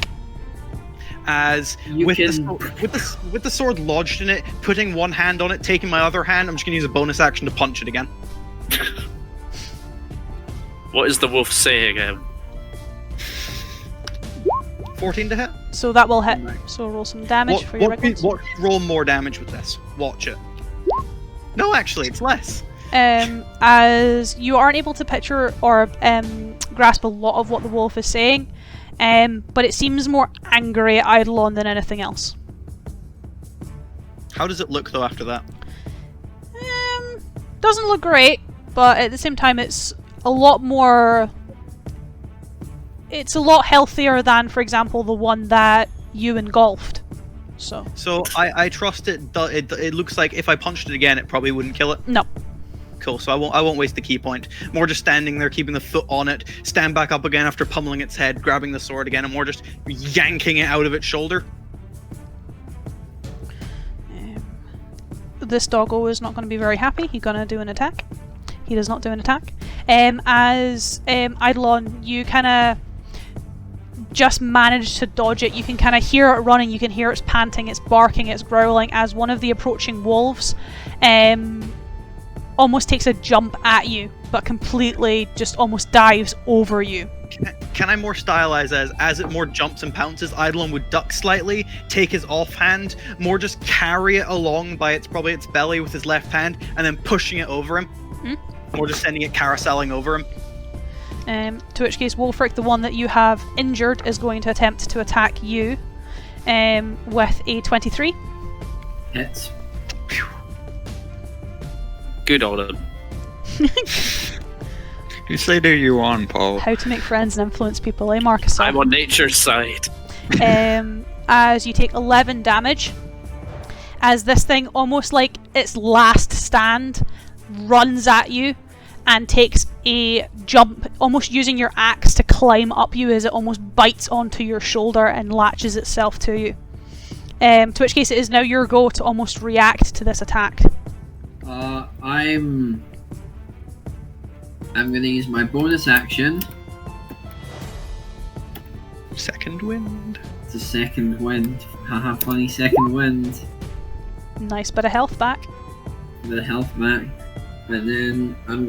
As with the sword lodged in it, putting one hand on it, taking my other hand, I'm just gonna use a bonus action to punch it again. What is the wolf saying? 14 to hit. So that will hit. So roll some damage for your records. Roll more damage with this. Watch it. No, actually, it's less. As you aren't able to picture or grasp a lot of what the wolf is saying, but it seems more angry at Eidolon than anything else. How does it look though after that? Doesn't look great, but at the same time it's a lot more... It's a lot healthier than, for example, the one that you engulfed. So I trust it. It looks like if I punched it again, it probably wouldn't kill it. No. Cool. So I won't waste the key point. More just standing there, keeping the foot on it. Stand back up again after pummeling its head, grabbing the sword again, and more just yanking it out of its shoulder. This doggo is not going to be very happy. He's going to do an attack. He does not do an attack. As Eidolon, you kind of just manage to dodge it. You can kind of hear it running. You can hear it's panting, it's barking, it's growling as one of the approaching wolves almost takes a jump at you, but completely just almost dives over you, Can I more stylize as it more jumps and pounces, Eidolon would duck slightly, take his offhand, more just carry it along by its belly with his left hand, and then pushing it over him. Or just sending it carouseling over him. To which case, Wolfric, the one that you have injured, is going to attempt to attack you with a 23. Hits. Good on him. Whose side are you on, Paul? How to make friends and influence people, eh, Marcus? I'm on nature's side. As you take 11 damage, as this thing, almost like its last stand, runs at you and takes a jump, almost using your axe to climb up you as it almost bites onto your shoulder and latches itself to you. To which case it is now your go to almost react to this attack. I'm gonna use my bonus action. Second wind. It's a second wind. Haha, funny second wind. Nice bit of health back. The health back. And then I'm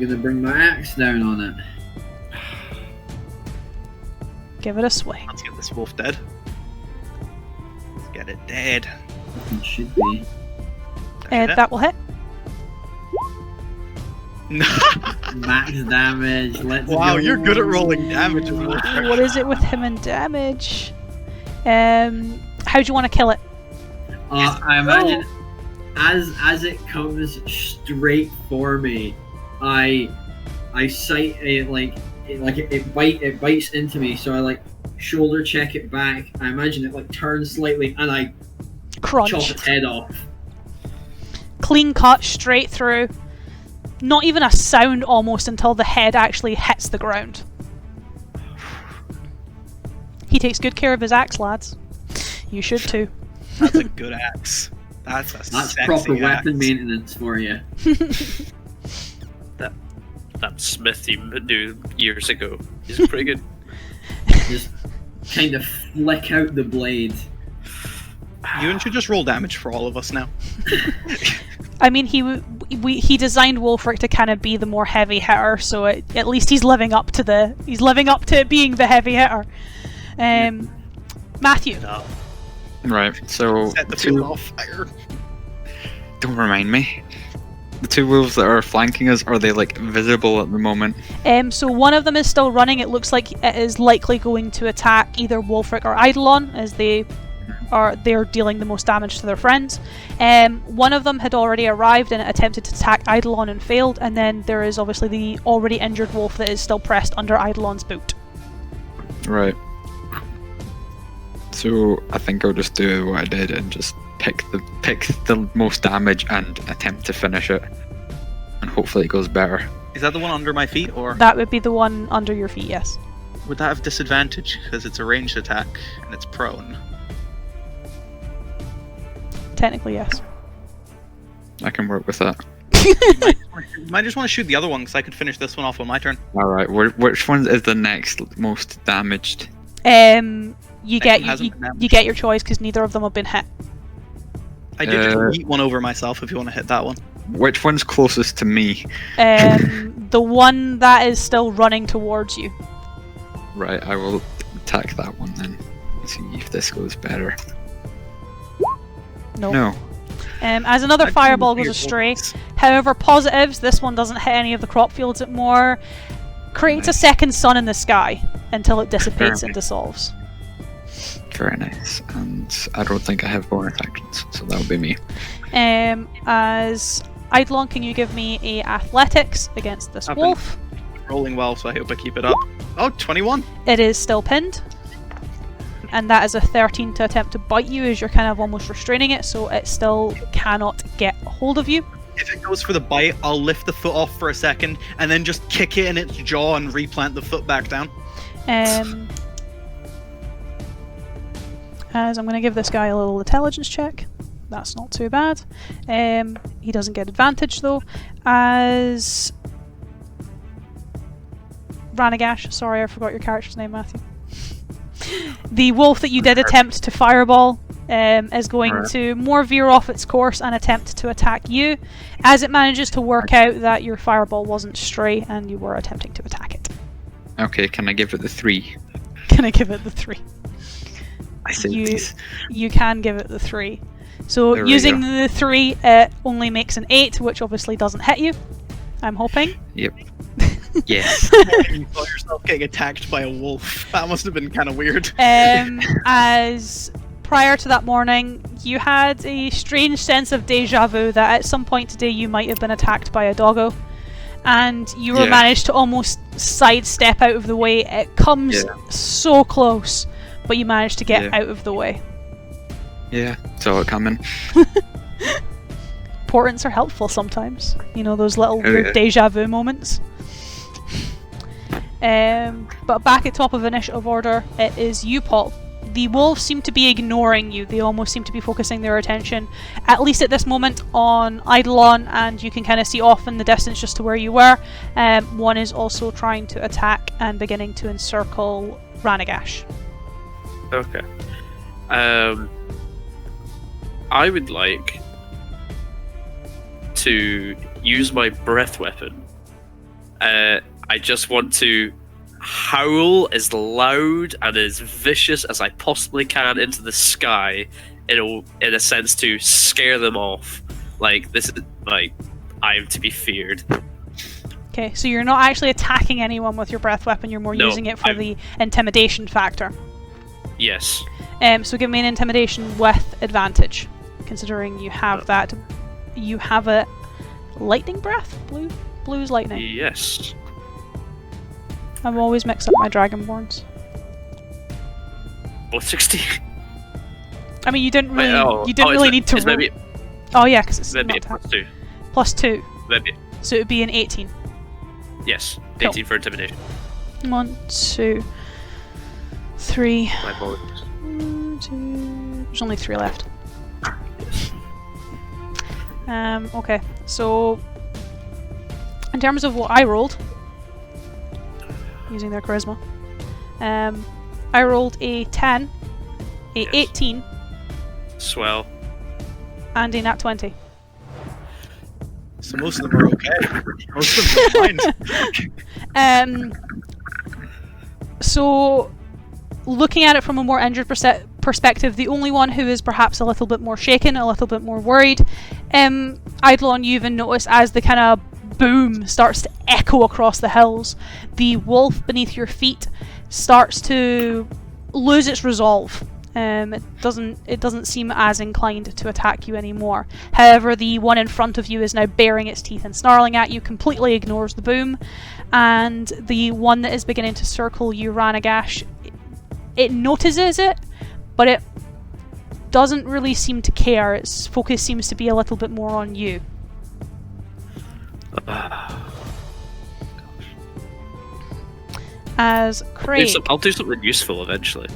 gonna bring my axe down on it. Give it a swing. Let's get this wolf dead. Let's get it dead. It should be. That will hit. Max damage. Let's Wow, go. you're good at rolling damage. What is it with him and damage? How do you want to kill it? I imagine as it comes straight for me, I sight it it bites into me, so I like shoulder check it back. I imagine it like turns slightly, and I Crunch. chop its head off. Clean cut, straight through. Not even a sound almost until the head actually hits the ground. He takes good care of his axe, lads. You should too. That's a good axe. That's sexy proper axe. weapon maintenance for you. That smith he knew years ago. He's pretty good. Just kind of flick out the blade. Ewan should just roll damage for all of us now. I mean, he designed Wolfric to kind of be the more heavy hitter, so at least he's living up to it being the heavy hitter. Matthew. No. Right, so Set the field off fire. don't remind me. The two wolves that are flanking us, are they like visible at the moment? So one of them is still running. It looks like it is likely going to attack either Wolfric or Eidolon, as they're dealing the most damage to their friends. One of them had already arrived and attempted to attack Eidolon and failed, and then there is obviously the already injured wolf that is still pressed under Eidolon's boot. Right. So I think I'll just do what I did and just pick the most damage and attempt to finish it, and hopefully it goes better. Is that the one under my feet, or That would be the one under your feet, yes. would that have disadvantage because it's a ranged attack and it's prone? Technically, yes. I can work with that. You might just want to shoot the other one because I could finish this one off on my turn. All right. Which one is the next most damaged? You get hasn't been damaged. you get your choice because neither of them have been hit. I did just yeet one over myself if you want to hit that one. Which one's closest to me? The one that is still running towards you. Right. I will attack that one then. Let's see if this goes better. No. No. As another I fireball couldn't goes see it astray. once. However, positives, this one doesn't hit any of the crop fields. It more creates a Nice. second sun in the sky until it dissipates and Fair. dissolves. Very nice. And I don't think I have bonus actions, so that'll be me. As Eidolon, can you give me a athletics against this I've been- wolf? Rolling well, so I hope I keep it up. Oh, 21. It is still pinned. And that is a 13 to attempt to bite you as you're kind of almost restraining it, so it still cannot get a hold of you. If it goes for the bite, I'll lift the foot off for a second and then just kick it in its jaw and replant the foot back down. As I'm going to give this guy a little intelligence check. That's not too bad. He doesn't get advantage though. As Ranagash, sorry I forgot your character's name, Matthew. The wolf that you did attempt to fireball is going Alright. to more veer off its course and attempt to attack you, as it manages to work out that your fireball wasn't stray and you were attempting to attack it. Okay, can I give it the 3? Can I give it the 3? I say You- please. You can give it the 3. So There we using go. the 3, it only makes an 8, which obviously doesn't hit you. I'm hoping. Yep. Yes. You saw yourself getting attacked by a wolf. That must have been kind of weird. As prior to that morning, you had a strange sense of deja vu that at some point today you might have been attacked by a doggo, and you were Yeah. managed to almost sidestep out of the way. It comes Yeah. so close, but you managed to get Yeah. out of the way. Yeah, saw it coming. Portents are helpful sometimes. You know, those little Oh, weird yeah. deja vu moments. But back at top of initiative order, it is you, Paul. The wolves seem to be ignoring you. They almost seem to be focusing their attention, at least at this moment, on Eidolon, and you can kind of see off in the distance just to where you were. One is also trying to attack and beginning to encircle Ranagash. Okay. I would like to use my breath weapon. I just want to howl as loud and as vicious as I possibly can into the sky, in a sense to scare them off. Like, this is like, I am to be feared. Okay, so you're not actually attacking anyone with your breath weapon, you're more No, using it for I'm- the intimidation factor. Yes. So give me an intimidation with advantage, considering you have that. You have a lightning breath? Blue's lightning. Yes. I've always mixed up my dragonborns. Oh, 60. I mean, you didn't really, Is need to roll. Maybe, Oh yeah, because it's maybe not a plus attack. 2. Plus 2, Maybe. so it would be an 18. Yes. Cool. 18 for intimidation. 1, 2, 3. My bonus. 1, 2. There's only 3 left. Okay, so in terms of what I rolled, using their charisma, I rolled a 10, a Yes. 18, Swell. and a nat 20. So most of them are okay. Most of them are fine. So, looking at it from a more injured perspective, the only one who is perhaps a little bit more shaken, a little bit more worried, Eidolon, you even notice as the kind of boom starts to echo across the hills, the wolf beneath your feet starts to lose its resolve. It doesn't seem as inclined to attack you anymore. However, the one in front of you is now baring its teeth and snarling at you, completely ignores the boom, and the one that is beginning to circle you, Ranagash, it notices it, but it doesn't really seem to care. Its focus seems to be a little bit more on you. As Craig, I'll do something useful eventually.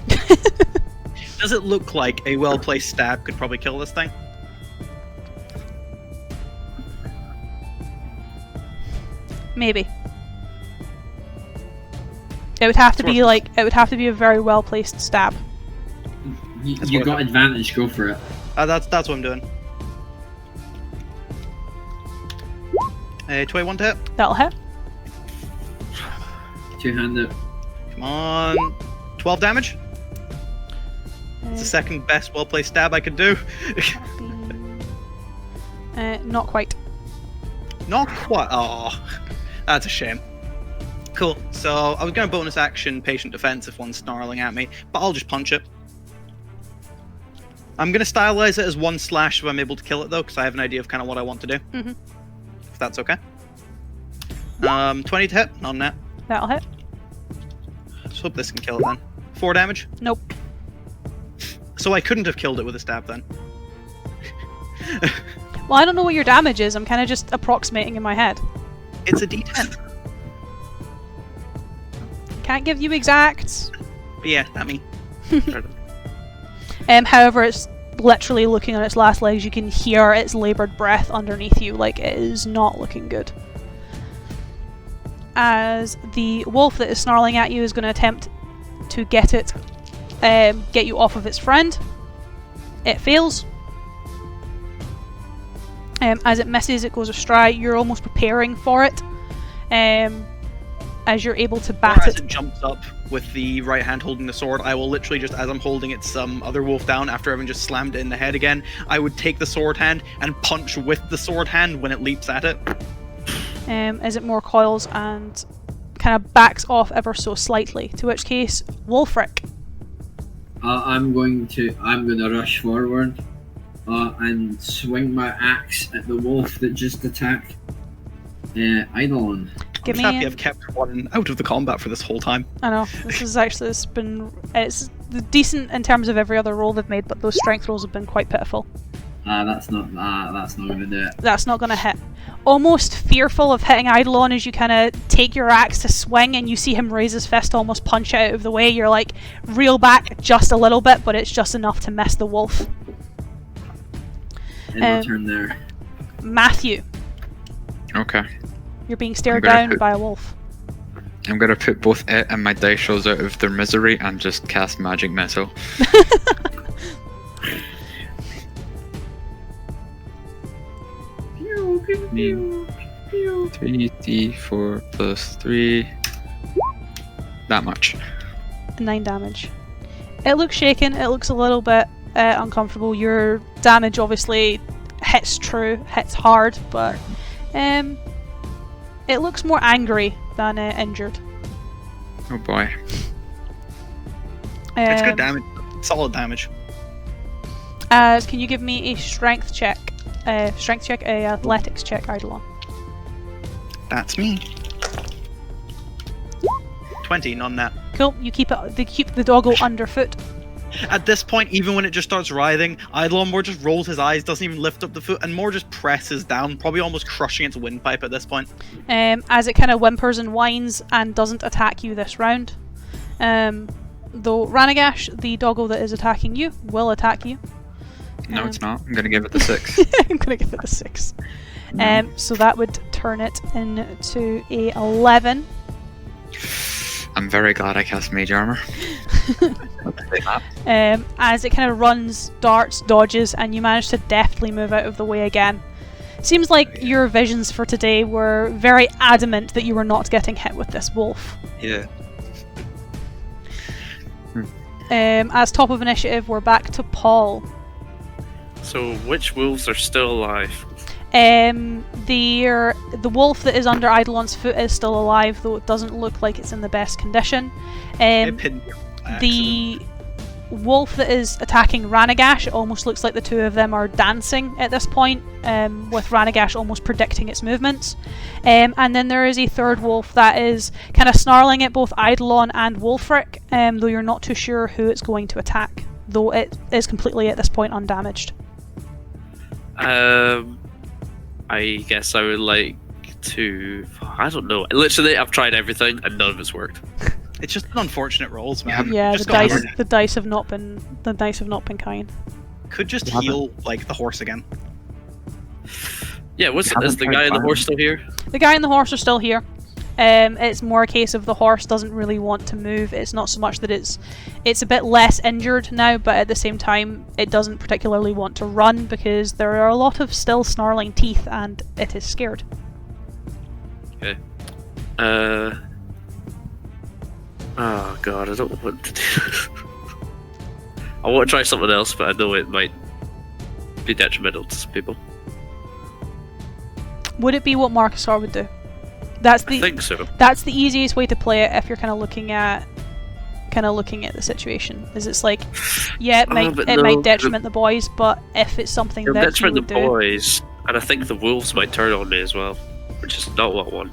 Does it look like a well-placed stab could probably kill this thing? maybe. It would have to be Worth it would have to be a very well placed stab. That's You what got I- advantage, go for it. That's what I'm doing. 21 to hit. That'll hit. Two-handed. Come on. 12 damage. It's the second best well-placed stab I could do. Not quite. Not quite. Oh, that's a shame. Cool. So I was going to bonus action patient defense if one's snarling at me, but I'll just punch it. I'm going to stylize it as one slash if I'm able to kill it though, because I have an idea of kind of what I want to do. Mhm. If that's okay. 20 to hit on that. That'll hit. Let's hope this can kill it then. 4 damage. Nope. So I couldn't have killed it with a stab then. Well, I don't know what your damage is. I'm kind of just approximating in my head. It's a D10. Can't give you exacts. But yeah, not me. However, it's literally looking on its last legs. You can hear its laboured breath underneath you. Like, it is not looking good. As the wolf that is snarling at you is going to attempt to get you off of its friend. It fails. As it misses, it goes astray. You're almost preparing for it. As you're able to bat As it. it jumps up with the right hand holding the sword, I will literally just, as I'm holding its other wolf down, after having just slammed it in the head again, I would take the sword hand and punch with the sword hand when it leaps at it. As it more coils and kind of backs off ever so slightly. To which case, Wolfric. I'm gonna rush forward and swing my axe at the wolf that just attacked Eidolon. Give I'm me. happy I've kept one out of the combat for this whole time. I know it's decent in terms of every other roll they've made, but those strength rolls have been quite pitiful. That's not gonna do it. That's not going to hit. Almost fearful of hitting Eidolon as you kind of take your axe to swing, and you see him raise his fist, almost punch it out of the way. You're like, reel back just a little bit, but it's just enough to miss the wolf. In my turn there. Matthew, Okay. you're being stared gonna down put- by a wolf. I'm gonna put both it and my dice rolls out of their misery and just cast magic missile. 3d4 plus 3. That much. 9 damage. It looks shaken, it looks a little bit uncomfortable. Your damage obviously hits hard, but it looks more angry than injured. Oh boy. It's good damage. Solid damage. Can you give me a strength check? Athletics check, Eidolon. That's me. 20, none that. Cool. You keep the doggo underfoot. At this point, even when it just starts writhing, Eidolon more just rolls his eyes, doesn't even lift up the foot, and more just presses down, probably almost crushing its windpipe at this point. As it kind of whimpers and whines and doesn't attack you this round. Though Ranagash, the doggo that is attacking you, will attack you. No, it's not. I'm gonna give it the 6. I'm gonna give it the 6. So that would turn it into a 11. I'm very glad I cast Mage Armor. As it kind of runs, darts, dodges, and you manage to deftly move out of the way again. Seems like your visions for today were very adamant that you were not getting hit with this wolf. Yeah. As top of initiative, we're back to Paul. So, which wolves are still alive? The wolf that is under Eidolon's foot is still alive, though it doesn't look like it's in the best condition. It pinned me by The wolf that is attacking Ranagash, it almost looks like the two of them are dancing at this point, with Ranagash almost predicting its movements. And then there is a third wolf that is kind of snarling at both Eidolon and Wolfric, though you're not too sure who it's going to attack, though it is completely at this point undamaged. I guess I would like to. I don't know. Literally, I've tried everything and none of it's worked. It's just an unfortunate rolls, man. Yeah, Just the got dice hard. the dice have not been kind. Could just You haven't- heal like the horse again. Yeah, is the guy and the horse still here? The guy and the horse are still here. It's more a case of the horse doesn't really want to move. It's not so much that it's a bit less injured now, but at the same time it doesn't particularly want to run because there are a lot of still snarling teeth and it is scared. Okay. Oh god, I don't know what to do. I want to try something else, but I know it might be detrimental to some people. Would it be what Marcusar would do? That's I think so. That's the easiest way to play it if you're kind of looking at the situation. Is it's like, yeah, it might but might detriment the boys, but if it's something It'll that you detriment would the do, boys, and I think the wolves might turn on me as well, which is not what I want.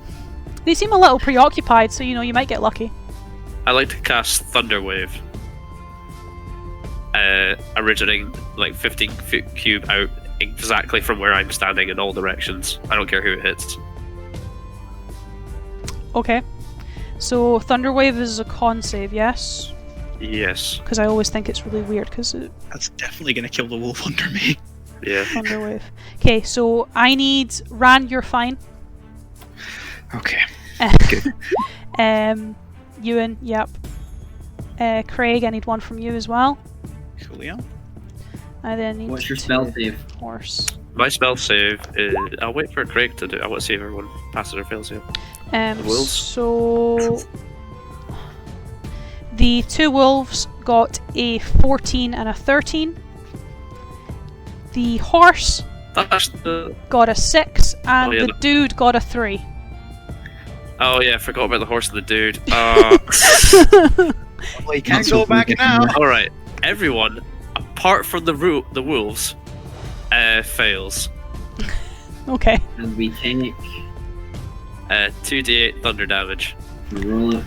they seem a little preoccupied, so you might get lucky. I like to cast Thunder Wave, originating like 15 foot cube out exactly from where I'm standing in all directions. I don't care who it hits. Okay. So Thunderwave is a con save, yes? Yes. Because I always think it's really weird because That's definitely gonna kill the wolf under me. Yeah. Thunderwave. Okay, so I need Rand. You're fine. Okay. Ewan, yep. Craig, I need one from you as well. Coolio. I then need What's your to spell save? horse. My spell save is. I'll wait for Greg to do it. I want to see if everyone passes or fails here. Wolves? So the 2 wolves got a 14 and a 13. The horse That's the. got a 6, and Oh, yeah, the dude got a 3. Oh yeah, I forgot about the horse and the dude. Well, you can't Not go so back good. now. Alright, everyone, apart from the wolves, fails. Okay. And we take 2d8 thunder damage. roll it.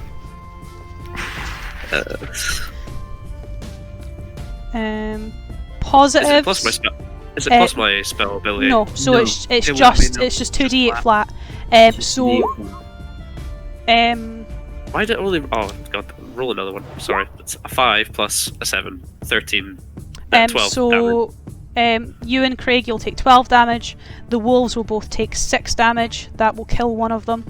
Positive. Is it plus my spell? Is it plus my spell ability? No, so No, it's it wouldn't just be, no. it's just 2d8 Just flat. So Why did it only? Oh god, roll another one. Sorry, it's a 5 plus a 7, 13, 12 damage. so you and Craig, you'll take 12 damage. The wolves will both take 6 damage. That will kill one of them.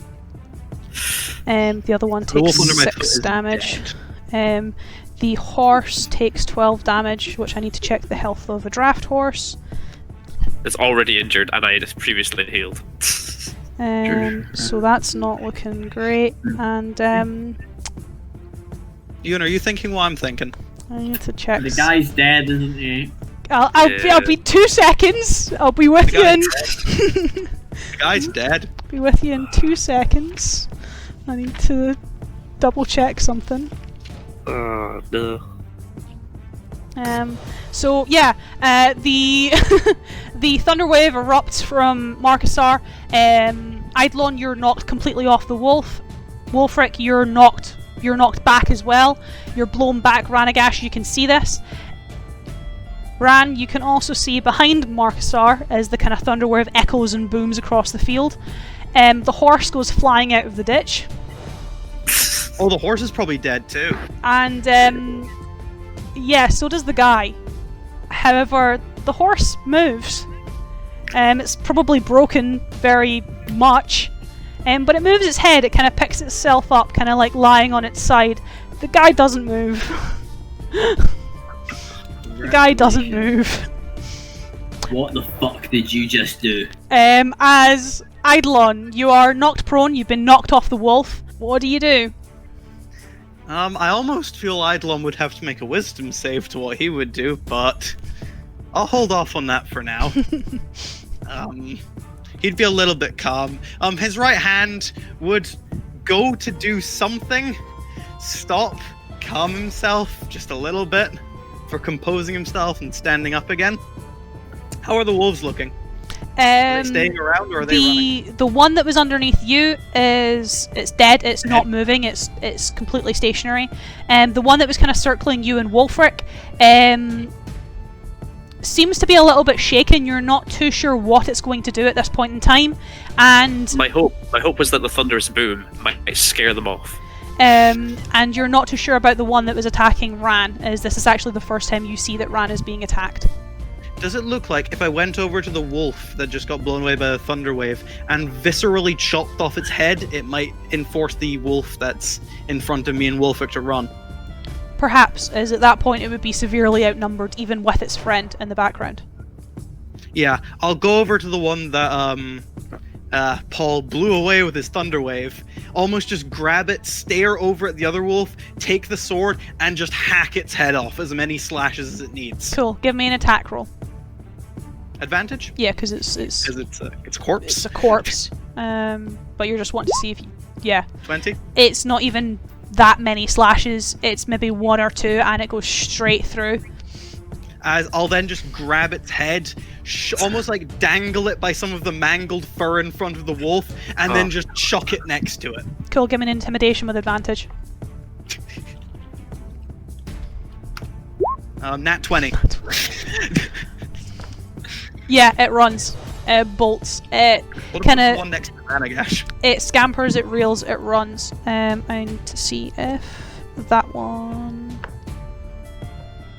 The other one The wolf takes under my foot 6 is damage. dead. The horse takes 12 damage, which I need to check the health of a draft horse. It's already injured, and I had previously healed. So that's not looking great. And Ewan, are you thinking what I'm thinking? I need to check. The guy's dead, isn't he? I'll be 2 seconds. I'll be with The you in. The guy's dead. Be with you in 2 seconds. I need to double check something. Oh no. So yeah, the the thunderwave erupts from Marcusar. Eidolon, you're knocked completely off the wolf. Wolfric, you're knocked back as well. You're blown back. Ranagash, you can see this. Ran, you can also see behind Marcusar as the kind of thunderwave echoes and booms across the field. The horse goes flying out of the ditch. Oh, the horse is probably dead too. And yeah, so does the guy. However, the horse moves. It's probably broken very much, but it moves its head. It kind of picks itself up, kind of like lying on its side. The guy doesn't move. The guy doesn't move. What the fuck did you just do? As Eidolon, you are knocked prone. You've been knocked off the wolf. What do you do? I almost feel Eidolon would have to make a wisdom save to what he would do, but I'll hold off on that for now. He'd be a little bit calm. His right hand would go to do something, stop, calm himself just a little bit for composing himself and standing up again. How are the wolves looking? Are they staying around or are they running? The one that was underneath you it's dead. It's not moving. It's completely stationary. The one that was kind of circling you and Wolfric seems to be a little bit shaken. You're not too sure what it's going to do at this point in time. And My hope was that the thunderous boom might scare them off. and you're not too sure about the one that was attacking Ran, as this is actually the first time you see that Ran is being attacked. Does it look like if I went over to the wolf that just got blown away by the thunder wave and viscerally chopped off its head, it might enforce the wolf that's in front of me and Wolfric to run? Perhaps, as at that point it would be severely outnumbered, even with its friend in the background. Yeah, I'll go over to the one that Paul blew away with his thunder wave, almost just grab it, stare over at the other wolf, take the sword, and just hack its head off as many slashes as it needs. Cool, give me an attack roll. Advantage? Yeah, because it's Because it's a corpse. it's a corpse. But you're just wanting to see if you... Yeah. 20? It's not even that many slashes, it's maybe 1 or 2, and it goes straight through. As I'll then just grab its head, almost like dangle it by some of the mangled fur in front of the wolf, and then just chuck it next to it. Cool, give me an intimidation with advantage. Nat 20. Yeah, it runs. Bolts. It What kinda- about the one next to Ranagash? It scampers, it reels, it runs. I need to see if that one...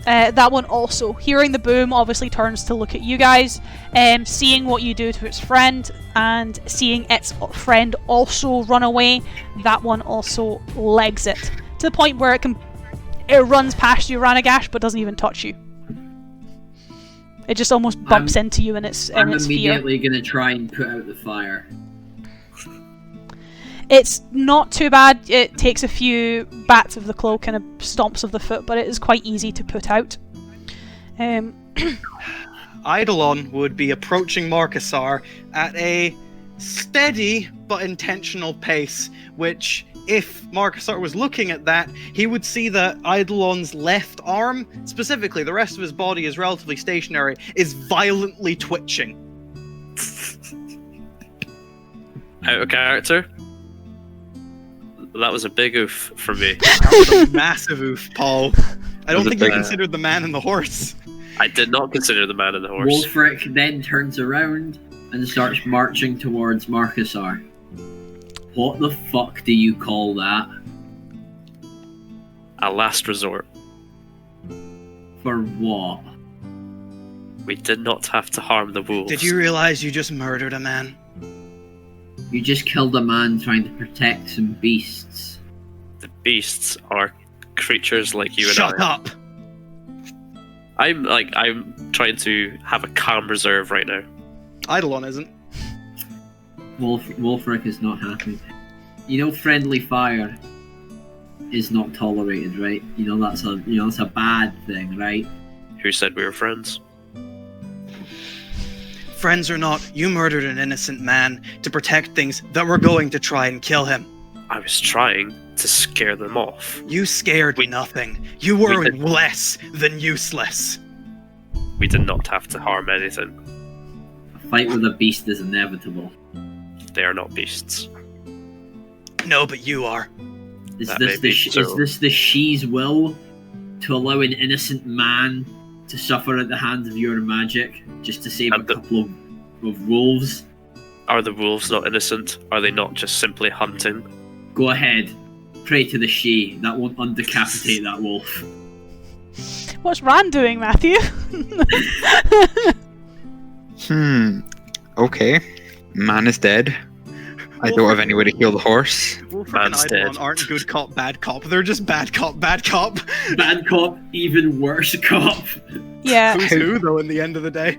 that one also, hearing the boom, obviously turns to look at you guys, seeing what you do to its friend, and seeing its friend also run away. That one also legs it, to the point where it runs past you, Ranagash, but doesn't even touch you. It just almost bumps into you in its I'm fear. immediately gonna try and put out the fire. It's not too bad. It takes a few bats of the claw, kind of stomps of the foot, but it is quite easy to put out. Eidolon would be approaching Marcasar at a steady but intentional pace, which, if Marcasar was looking at that, he would see that Eidolon's left arm, specifically the rest of his body is relatively stationary, is violently twitching. Out of character? That was a big oof for me. That was a massive oof, Paul. I don't Was it think you big? considered the man and the horse. I did not consider the man and the horse. Wolfric then turns around and starts marching towards Marcasar. What the fuck do you call that? A last resort. For what? We did not have to harm the wolves. Did you realize you just murdered a man? You just killed a man trying to protect some beasts. The beasts are creatures like you and Shut I. up! I'm trying to have a calm reserve right now. Eidolon isn't. Wolfric is not happy. You know, friendly fire is not tolerated, right? That's a bad thing, right? Who said we were friends? Friends or not, you murdered an innocent man to protect things that were going to try and kill him. I was trying to scare them off. You scared nothing. You were less than useless. We did not have to harm anything. A fight with a beast is inevitable. They are not beasts. No, but you are. Is That this may be so. is this the she's will to allow an innocent man to suffer at the hands of your magic just to save And a couple of wolves? Are the wolves not innocent? Are they not just simply hunting? Go ahead, pray to the she. That won't undecapitate that wolf. What's Rand doing, Matthew? Okay. Man is dead. I don't have any way to heal the horse. Wolfric and Man's Eidolon dead. aren't good cop, bad cop. They're just bad cop, bad cop. Bad cop, even worse cop. Yeah. Who's who, though, in the end of the day?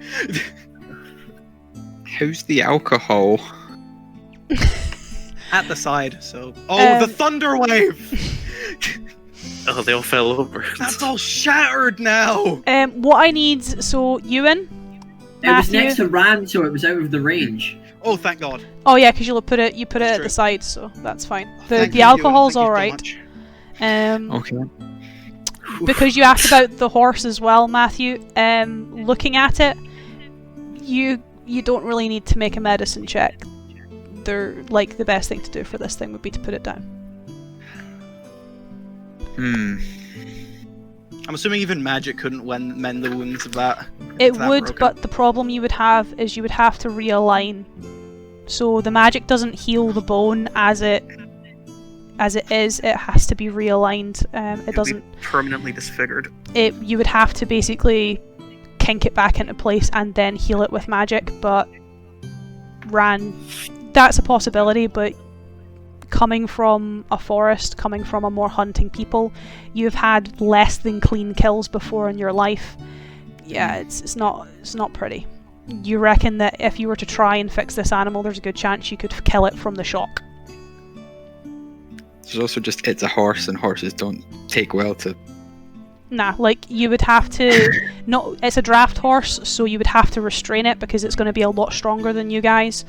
How's the alcohol? At the side, so... Oh, the thunder wave! Oh, they all fell over. That's all shattered now! What I need, so Ewan, It was Matthew. next to Rand, so it was out of the range. Oh, thank God. Oh yeah, because you put it That's at true. the side, so that's fine. Thank The you, Ewan. alcohol's Thank you so alright. much. Okay. Because you asked about the horse as well, Matthew. Looking at it, you don't really need to make a medicine check. The best thing to do for this thing would be to put it down. I'm assuming even magic couldn't mend the wounds of that. It that would, broken? but the problem you would have is you would have to realign. So the magic doesn't heal the bone as it is. It has to be realigned. It doesn't. Permanently disfigured. You would have to basically kink it back into place and then heal it with magic. But that's a possibility. But coming from a forest, coming from a more hunting people, you've had less than clean kills before in your life. Yeah, it's not pretty. You reckon that if you were to try and fix this animal, there's a good chance you could kill it from the shock. There's also just it's a horse, and horses don't take well to. Nah, you would have to... No, it's a draft horse, so you would have to restrain it because it's going to be a lot stronger than you guys.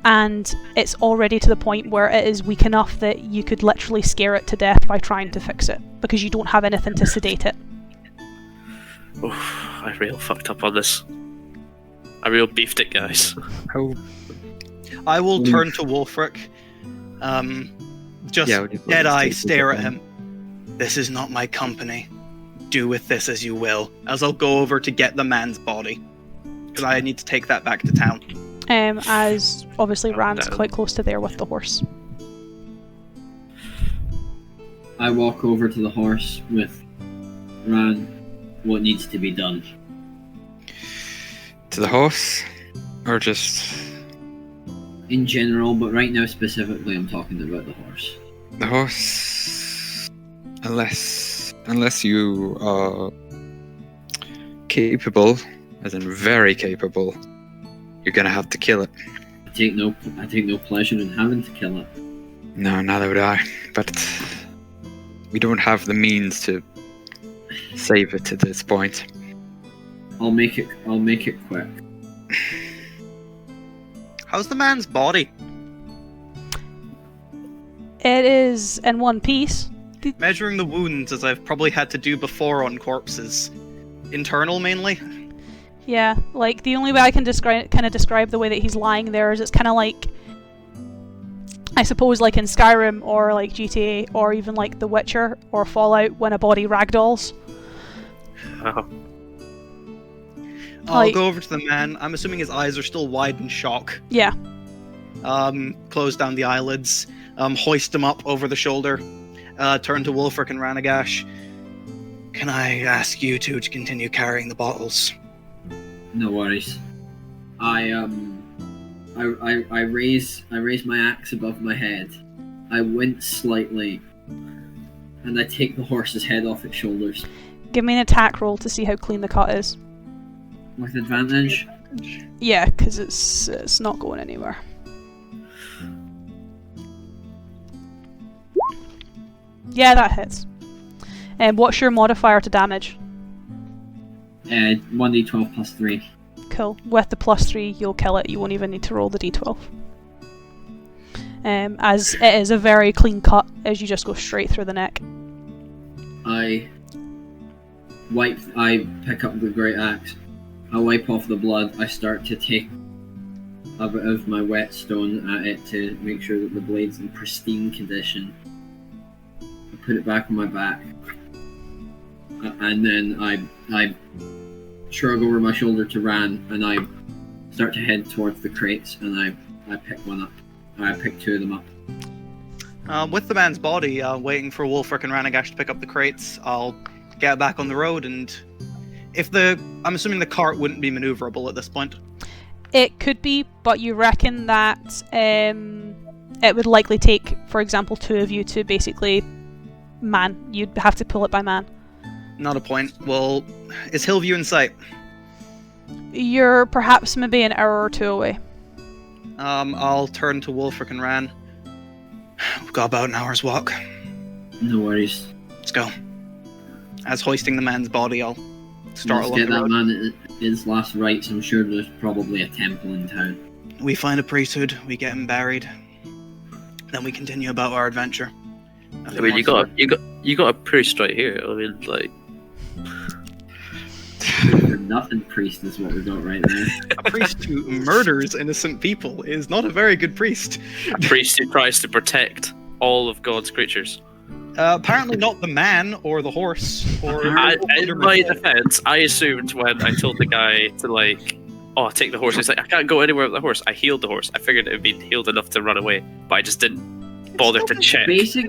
And it's already to the point where it is weak enough that you could literally scare it to death by trying to fix it, because you don't have anything to sedate it. Oh, I real fucked up on this. I real beefed it, guys. How? I will turn to Wolfric. Just dead eye stare at him. This is not my company. Do with this as you will. As I'll go over to get the man's body. Because I need to take that back to town. As obviously Rand's down. quite close to there with the horse. I walk over to the horse with Rand. What needs to be done? To the horse, or just In general, but right now specifically, I'm talking about the horse. the horse? Unless you are capable as in very capable, you're gonna have to kill it. I take no pleasure in having to kill it. No, neither would I. But we don't have the means to save it to this point. I'll make it quick. How's the man's body? It is in one piece. Measuring the wounds, as I've probably had to do before on corpses. Internal, mainly? Yeah, like, the only way I can describe the way that he's lying there is it's kind of like, I suppose, like in Skyrim, or like GTA, or even like The Witcher, or Fallout, when a body ragdolls. Oh. I'll go over to the man. I'm assuming his eyes are still wide in shock. Yeah. Close down the eyelids, hoist him up over the shoulder, turn to Wulfric and Ranagash. Can I ask you two to continue carrying the bottles? No worries. I raise my axe above my head. I wince slightly, and I take the horse's head off its shoulders. Give me an attack roll to see how clean the cut is. With advantage? Yeah, because it's not going anywhere. Yeah, that hits. What's your modifier to damage? 1d12 plus 3. Cool. With the plus 3, you'll kill it. You won't even need to roll the d12. As it is a very clean cut, as you just go straight through the neck. I pick up the great axe. I wipe off the blood. I start to take a bit of my whetstone at it to make sure that the blade's in pristine condition. I put it back on my back. And then I shrug over my shoulder to Ran, and I start to head towards the crates, and I pick one up. I pick two of them up. With the man's body, waiting for Wulfric and Ranagash to pick up the crates, I'll get back on the road, and I'm assuming the cart wouldn't be maneuverable at this point. It could be, but you reckon that it would likely take, for example, two of you to basically man. You'd have to pull it by man. Not a point. Well, is Hillview in sight? You're perhaps maybe an hour or two away. I'll turn to Wulfric and Ran. We've got about an hour's walk. No worries. Let's go. As hoisting the man's body, I'll start Let's along get the that road. man his last rites. I'm sure there's probably a temple in town. We find a priesthood, we get him buried. Then we continue about our adventure. I mean, you got a priest right here. I mean, like, Nothing priest is what we got right there. A priest who murders innocent people is not a very good priest. a priest who tries to protect all of God's creatures. Apparently not the man or the horse or. In my defense, I assumed when I told the guy to take the horse. He's like, I can't go anywhere with the horse. I healed the horse. I figured it would be healed enough to run away, but I just didn't bother to check. Basically,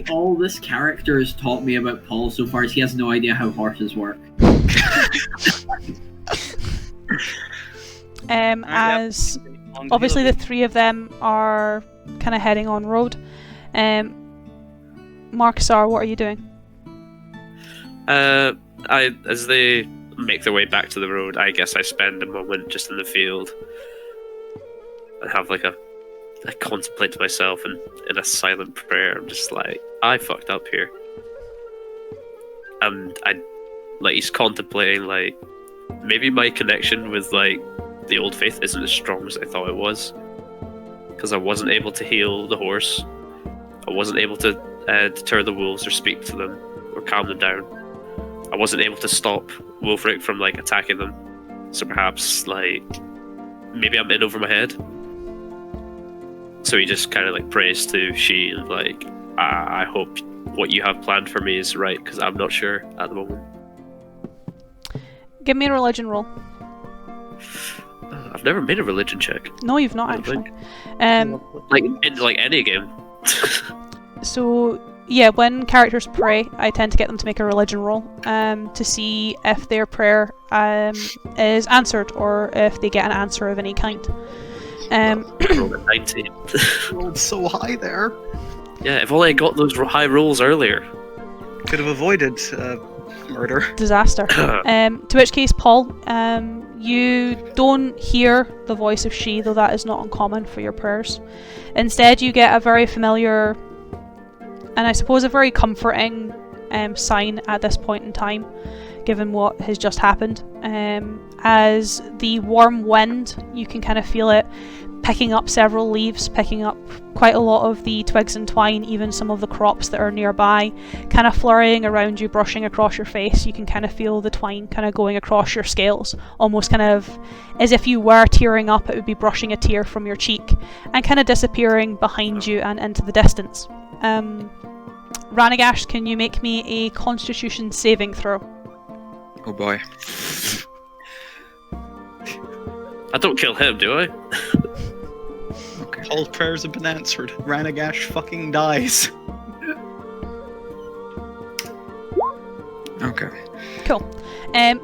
all this character has taught me about Paul so far is he has no idea how horses work. As obviously the three of them are kind of heading on road. Marcusar, what are you doing? As they make their way back to the road, I guess I spend a moment just in the field and have I contemplate to myself and in a silent prayer. I'm just like, I fucked up here. And he's contemplating maybe my connection with the old faith isn't as strong as I thought it was, because I wasn't able to heal the horse. I wasn't able to deter the wolves or speak to them or calm them down. I wasn't able to stop Wulfric from attacking them. So perhaps maybe I'm in over my head. So he just kind of prays to she and I hope what you have planned for me is right, because I'm not sure at the moment. Give me a religion roll. I've never made a religion check. No, you've not actually. In any game. So yeah, when characters pray, I tend to get them to make a religion roll to see if their prayer is answered or if they get an answer of any kind. Rolled a 19. Rolled so high there. Yeah, if only I got those high rolls earlier. Could have avoided Murder. Disaster. To which case, Paul, you don't hear the voice of she, though that is not uncommon for your prayers. Instead, you get a very familiar, and I suppose a very comforting sign at this point in time, given what has just happened. As the warm wind, you can kind of feel it picking up several leaves, picking up quite a lot of the twigs and twine, even some of the crops that are nearby, kind of flurrying around you, brushing across your face. You can kind of feel the twine kind of going across your scales, almost kind of as if you were tearing up, it would be brushing a tear from your cheek, and kind of disappearing behind you and into the distance. Ranagash, can you make me a Constitution saving throw? Oh boy. I don't kill him, do I? Okay. Paul's prayers have been answered. Ranagash fucking dies. Okay. Cool.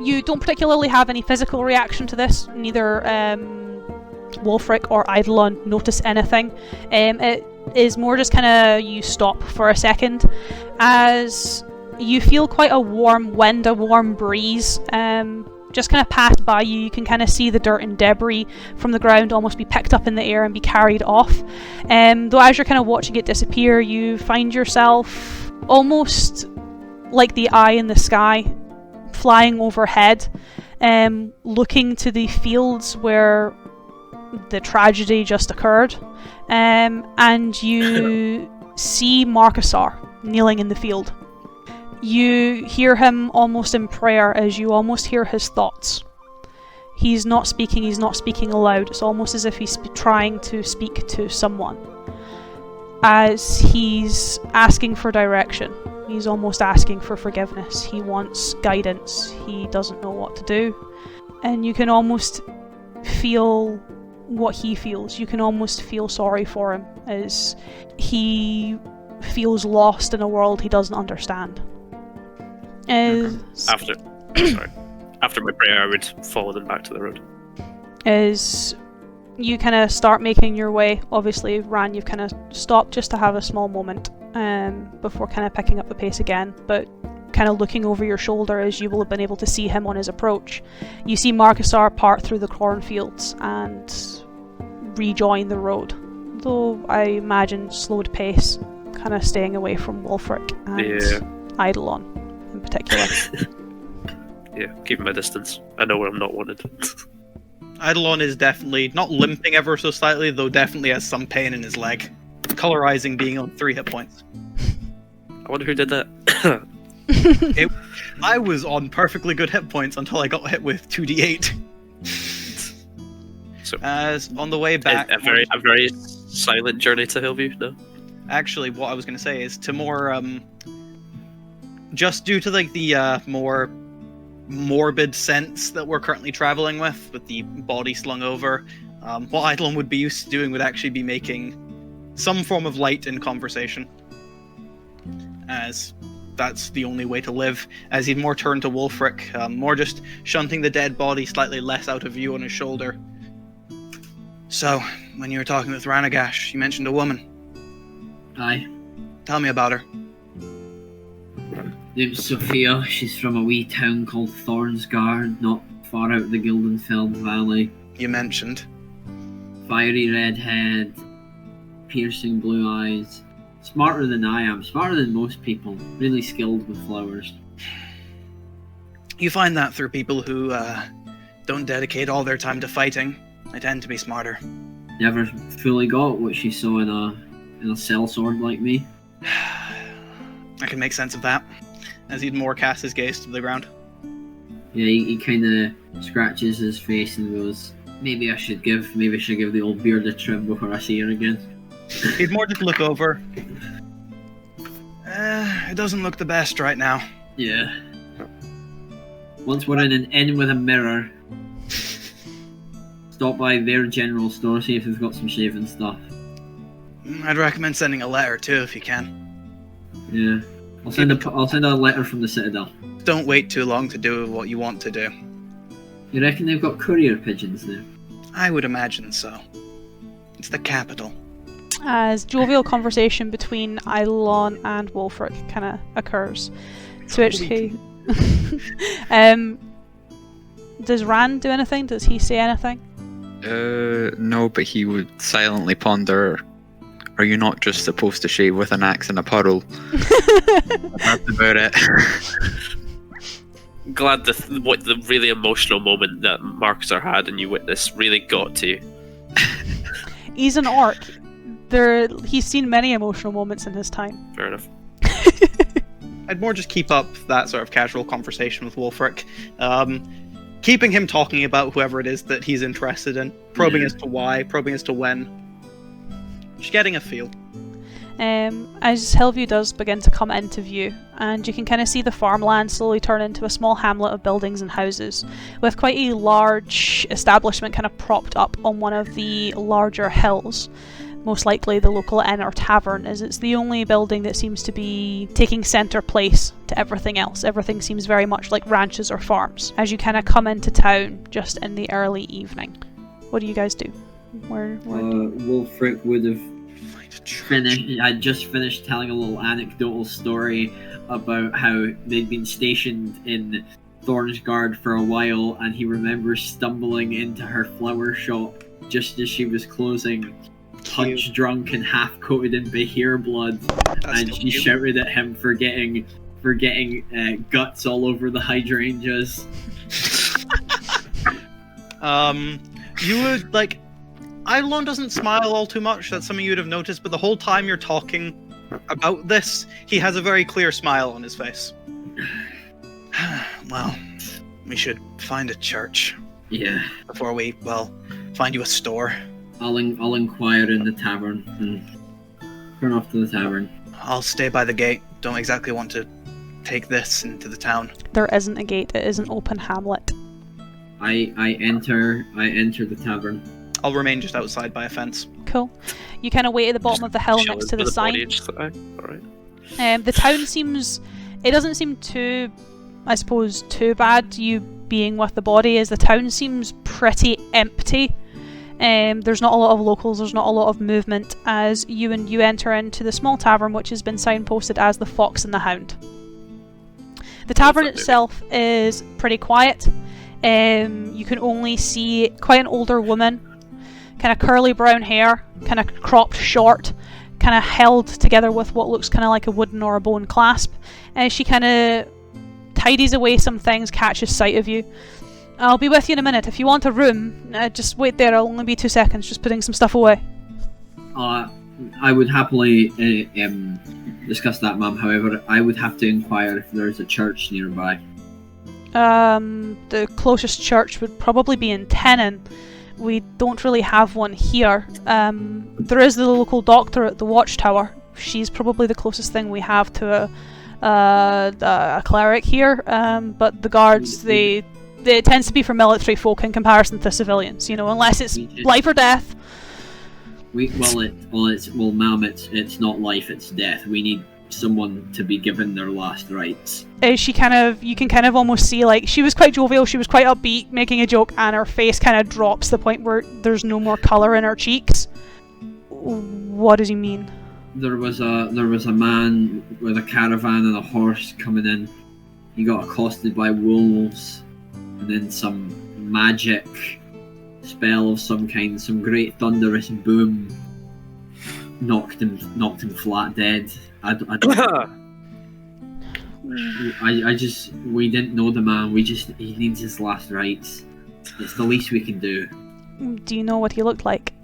You don't particularly have any physical reaction to this. Neither Wolfric or Eidolon notice anything. It is more just kind of you stop for a second as you feel quite a warm wind, a warm breeze just kind of pass by you. You can kind of see the dirt and debris from the ground almost be picked up in the air and be carried off. Though as you're kind of watching it disappear, you find yourself almost like the eye in the sky, flying overhead, looking to the fields where the tragedy just occurred, and you see Marcusar kneeling in the field. You hear him almost in prayer, as you almost hear his thoughts. He's not speaking aloud. It's almost as if he's trying to speak to someone. As he's asking for direction. He's almost asking for forgiveness. He wants guidance. He doesn't know what to do. And you can almost feel what he feels. You can almost feel sorry for him, as he feels lost in a world he doesn't understand. After my prayer, I would follow them back to the road. As you kind of start making your way, obviously, Ran, you've kind of stopped just to have a small moment before kind of picking up the pace again, but kind of looking over your shoulder as you will have been able to see him on his approach. You see Marcusar part through the cornfields and rejoin the road, though I imagine slowed pace, kind of staying away from Wolfric and Eidolon in particular. Yeah, keeping my distance. I know where I'm not wanted. Eidolon is definitely not limping ever so slightly, though definitely has some pain in his leg. Colorizing being on 3 hit points. I wonder who did that. I was on perfectly good hit points until I got hit with 2d8. So, As on the way back, a very silent journey to Hillview. No. Actually, what I was going to say is to more, just due to like the more morbid sense that we're currently traveling with the body slung over, what Eidolon would be used to doing would actually be making some form of light in conversation, as that's the only way to live, as he'd more turn to Wolfric, more just shunting the dead body slightly less out of view on his shoulder. So, when you were talking with Ranagash, you mentioned a woman. Aye. Tell me about her. Name's Sophia. She's from a wee town called Thornsgard, not far out of the Gildenfeld Valley. You mentioned. Fiery red head, piercing blue eyes. Smarter than I am, smarter than most people. Really skilled with flowers. You find that through people who don't dedicate all their time to fighting. They tend to be smarter. Never fully got what she saw in a sellsword like me. I can make sense of that, as he'd more cast his gaze to the ground. Yeah, he kind of scratches his face and goes, maybe I should give the old beard a trim before I see her again. He'd more just look over. It doesn't look the best right now. Yeah. Once we're in an inn with a mirror, stop by their general store, see if they've got some shaving stuff. I'd recommend sending a letter too, if you can. Yeah. I'll send a letter from the Citadel. Don't wait too long to do what you want to do. You reckon they've got courier pigeons there? I would imagine so. It's the capital. As jovial conversation between Eidolon and Wolfric kind of occurs. To which Does Rand do anything? Does he say anything? No, but he would silently ponder, are you not just supposed to shave with an axe and a puddle? That's about it. Glad what the really emotional moment that Marcusar had and you witnessed really got to you. He's an orc. He's seen many emotional moments in his time. Fair enough. I'd more just keep up that sort of casual conversation with Wolfric. Keeping him talking about whoever it is that he's interested in. Probing as to why, probing as to when. Just getting a feel. As Hillview does begin to come into view, and you can kind of see the farmland slowly turn into a small hamlet of buildings and houses, with quite a large establishment kind of propped up on one of the larger hills. Most likely the local inn or tavern, as it's the only building that seems to be taking centre place to everything else. Everything seems very much like ranches or farms, as you kind of come into town just in the early evening. What do you guys do? Wolfric would have I'd just finished telling a little anecdotal story about how they'd been stationed in Thornsguard for a while, and he remembers stumbling into her flower shop just as she was closing, punch drunk and half coated in Bahir blood, and she shouted at him for getting guts all over the hydrangeas. You would like. Eidolon doesn't smile all too much, that's something you would have noticed, but the whole time you're talking about this, he has a very clear smile on his face. Well, we should find a church. Yeah. Before we, find you a store. I'll inquire in the tavern and turn off to the tavern. I'll stay by the gate. Don't exactly want to take this into the town. There isn't a gate, it is an open hamlet. I enter the tavern. I'll remain just outside by a fence. Cool. You kind of wait at the bottom of the hill next to the sign. Alright. The town seems... It doesn't seem too, I suppose, too bad, you being with the body, as the town seems pretty empty. There's not a lot of locals, there's not a lot of movement, as you enter into the small tavern, which has been signposted as the Fox and the Hound. The tavern itself is pretty quiet. You can only see quite an older woman, kind of curly brown hair, kind of cropped short, kind of held together with what looks kind of like a wooden or a bone clasp. And she kind of tidies away some things, catches sight of you. I'll be with you in a minute. If you want a room, just wait there. I'll only be 2 seconds, just putting some stuff away. I would happily discuss that, ma'am. However, I would have to inquire if there's a church nearby. The closest church would probably be in Tenon. We don't really have one here. There is the local doctor at the watchtower. She's probably the closest thing we have to a cleric here. But the guards, it tends to be for military folk in comparison to civilians. You know, unless it's life or death. Ma'am, it's not life, it's death. We need someone to be given their last rites. You can kind of almost see, like, she was quite jovial, she was quite upbeat, making a joke, and her face kind of drops to the point where there's no more colour in her cheeks. What does he mean? There was a man with a caravan and a horse coming in. He got accosted by wolves, and then some magic spell of some kind, some great thunderous boom knocked him flat dead. We didn't know the man. He needs his last rites. It's the least we can do. Do you know what he looked like?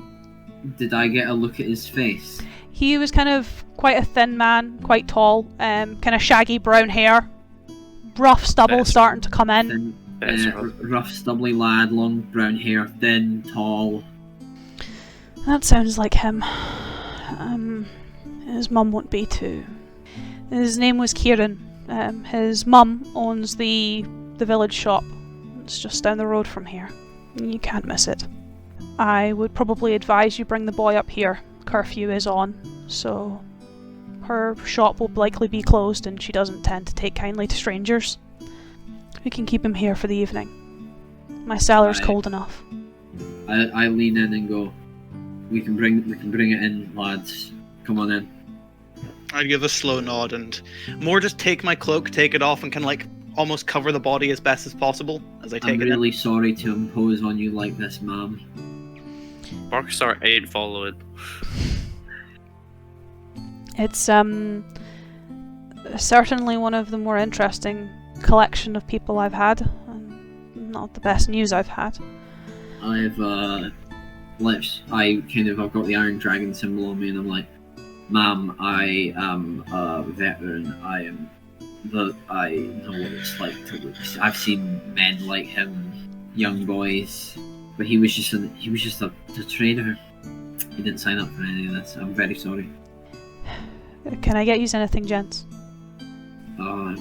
Did I get a look at his face? He was kind of quite a thin man, quite tall, kind of shaggy brown hair, rough stubble starting to come in. Rough, stubbly lad, long brown hair, thin, tall. That sounds like him. His mum won't be too. His name was Kieran. His mum owns the village shop. It's just down the road from here. You can't miss it. I would probably advise you bring the boy up here. Curfew is on, so her shop will likely be closed, and she doesn't tend to take kindly to strangers. We can keep him here for the evening. My cellar's cold enough. I lean in and go, we can bring it in, lads. Come on in. I'd give a slow nod and more just take my cloak, take it off, and kind of like almost cover the body as best as possible as I take I'm it really sorry to impose on you like this, ma'am. Marcusar ain't following. It's certainly one of the more interesting collection of people I've had, and not the best news I've had. I've got the Iron Dragon symbol on me, and I'm like, ma'am, I am a veteran. I know what it's like to lose. I've seen men like him, young boys, but he was just a trader. He didn't sign up for any of this. I'm very sorry. Can I get you anything, gents? A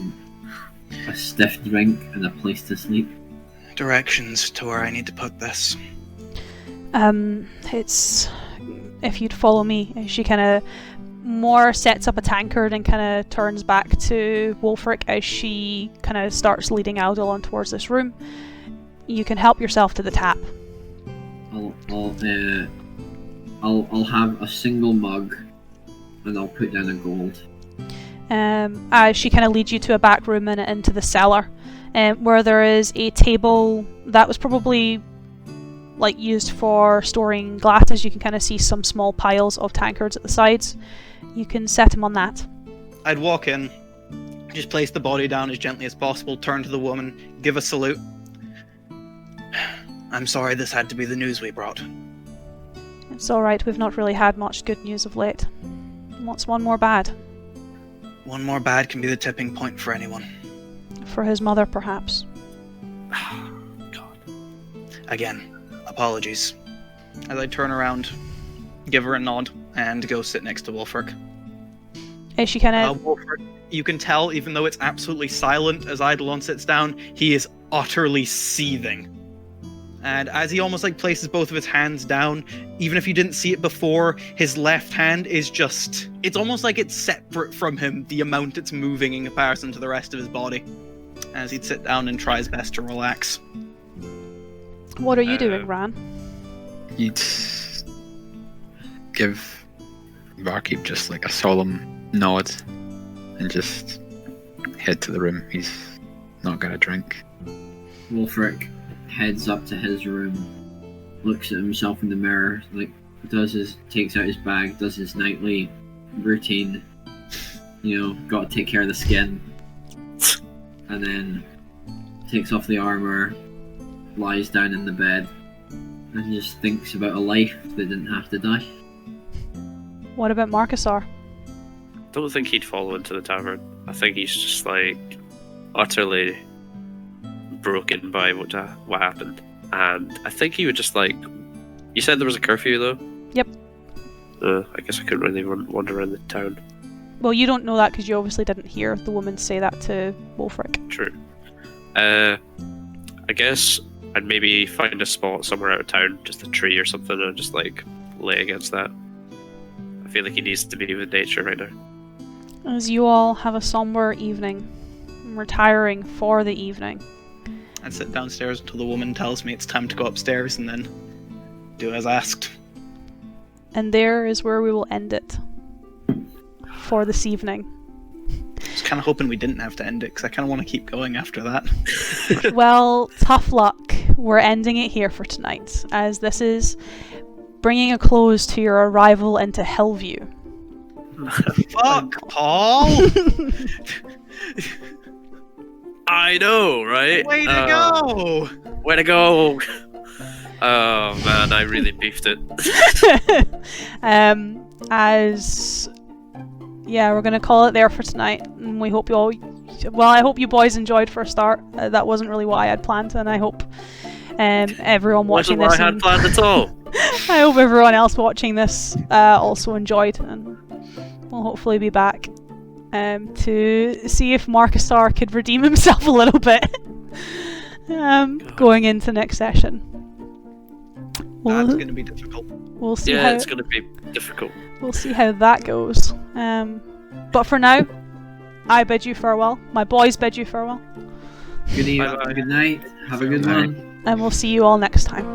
stiff drink and a place to sleep. Directions to where I need to put this. It's... If you'd follow me, she kind of more sets up a tankard and kind of turns back to Wolfric as she kind of starts leading Aldalon towards this room. You can help yourself to the tap. I'll have a single mug, and I'll put down a gold. As she kind of leads you to a back room and into the cellar, where there is a table that was probably used for storing glasses. You can kind of see some small piles of tankards at the sides. You can set them on that. I'd walk in, just place the body down as gently as possible, turn to the woman, give a salute. I'm sorry this had to be the news we brought. It's alright, we've not really had much good news of late. What's one more bad? One more bad can be the tipping point for anyone. For his mother, perhaps. God. Again, apologies. As I turn around, give her a nod, and go sit next to Wolfric. Is she kind of... Wolfric, you can tell, even though it's absolutely silent as Eidolon sits down, he is utterly seething. And as he almost places both of his hands down, even if you didn't see it before, his left hand is just... It's almost like it's separate from him, the amount it's moving in comparison to the rest of his body. As he'd sit down and try his best to relax. What are you doing, Ran? You'd give Barkeep just a solemn nod and just head to the room. He's not gonna drink. Wolfric heads up to his room, looks at himself in the mirror, takes out his bag, does his nightly routine, gotta take care of the skin, and then takes off the armor, lies down in the bed, and just thinks about a life that didn't have to die. What about Marcusar? Don't think he'd follow into the tavern. I think he's just utterly broken by what happened, and I think he would just You said there was a curfew though. Yep. I guess I couldn't really wander around the town. Well, you don't know that because you obviously didn't hear the woman say that to Wolfric. True. I guess I'd maybe find a spot somewhere out of town, just a tree or something, and just lay against that. I feel like he needs to be with nature right now. As you all have a somber evening, retiring for the evening. I'd sit downstairs until the woman tells me it's time to go upstairs and then do as asked. And there is where we will end it for this evening. I was kind of hoping we didn't have to end it because I kind of want to keep going after that. Well, tough luck. We're ending it here for tonight, as this is bringing a close to your arrival into Hillview. Fuck, Paul! I know, right? Way to go! Way to go! Oh man, I really beefed it. We're gonna call it there for tonight, and we hope you all. Well, I hope you boys enjoyed for a start. That wasn't really what I had planned, and I hope everyone watching this. Wasn't what I had planned at all. I hope everyone else watching this also enjoyed, and we'll hopefully be back to see if Marcusar could redeem himself a little bit going into next session. That's going to be difficult. We'll see. Yeah, it's going to be difficult. We'll see how that goes. But for now, I bid you farewell. My boys bid you farewell. Good evening. Good night. Have a good one. And we'll see you all next time.